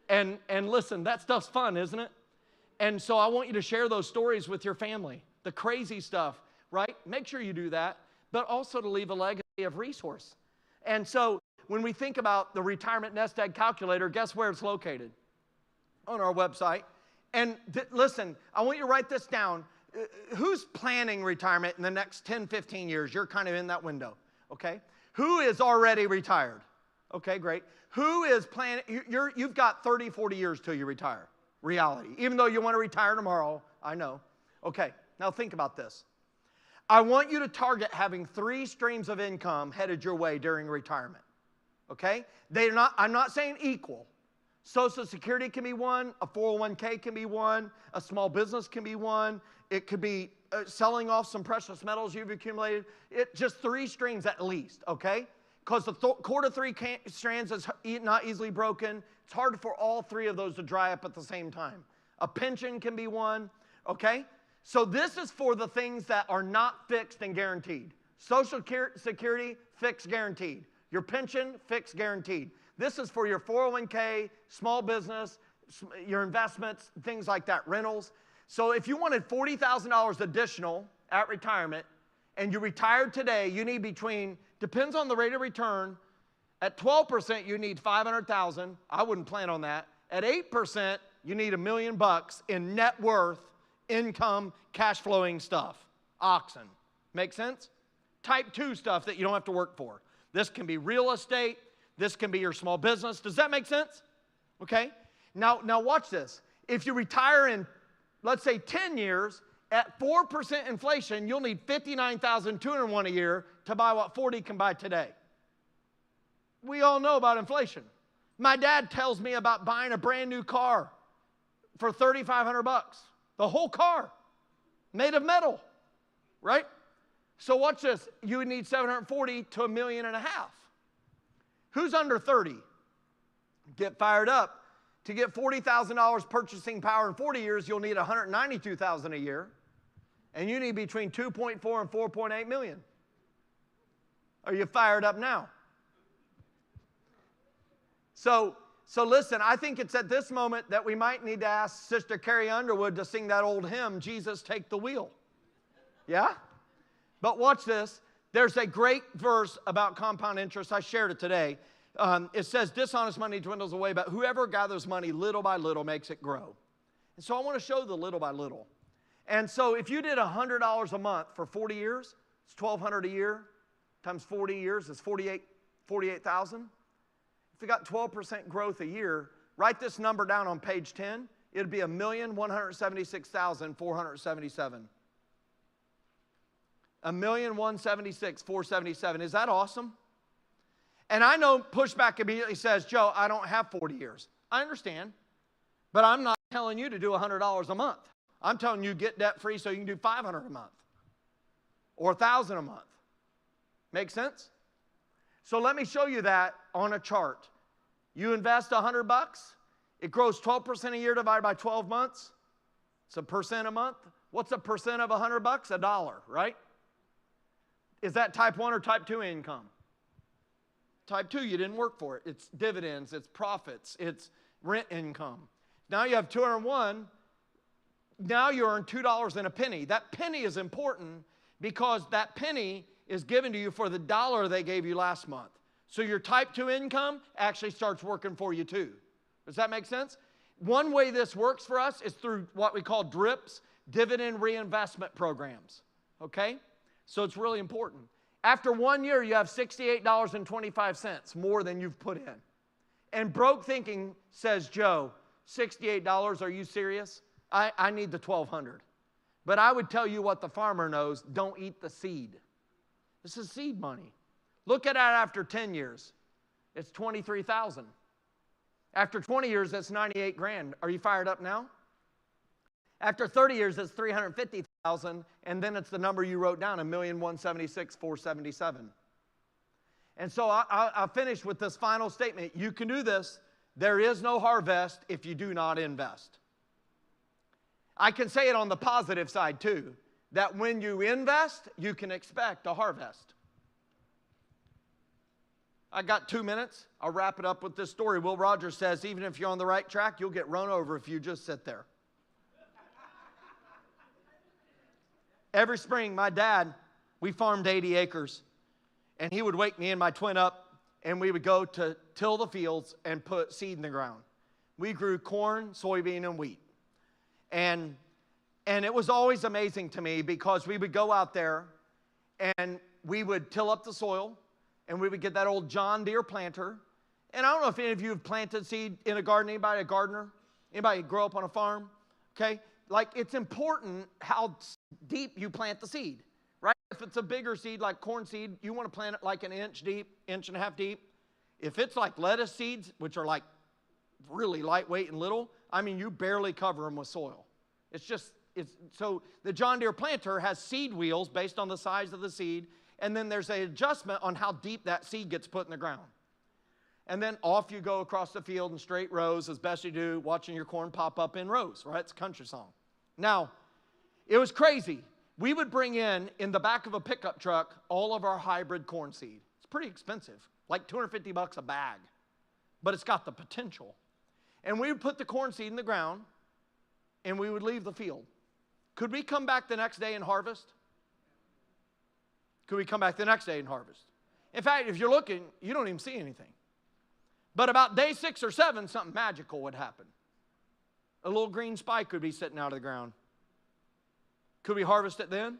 And listen, that stuff's fun, isn't it? And so I want you to share those stories with your family, the crazy stuff, right? Make sure you do that, but also to leave a legacy of resource. And so when we think about the retirement nest egg calculator, guess where it's located? On our website. And listen, I want you to write this down. Who's planning retirement in the next 10, 15 years? You're kind of in that window, okay? Who is already retired? Okay, great. Who is planning? You've got 30, 40 years till you retire. Reality. Even though you want to retire tomorrow, I know. Okay, now think about this. I want you to target having 3 streams of income headed your way during retirement. Okay? I'm not saying equal. Social Security can be one, a 401k can be one, a small business can be one, it could be selling off some precious metals you've accumulated. Just 3 streams at least, okay? Because the cord of 3 strands is not easily broken. It's hard for all 3 of those to dry up at the same time. A pension can be one, okay? So this is for the things that are not fixed and guaranteed. Social Security, fixed guaranteed. Your pension, fixed guaranteed. This is for your 401k, small business, your investments, things like that, rentals. So if you wanted $40,000 additional at retirement and you retired today, you need between, depends on the rate of return, at 12% you need $500,000. I wouldn't plan on that. At 8%, you need $1 million in net worth, income, cash flowing stuff. Oxen. Make sense? Type 2 stuff that you don't have to work for. This can be real estate. This can be your small business. Does that make sense? Okay? Now watch this. If you retire in, let's say, 10 years, at 4% inflation, you'll need $59,201 a year to buy what 40 can buy today. We all know about inflation. My dad tells me about buying a brand new car for $3,500. The whole car, made of metal, right? So watch this. You would need $740,000 to $1.5 million. Who's under 30? Get fired up. To get $40,000 purchasing power in 40 years, you'll need $192,000 a year. And you need between 2.4 and 4.8 million. Are you fired up now? So listen, I think it's at this moment that we might need to ask Sister Carrie Underwood to sing that old hymn, Jesus Take the Wheel. Yeah? But watch this. There's a great verse about compound interest. I shared it today. It says, dishonest money dwindles away, but whoever gathers money little by little makes it grow. And so I want to show the little by little. And so if you did $100 a month for 40 years, it's $1,200 a year times 40 years is 48,000. If you got 12% growth a year, write this number down on page 10. It'd be 1,176,477. 1,176,477. Is that awesome? And I know pushback immediately says, Joe, I don't have 40 years. I understand, but I'm not telling you to do $100 a month. I'm telling you get debt free so you can do $500 a month or $1,000 a month. Make sense? So let me show you that on a chart. You invest $100, it grows 12% a year divided by 12 months. It's a percent a month. What's a percent of $100? $1, right? Is that type 1 or type 2 income? Type 2, you didn't work for it. It's dividends, it's profits, it's rent income. Now you have 201. Now you earn $2 and a penny. That penny is important because that penny is given to you for the dollar they gave you last month. So your type 2 income actually starts working for you too. Does that make sense? One way this works for us is through what we call DRIPs, dividend reinvestment programs. Okay? So it's really important. After 1 year, you have $68.25 more than you've put in. And broke thinking says, Joe, $68, are you serious? I need the $1,200. But I would tell you what the farmer knows, don't eat the seed. This is seed money. Look at it after 10 years. It's $23,000. After 20 years, that's $98,000. Are you fired up now? After 30 years, it's $350,000, and then it's the number you wrote down, 1,176,477. And so I'll finish with this final statement. You can do this. There is no harvest if you do not invest. I can say it on the positive side too, that when you invest, you can expect a harvest. I got 2 minutes. I'll wrap it up with this story. Will Rogers says, even if you're on the right track, you'll get run over if you just sit there. Every spring, my dad, we farmed 80 acres, and he would wake me and my twin up, and we would go to till the fields and put seed in the ground. We grew corn, soybean, and wheat. And it was always amazing to me because we would go out there, and we would till up the soil, and we would get that old John Deere planter. And I don't know if any of you have planted seed in a garden. Anybody a gardener? Anybody grow up on a farm? Okay? Like, it's important how deep you plant the seed, right? If it's a bigger seed like corn seed, you want to plant it like an inch deep, inch and a half deep. If it's like lettuce seeds, which are like really lightweight and little, I mean, you barely cover them with soil. So the John Deere planter has seed wheels based on the size of the seed, and then there's an adjustment on how deep that seed gets put in the ground. And then off you go across the field in straight rows as best you do, watching your corn pop up in rows, right? It's a country song. Now, it was crazy we would bring in the back of a pickup truck, all of our hybrid corn seed. It's pretty expensive, like $250 a bag, but it's got the potential. And we would put the corn seed in the ground, and we would leave the field. Could we come back the next day and harvest? Could we come back the next day and harvest? In fact, if you're looking, you don't even see anything. But about day 6 or 7, something magical would happen. A little green spike would be sitting out of the ground. Could we harvest it then?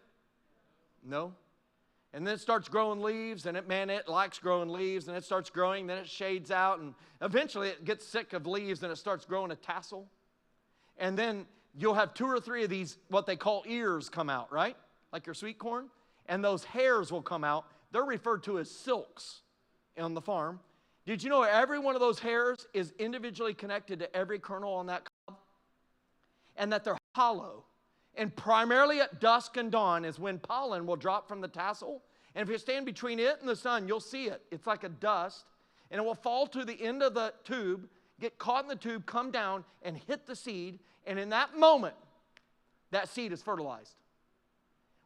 No. And then it starts growing leaves, and it likes growing leaves, and it starts growing, then it shades out, and eventually it gets sick of leaves, and it starts growing a tassel. And then you'll have 2 or 3 of these, what they call ears, come out, right? Like your sweet corn. And those hairs will come out. They're referred to as silks on the farm. Did you know every one of those hairs is individually connected to every kernel on that cob? And that they're hollow. And primarily at dusk and dawn is when pollen will drop from the tassel. And if you stand between it and the sun, you'll see it. It's like a dust. And it will fall to the end of the tube, get caught in the tube, come down, and hit the seed. And in that moment, that seed is fertilized.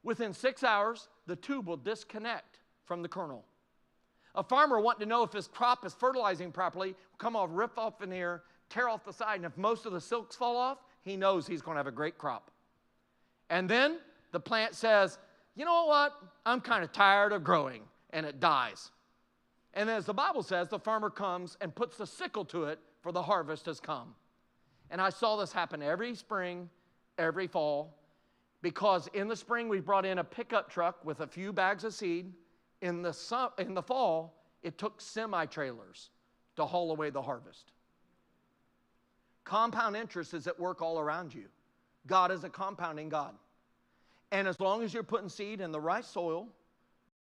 Within 6 hours, the tube will disconnect from the kernel. A farmer wanting to know if his crop is fertilizing properly will come off, rip off an ear, tear off the side, and if most of the silks fall off, he knows he's going to have a great crop. And then the plant says, you know what? I'm kind of tired of growing, and it dies. And as the Bible says, the farmer comes and puts the sickle to it, for the harvest has come. And I saw this happen every spring, every fall, because in the spring we brought in a pickup truck with a few bags of seed. In the fall, it took semi-trailers to haul away the harvest. Compound interest is at work all around you. God is a compounding God. And as long as you're putting seed in the right soil,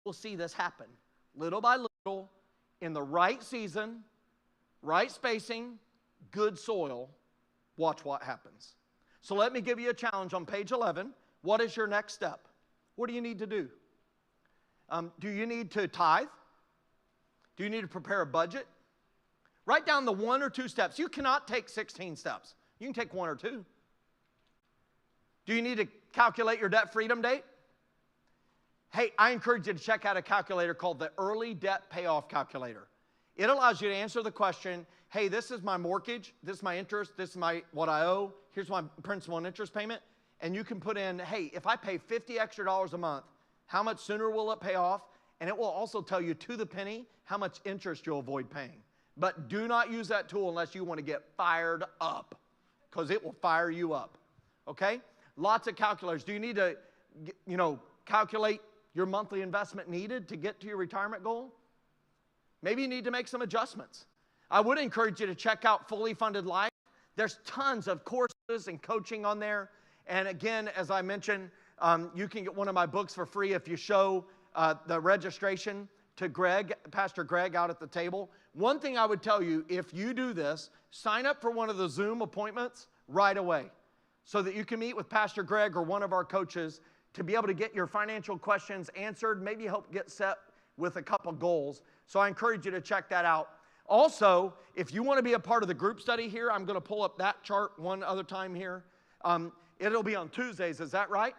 we'll see this happen. Little by little, in the right season, right spacing, good soil, watch what happens. So let me give you a challenge on page 11. What is your next step? What do you need to do? Do you need to tithe? Do you need to prepare a budget? Write down the 1 or 2 steps. You cannot take 16 steps. You can take 1 or 2. Do you need to calculate your debt freedom date? Hey, I encourage you to check out a calculator called the Early Debt Payoff Calculator. It allows you to answer the question, hey, this is my mortgage, this is my interest, this is what I owe, here's my principal and interest payment. And you can put in, hey, if I pay $50 extra a month, how much sooner will it pay off? And it will also tell you to the penny how much interest you'll avoid paying. But do not use that tool unless you want to get fired up, because it will fire you up, okay? Lots of calculators. Do you need to, calculate your monthly investment needed to get to your retirement goal? Maybe you need to make some adjustments. I would encourage you to check out Fully Funded Life. There's tons of courses and coaching on there. And again, as I mentioned, you can get one of my books for free if you show the registration to Greg, Pastor Greg out at the table. One thing I would tell you, if you do this, sign up for one of the Zoom appointments right away so that you can meet with Pastor Greg or one of our coaches to be able to get your financial questions answered, maybe help get set with a couple goals. So I encourage you to check that out. Also, if you want to be a part of the group study here, I'm going to pull up that chart one other time here. It'll be on Tuesdays, is that right?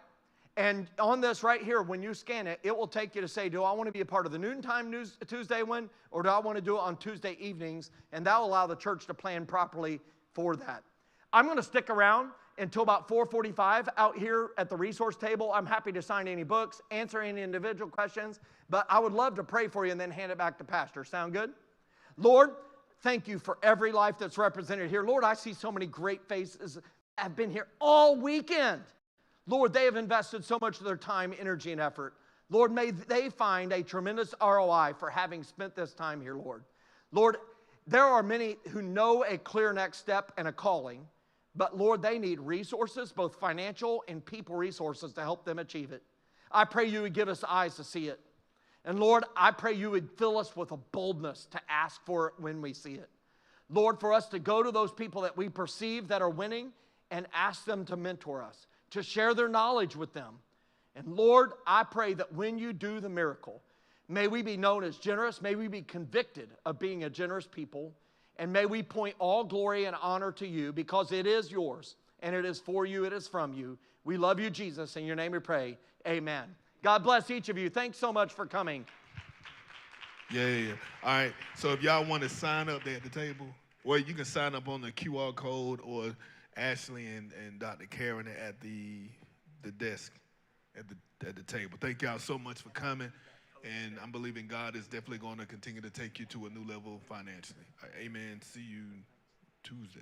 And on this right here, when you scan it, it will take you to say, do I want to be a part of the noontime Tuesday one, or do I want to do it on Tuesday evenings? And that will allow the church to plan properly for that. I'm going to stick around until about 4:45 out here at the resource table. I'm happy to sign any books, answer any individual questions, but I would love to pray for you and then hand it back to Pastor. Sound good? Lord, thank you for every life that's represented here. Lord, I see so many great faces that have been here all weekend. Lord, they have invested so much of their time, energy, and effort. Lord, may they find a tremendous ROI for having spent this time here, Lord. Lord, there are many who know a clear next step and a calling, but Lord, they need resources, both financial and people resources, to help them achieve it. I pray you would give us eyes to see it. And Lord, I pray you would fill us with a boldness to ask for it when we see it. Lord, for us to go to those people that we perceive that are winning and ask them to mentor us, to share their knowledge with them. And Lord, I pray that when you do the miracle, may we be known as generous, may we be convicted of being a generous people, and may we point all glory and honor to you, because it is yours, and it is for you, it is from you. We love you, Jesus. In your name we pray. Amen. God bless each of you. Thanks so much for coming. Yeah. All right. So if y'all want to sign up there at the table, well, you can sign up on the QR code, or Ashley and Dr. Karen at the desk at the table. Thank y'all so much for coming. And I'm believing God is definitely going to continue to take you to a new level financially. Amen. See you Tuesday.